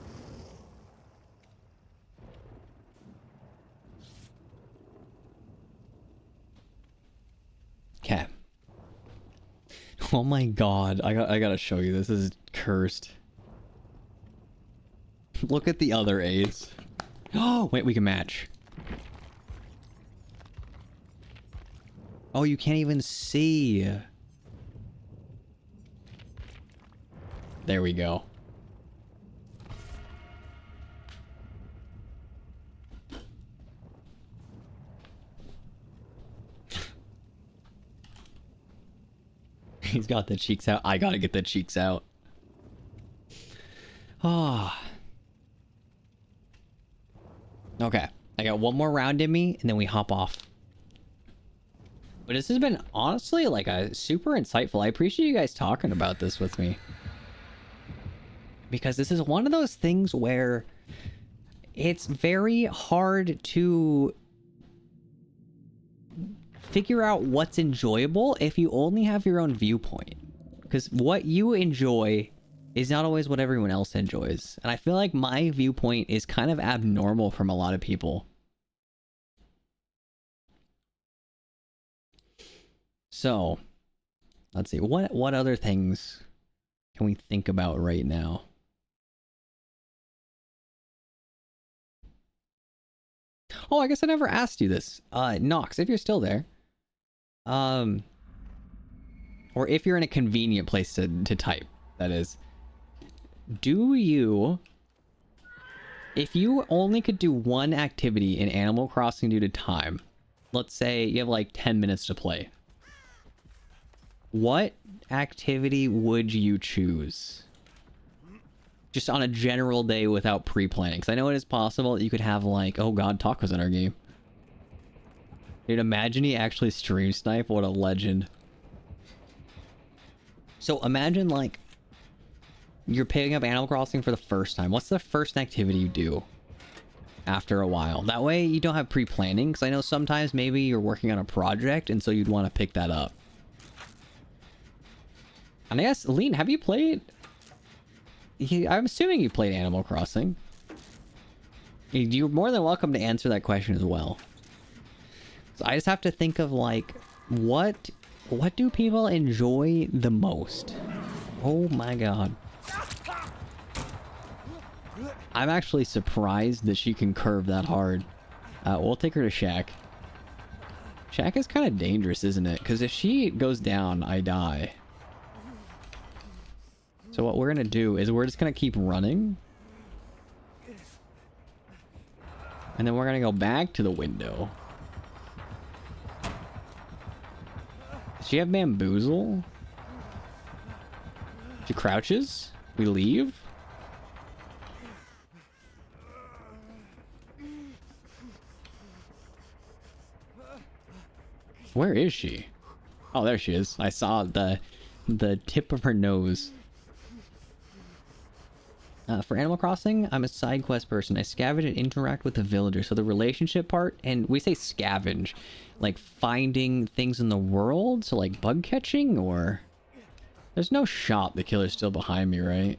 Okay. Oh my god, I gotta show you. This is cursed. Look at the other A's. Oh, wait, we can match. Oh, you can't even see. There we go. He's got the cheeks out. I gotta get the cheeks out. Ah. Oh. Okay. I got one more round in me, and then we hop off. But this has been, honestly, like, a super insightful. I appreciate you guys talking about this with me. because this is one of those things where it's very hard to figure out what's enjoyable if you only have your own viewpoint. Because what you enjoy is not always what everyone else enjoys. And I feel like my viewpoint is kind of abnormal from a lot of people. So, let's see. What other things can we think about right now? Oh, I guess I never asked you this. Nox, if you're still there. Or if you're in a convenient place to type, that is. Do you... If you only could do one activity in Animal Crossing due to time, let's say you have like 10 minutes to play, what activity would you choose? Just on a general day without pre-planning. Because I know it is possible that you could have like, oh god, Taco's in our game. Dude, imagine he actually stream snipe. What a legend. So imagine like, you're picking up Animal Crossing for the first time. What's the first activity you do after a while? That way you don't have pre-planning. Because I know sometimes maybe you're working on a project and so you'd want to pick that up. And I guess, Lean, have you played... I'm assuming you played Animal Crossing. You're more than welcome to answer that question as well. So I just have to think of, like, what do people enjoy the most? Oh my god. I'm actually surprised that she can curve that hard. We'll take her to Shack. Shack is kind of dangerous, isn't it? Because if she goes down, I die. So what we're gonna do is we're just gonna keep running. And then we're gonna go back to the window. Does she have bamboozle? She crouches. We leave. Where is she? Oh, there she is. I saw the tip of her nose. For Animal Crossing, I'm a side quest person. I scavenge and interact with the villagers. So the relationship part, and we say scavenge, like finding things in the world, so like bug catching, or... There's no shop. The killer's still behind me, right?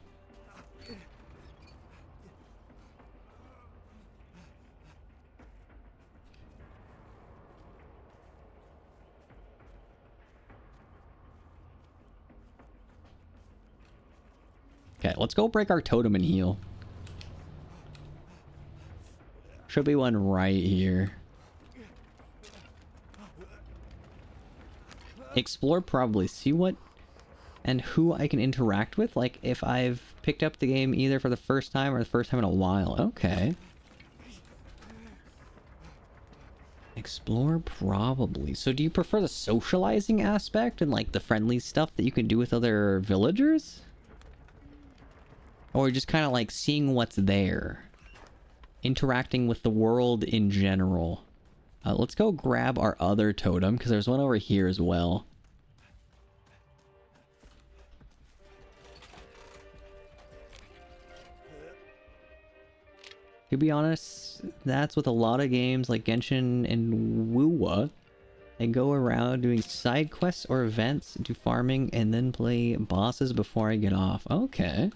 Okay, let's go break our totem and heal. Should be one right here. Explore probably. See what and who I can interact with. Like if I've picked up the game either for the first time or the first time in a while. Okay. Explore probably. So do you prefer the socializing aspect and like the friendly stuff that you can do with other villagers? Or just kind of like seeing what's there. Interacting with the world in general. Let's go grab our other totem, because there's one over here as well. To be honest, that's with a lot of games like Genshin and Wuwa. I go around doing side quests or events, do farming, and then play bosses before I get off. Okay.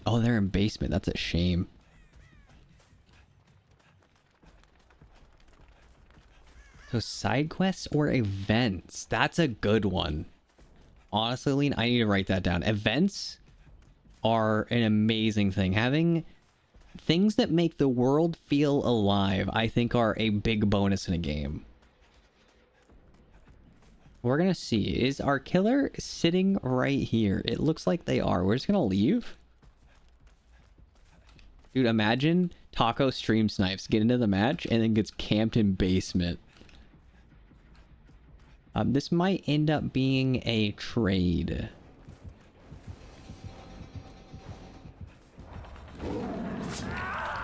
Oh, they're in basement. That's a shame. So side quests or events? That's a good one. Honestly, Lean, I need to write that down. Events are an amazing thing. Having things that make the world feel alive, I think, are a big bonus in a game. We're gonna see. Is our killer sitting right here? It looks like they are. We're just gonna leave. Dude, imagine Taco stream snipes, get into the match, and then gets camped in basement. This might end up being a trade.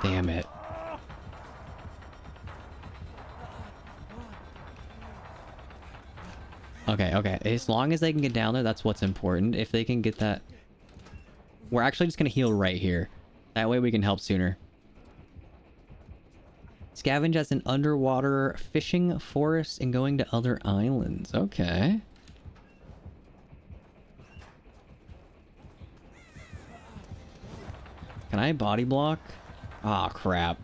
Damn it. Okay, okay. As long as they can get down there, that's what's important. If they can get that... We're actually just gonna heal right here. That way we can help sooner. Scavenge as an underwater fishing forest and going to other islands. Okay. Can I body block? Ah, crap.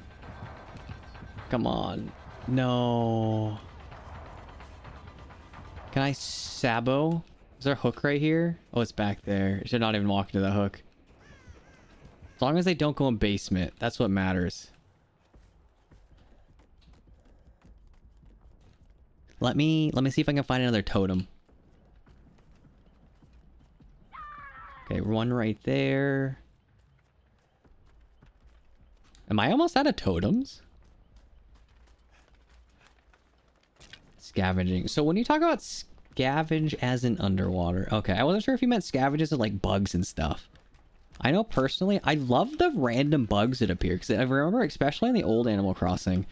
Come on. No. Can I sabo? Is there a hook right here? Oh, it's back there. It should not even walk into the hook. As long as they don't go in basement, that's what matters. Let me see if I can find another totem. Okay, one right there. Am I almost out of totems? Scavenging. So when you talk about scavenge as in underwater, okay, I wasn't sure if you meant scavenge as in like bugs and stuff. I know personally, I love the random bugs that appear because I remember, especially in the old Animal Crossing,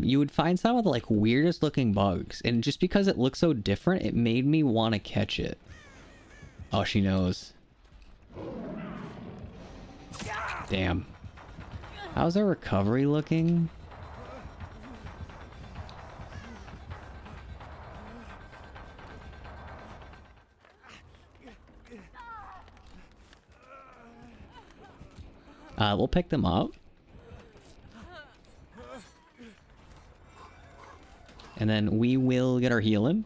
you would find some of the like weirdest looking bugs, and just because it looks so different, it made me want to catch it. Oh, she knows. Damn. How's our recovery looking? We'll pick them up. And then we will get our healing.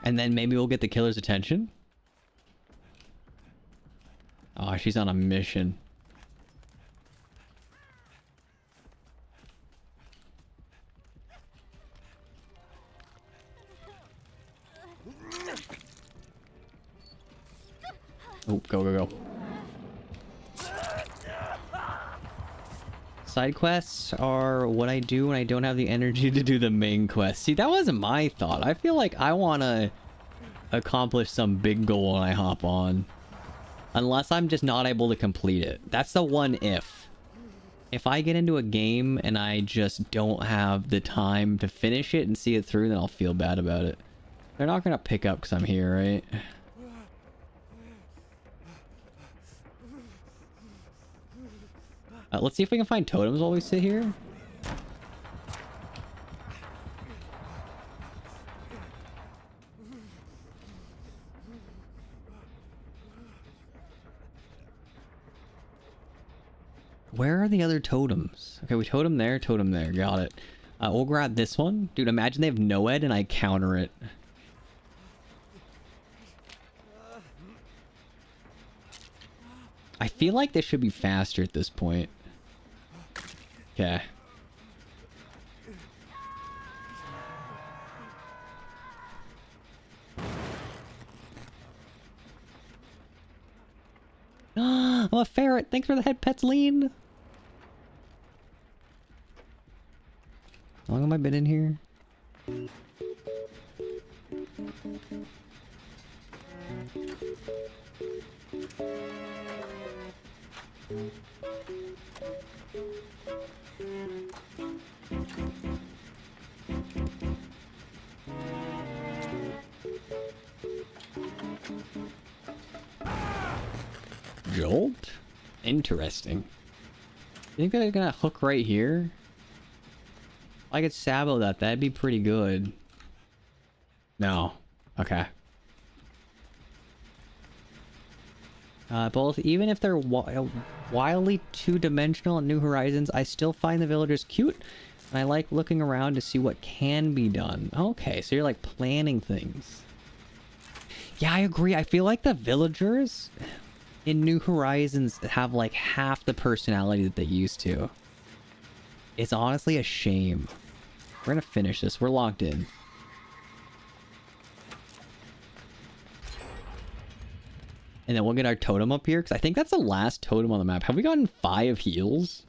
And then maybe we'll get the killer's attention. Oh, she's on a mission. Oh, go, go, go. Side quests are what I do when I don't have the energy to do the main quest. See, that wasn't my thought. I feel like I want to accomplish some big goal when I hop on. Unless I'm just not able to complete it. That's the one if. If I get into a game and I just don't have the time to finish it and see it through, then I'll feel bad about it. They're not going to pick up because I'm here, right? Let's see if we can find totems while we sit here. Where are the other totems? Okay, we totem there, got it. We'll grab this one. Dude, imagine they have Noed and I counter it. I feel like this should be faster at this point. Okay. I'm a ferret. Thanks for the head pets, Lean. How long have I been in here? Jolt? Interesting. You think they're gonna hook right here? If I could sabo that, that'd be pretty good. No. Okay. Both, even if they're wildly two-dimensional in New Horizons, I still find the villagers cute, and I like looking around to see what can be done. Okay, so you're like planning things. Yeah, I agree. I feel like the villagers in New Horizons have like half the personality that they used to. It's honestly a shame. We're gonna finish this. We're locked in. And then we'll get our totem up here, because I think that's the last totem on the map. Have we gotten 5 heals?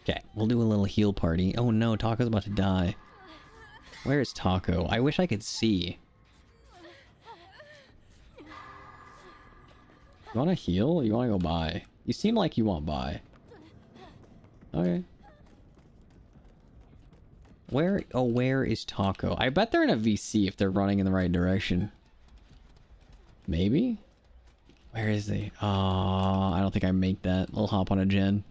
Okay, we'll do a little heal party. Oh no, Taco's about to die. Where is Taco? I wish I could see. You want to heal? Or you want to go by? You seem like you want by. Okay. Where? Oh, where is Taco? I bet they're in a VC if they're running in the right direction. Maybe? Where is he? Oh, I don't think I make that. We'll hop on a gen.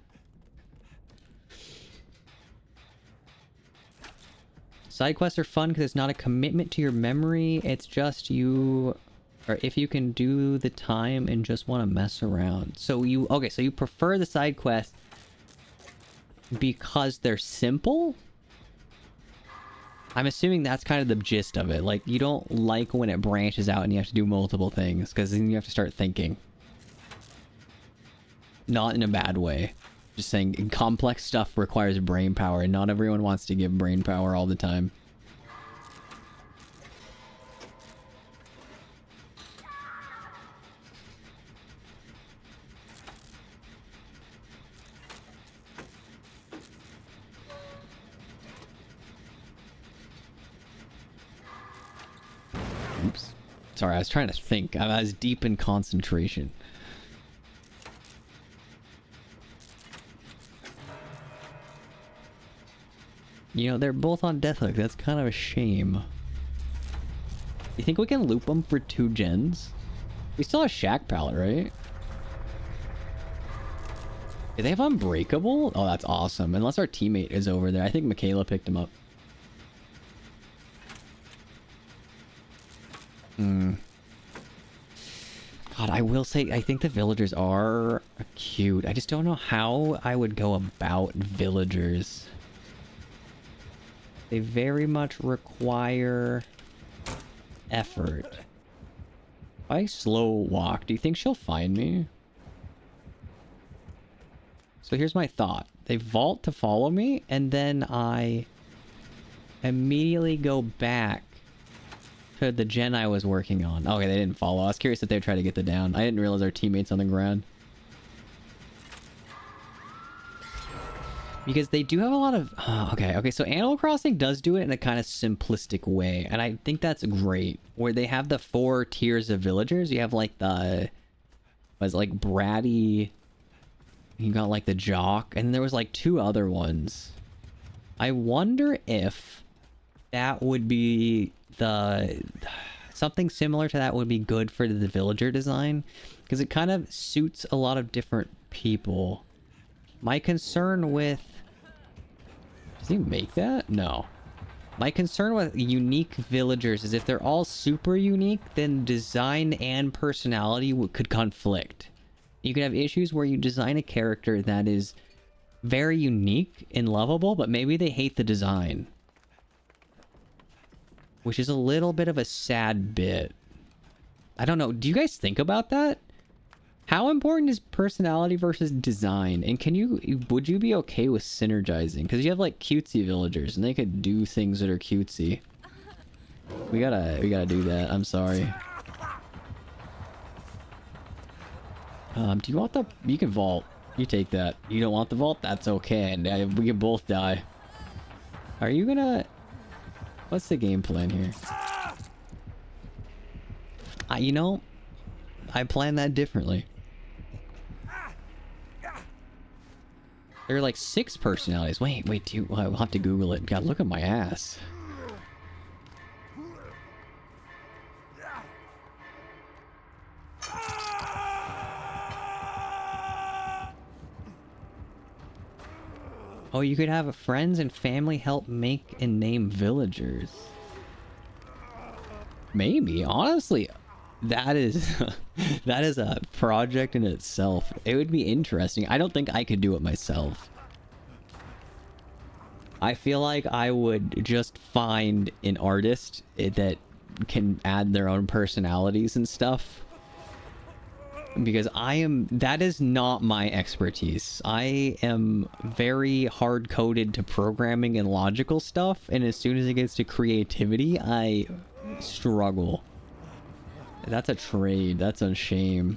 Side quests are fun because it's not a commitment to your memory. It's just you, or if you can do the time and just want to mess around. So you, okay, so you prefer the side quests because they're simple? I'm assuming that's kind of the gist of it. Like, you don't like when it branches out and you have to do multiple things because then you have to start thinking. Not in a bad way. Just saying, complex stuff requires brain power, and not everyone wants to give brain power all the time. Oops. Sorry, I was trying to think. I was deep in concentration. You know, they're both on Deathhook. That's kind of a shame. You think we can loop them for 2 gens? We still have Shack Pallet, right? Do they have Unbreakable? Oh, that's awesome. Unless our teammate is over there. I think Michaela picked him up. God, I will say, I think the villagers are cute. I just don't know how I would go about villagers. They very much require effort. If I slow walk, do you think she'll find me? So here's my thought. They vault to follow me, and then I immediately go back to the gen I was working on. Okay, they didn't follow. I was curious if they'd try to get the down. I didn't realize our teammates on the ground. Because they do have a lot of... okay, so Animal Crossing does do it in a kind of simplistic way. And I think that's great. Where they have the 4 tiers of villagers. You have like the... was like bratty... You got like the jock. And then there was like 2 other ones. I wonder if that would be the... something similar to that would be good for the villager design. Because it kind of suits a lot of different people. My concern with... Does he make that? No. My concern with unique villagers is if they're all super unique, then design and personality could conflict. You could have issues where you design a character that is very unique and lovable, but maybe they hate the design. Which is a little bit of a sad bit. I don't know. Do you guys think about that? How important is personality versus design? And would you be okay with synergizing? Because you have like cutesy villagers and they could do things that are cutesy. We gotta do that. I'm sorry. Do you want you can vault. You take that. You don't want the vault? That's okay. And we can both die. Are you gonna... What's the game plan here? You know, I planned that differently. There are like 6 personalities. Wait, I'll have to Google it. God, look at my ass. Oh, you could have friends and family help make and name villagers. Maybe, honestly, that is that is a project in itself. It would be interesting. I don't think I could do it myself. I feel like I would just find an artist that can add their own personalities and stuff. Because that is not my expertise. I am very hard-coded to programming and logical stuff, and as soon as it gets to creativity, I struggle. That's a trade. That's a shame.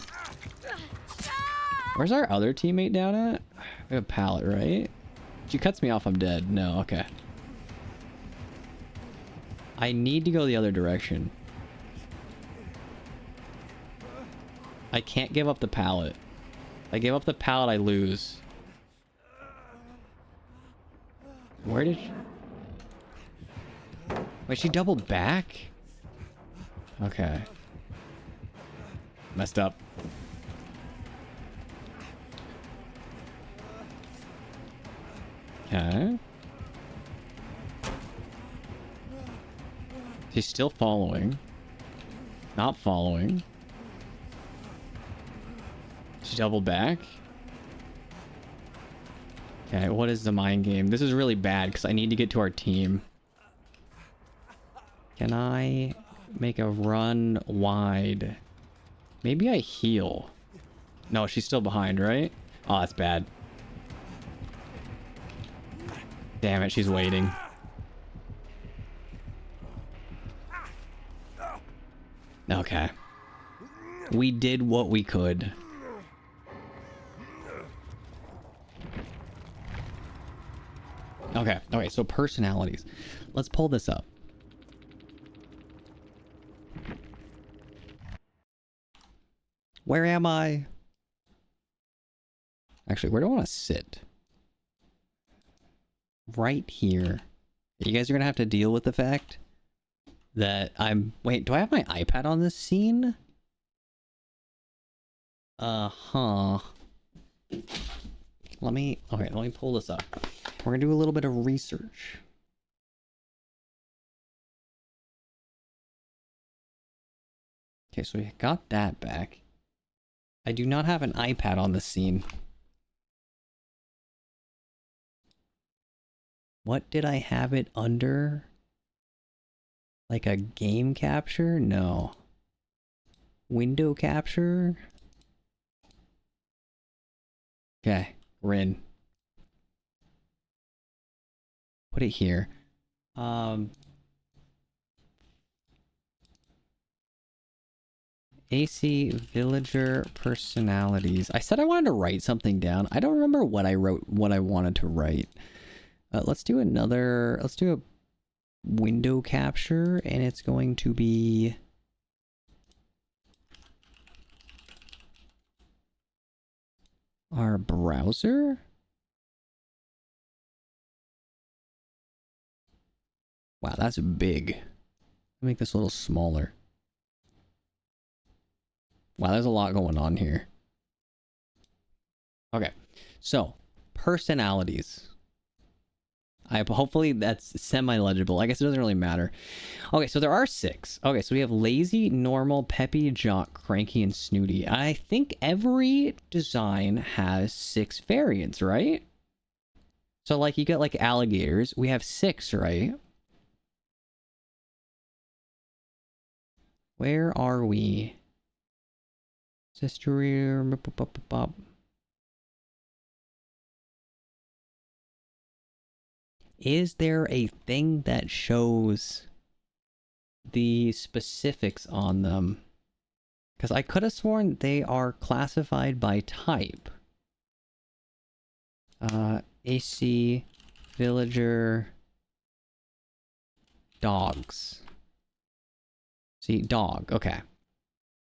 Where's our other teammate down at? We have a pallet, right? she cuts me off, I'm dead. No, okay. I need to go the other direction. I can't give up the pallet. If I give up the pallet, I lose. Where did she... Wait, she doubled back? Okay. Messed up. Okay. She's still following. Not following. She doubled back. Okay, what is the mind game? This is really bad because I need to get to our team. Can I make a run wide? Maybe I heal. No, she's still behind, right? Oh, that's bad. Damn it, she's waiting. Okay. We did what we could. Okay, okay, so personalities. Let's pull this up. Where am I? Actually, where do I want to sit? Right here. You guys are gonna have to deal with the fact that I'm... Wait, do I have my iPad on this scene? Uh-huh. Let me pull this up. We're gonna do a little bit of research. Okay, so we got that back. I do not have an iPad on this scene. What did I have it under? Like a game capture? No. Window capture? Okay, Rin. Put it here. AC Villager personalities. I said I wanted to write something down. I don't remember what I wrote, what I wanted to write. Let's do another... Let's do a window capture, and it's going to be... our browser? Wow, that's big. Make this a little smaller. Wow, there's a lot going on here. Okay, so personalities. Hopefully that's semi-legible. I guess it doesn't really matter. Okay, so there are 6. Okay, so we have lazy, normal, peppy, jock, cranky, and snooty. I think every design has 6 variants, right? So like you get like alligators. We have 6, right? Where are we? Sister... Is there a thing that shows the specifics on them? Because I could have sworn they are classified by type. AC, villager, dogs. See, dog. Okay.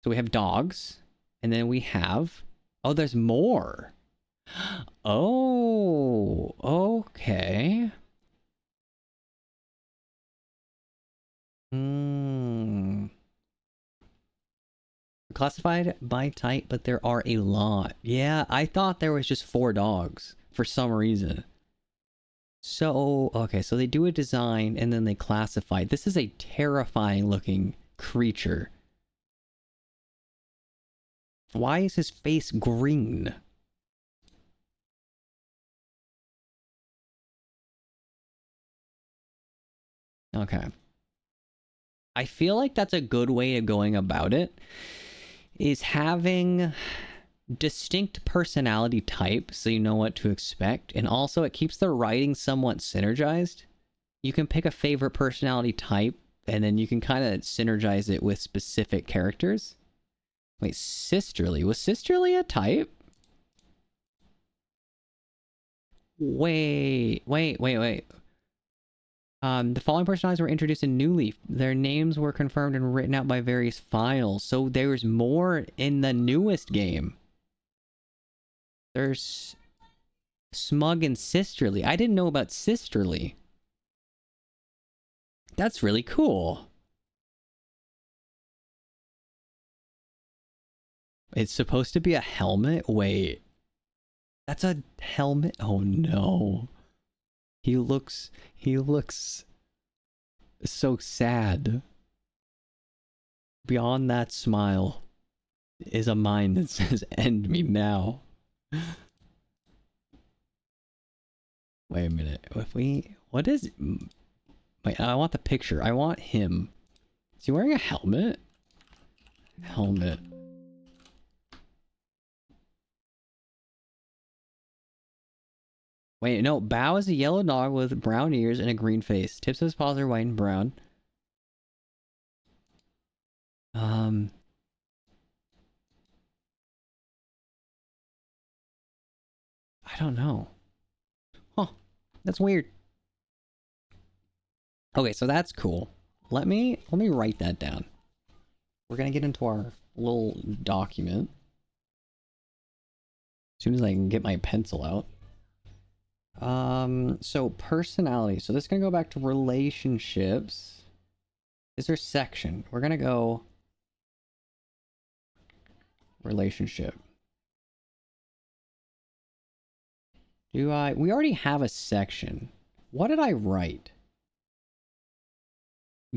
So we have dogs. And then we have... Oh, there's more. Oh, okay. Classified by type, but there are a lot. Yeah, I thought there was just 4 dogs for some reason. So, okay, so they do a design and then they classify. This is a terrifying looking creature. Why is his face green? Okay. I feel like that's a good way of going about it, is having distinct personality type so you know what to expect, and also it keeps the writing somewhat synergized. You can pick a favorite personality type, and then you can kind of synergize it with specific characters. Wait, Sisterly. Was Sisterly a type? Wait. The following personages were introduced in New Leaf. Their names were confirmed and written out by various files. So there's more in the newest game. There's Smug and Sisterly. I didn't know about Sisterly. That's really cool. It's supposed to be a helmet? Wait. That's a helmet? Oh no. He looks so sad. Beyond that smile is a mind that says, end me now. Wait a minute. What is... Wait, I want the picture. I want him. Is he wearing a helmet? Helmet. Wait, no. Bao is a yellow dog with brown ears and a green face. Tips of his paws are white and brown. I don't know. Huh. That's weird. Okay, so that's cool. Let me write that down. We're gonna get into our little document. As soon as I can get my pencil out. So personality. So this is gonna go back to relationships. Is there section? We're gonna go relationship. We already have a section. What did I write?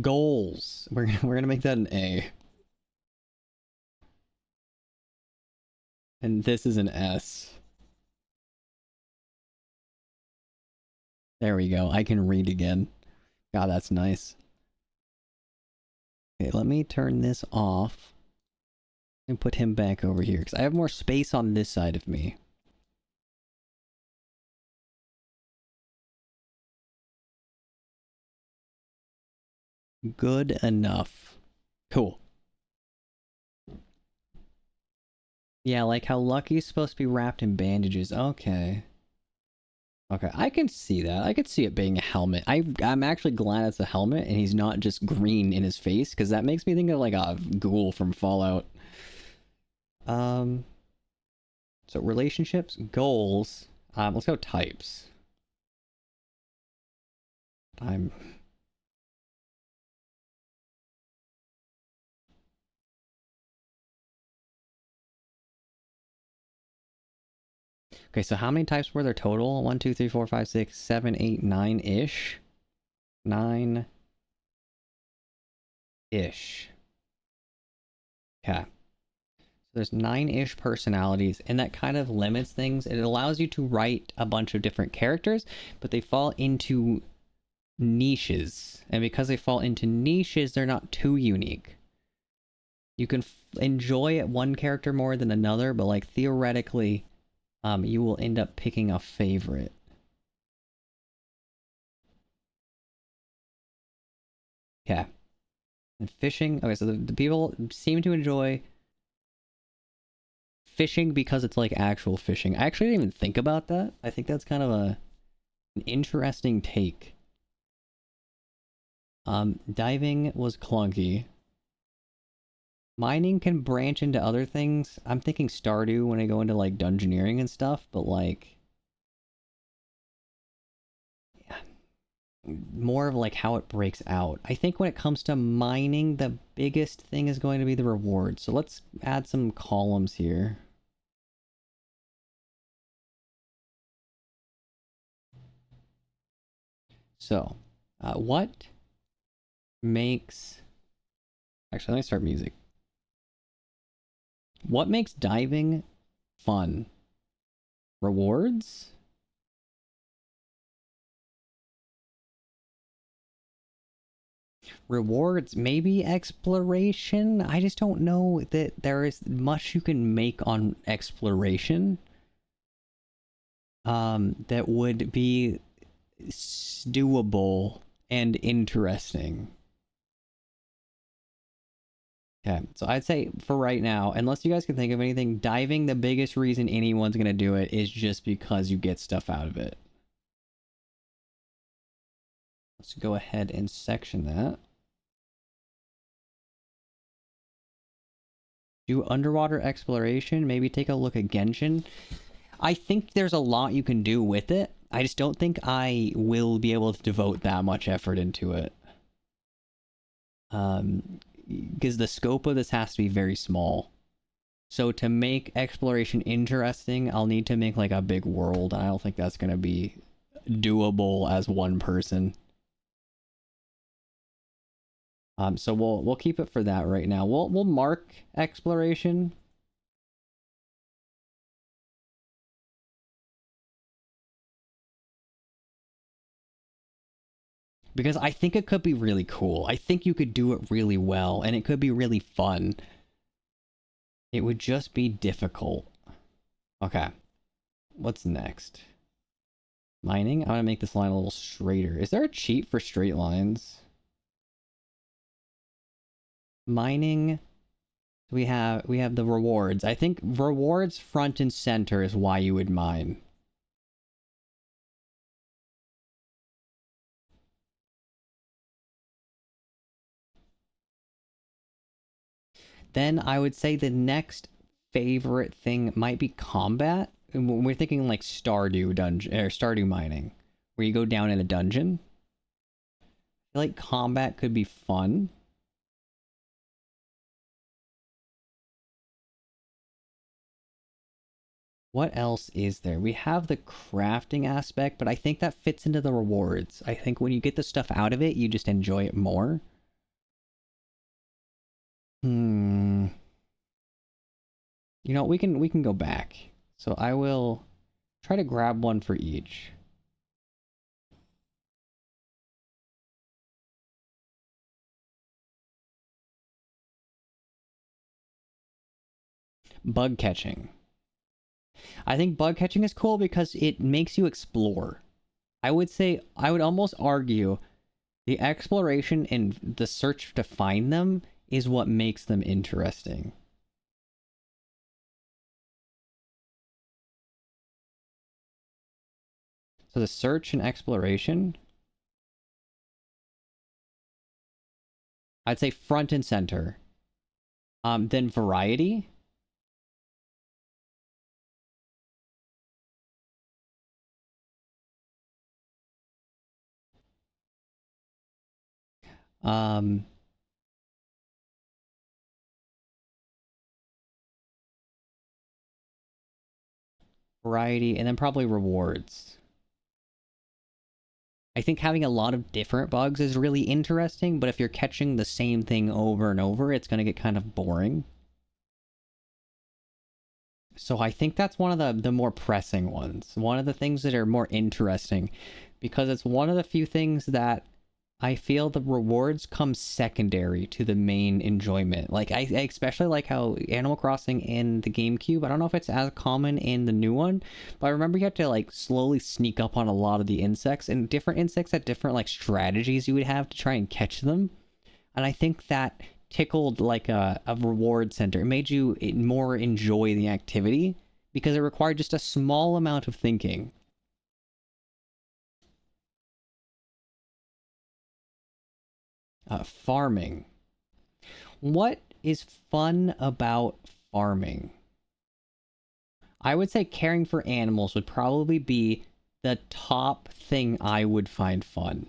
Goals. We're gonna make that an A. And this is an S. There we go. I can read again. God, that's nice. Okay, let me turn this off and put him back over here because I have more space on this side of me. Good enough. Cool. Yeah, like how Lucky's supposed to be wrapped in bandages. Okay. Okay, I can see that. I could see it being a helmet. I'm actually glad it's a helmet and he's not just green in his face, because that makes me think of like a ghoul from Fallout. So relationships, goals. Let's go types. Okay, so how many types were there total? 1, 2, 3, 4, 5, 6, 7, 8, 9-ish? 9-ish. Okay. So there's 9-ish personalities, and that kind of limits things. It allows you to write a bunch of different characters, but they fall into niches. And because they fall into niches, they're not too unique. You can enjoy one character more than another, but like theoretically... you will end up picking a favorite. Okay. And fishing. Okay, so the people seem to enjoy fishing because it's like actual fishing. I actually didn't even think about that. I think that's kind of an interesting take. Diving was clunky. Mining can branch into other things. I'm thinking Stardew when I go into like dungeoneering and stuff, but like... yeah. More of like how it breaks out. I think when it comes to mining, the biggest thing is going to be the reward. So let's add some columns here. So, what makes... Actually, let me start music. What makes diving fun? Rewards? Rewards, maybe exploration? I just don't know that there is much you can make on exploration. That would be doable and interesting. Okay, so I'd say for right now, unless you guys can think of anything, diving, the biggest reason anyone's gonna do it is just because you get stuff out of it. Let's go ahead and section that. Do underwater exploration. Maybe take a look at Genshin. I think there's a lot you can do with it. I just don't think I will be able to devote that much effort into it. Because the scope of this has to be very small. So to make exploration interesting, I'll need to make like a big world. I don't think that's going to be doable as one person. So we'll keep it for that right now. We'll mark exploration. Because I think it could be really cool. I think you could do it really well, and it could be really fun. It would just be difficult. Okay. What's next? Mining? I'm gonna make this line a little straighter. Is there a cheat for straight lines? Mining. We have the rewards. I think rewards front and center is why you would mine. Then I would say the next favorite thing might be combat. When we're thinking like Stardew dungeon or Stardew mining, where you go down in a dungeon. I feel like combat could be fun. What else is there? We have the crafting aspect, but I think that fits into the rewards. I think when you get the stuff out of it, you just enjoy it more. You know, we can go back. So I will try to grab one for each. Bug catching. I think bug catching is cool because it makes you explore. I would almost argue the exploration and the search to find them is what makes them interesting. So the search and exploration, I'd say front and center. Then variety. Variety, and then probably rewards. I think having a lot of different bugs is really interesting, but if you're catching the same thing over and over, it's going to get kind of boring. So I think that's one of the more pressing ones. One of the things that are more interesting, because it's one of the few things that I feel the rewards come secondary to the main enjoyment. Like, I especially like how Animal Crossing in the GameCube, I don't know if it's as common in the new one, but I remember you had to, like, slowly sneak up on a lot of the insects, and different insects had different, like, strategies you would have to try and catch them. And I think that tickled, like, a reward center. It made you more enjoy the activity, because it required just a small amount of thinking. Farming. What is fun about farming? I would say caring for animals would probably be the top thing I would find fun.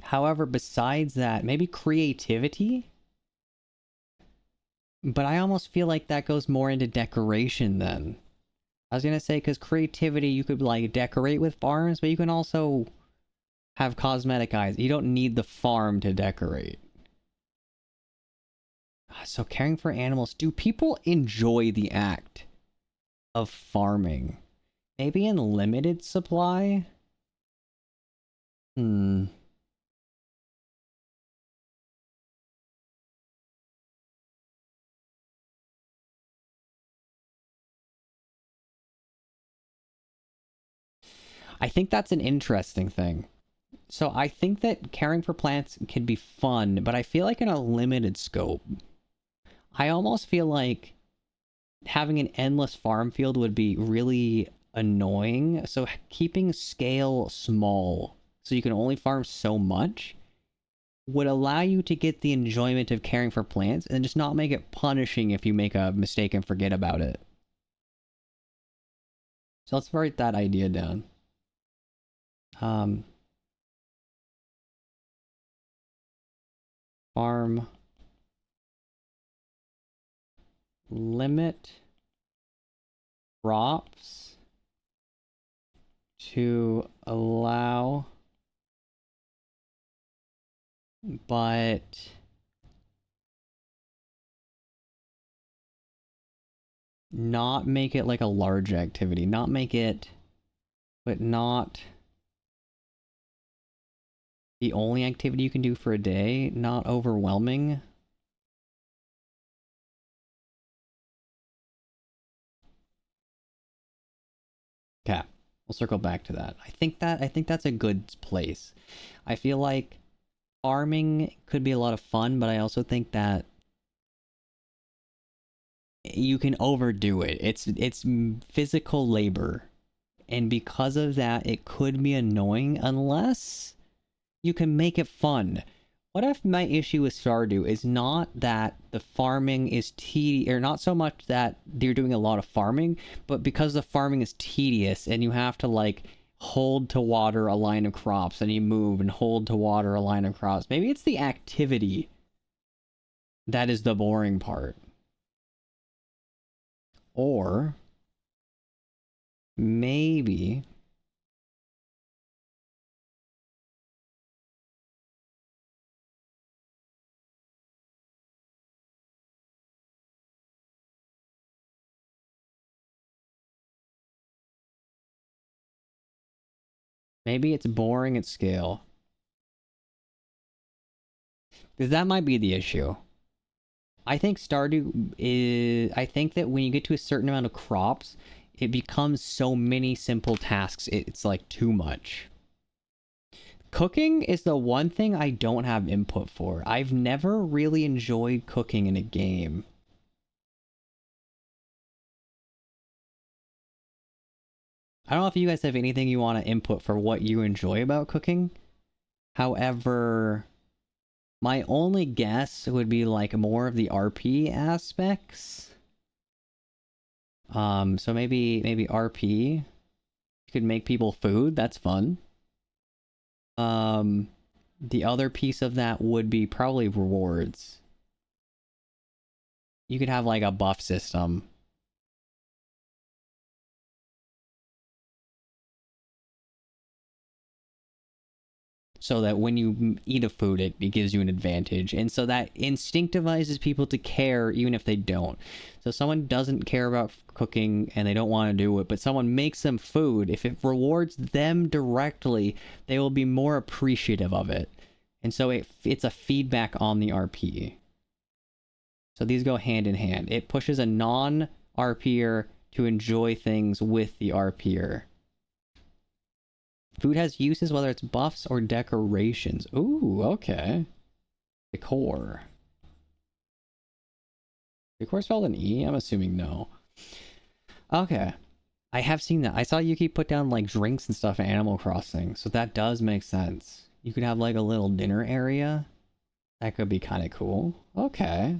However, besides that, maybe creativity? But I almost feel like that goes more into decoration then. I was gonna say, because creativity, you could like decorate with farms, but you can also have cosmetic eyes. You don't need the farm to decorate. So caring for animals. Do people enjoy the act of farming? Maybe in limited supply? I think that's an interesting thing. So I think that caring for plants can be fun, but I feel like in a limited scope. I almost feel like having an endless farm field would be really annoying. So keeping scale small so you can only farm so much would allow you to get the enjoyment of caring for plants and just not make it punishing if you make a mistake and forget about it. So let's write that idea down. Farm limit crops to allow, but not make it like a large activity. Not make it, but not the only activity you can do for a day. Not overwhelming. Okay, we'll circle back to that. I think that's a good place. I feel like farming could be a lot of fun, but I also think that you can overdo it. It's physical labor, and because of that, it could be annoying unless you can make it fun. What if my issue with Stardew is not that the farming is tedious, or not so much that you're doing a lot of farming, but because the farming is tedious and you have to like hold to water a line of crops and you move and hold to water a line of crops. Maybe it's the activity that is the boring part. Or maybe it's boring at scale. Because that might be the issue. I think Stardew is... I think that when you get to a certain amount of crops, it becomes so many simple tasks, it's like too much. Cooking is the one thing I don't have input for. I've never really enjoyed cooking in a game. I don't know if you guys have anything you want to input for what you enjoy about cooking. However, my only guess would be like more of the RP aspects. So maybe RP. You could make people food, that's fun. The other piece of that would be probably rewards. You could have like a buff system. So that when you eat a food, it gives you an advantage. And so that instinctivizes people to care even if they don't. So someone doesn't care about cooking and they don't want to do it, but someone makes them food. If it rewards them directly, they will be more appreciative of it. And so it's a feedback on the RP. So these go hand in hand. It pushes a non-RPer to enjoy things with the RPer. Food has uses whether it's buffs or decorations. Ooh, okay. Decor. Decor spelled an E? I'm assuming no. Okay. I have seen that. I saw Yuki put down like drinks and stuff in Animal Crossing, so that does make sense. You could have like a little dinner area. That could be kind of cool. Okay.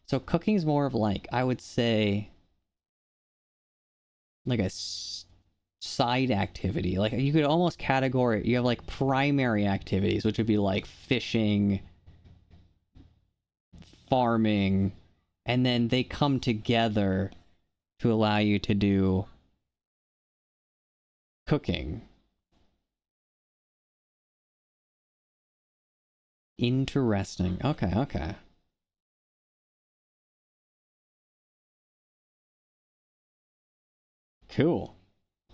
So cooking's more of like, I would say, like a side activity. Like you could almost categorize it. You have like primary activities, which would be like fishing, farming, and then they come together to allow you to do cooking. Interesting. Okay, okay. Cool.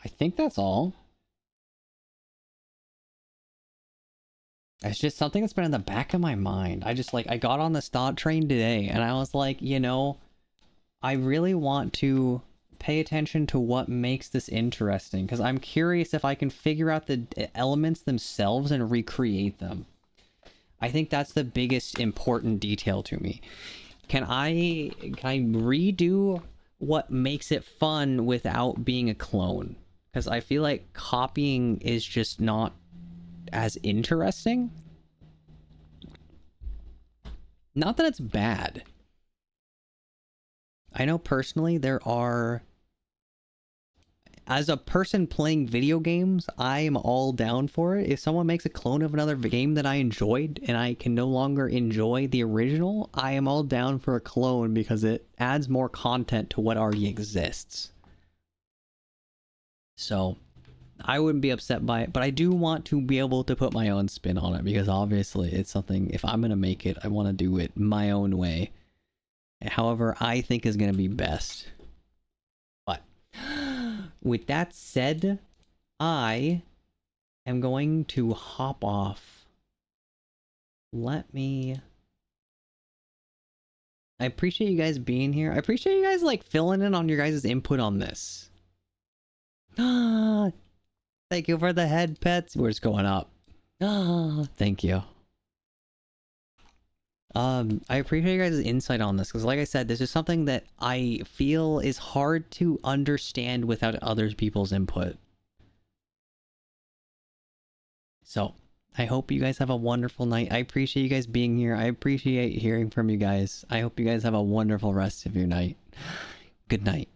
I think that's all. It's just something that's been in the back of my mind. I got on this thought train today and I was like, you know, I really want to pay attention to what makes this interesting because I'm curious if I can figure out the elements themselves and recreate them. I think that's the biggest important detail to me. can I redo what makes it fun without being a clone? Because I feel like copying is just not as interesting. Not that it's bad. I know personally there are... As a person playing video games, I am all down for it. If someone makes a clone of another game that I enjoyed and I can no longer enjoy the original, I am all down for a clone because it adds more content to what already exists. So, I wouldn't be upset by it, but I do want to be able to put my own spin on it because obviously it's something, if I'm going to make it, I want to do it my own way. However, I think is going to be best. But... with that said, I am going to hop off. Let me... I appreciate you guys being here. I appreciate you guys, like, filling in on your guys' input on this. Thank you for the head pets. We're just going up. Thank you. I appreciate you guys' insight on this, because like I said, this is something that I feel is hard to understand without other people's input. So, I hope you guys have a wonderful night. I appreciate you guys being here. I appreciate hearing from you guys. I hope you guys have a wonderful rest of your night. Good night.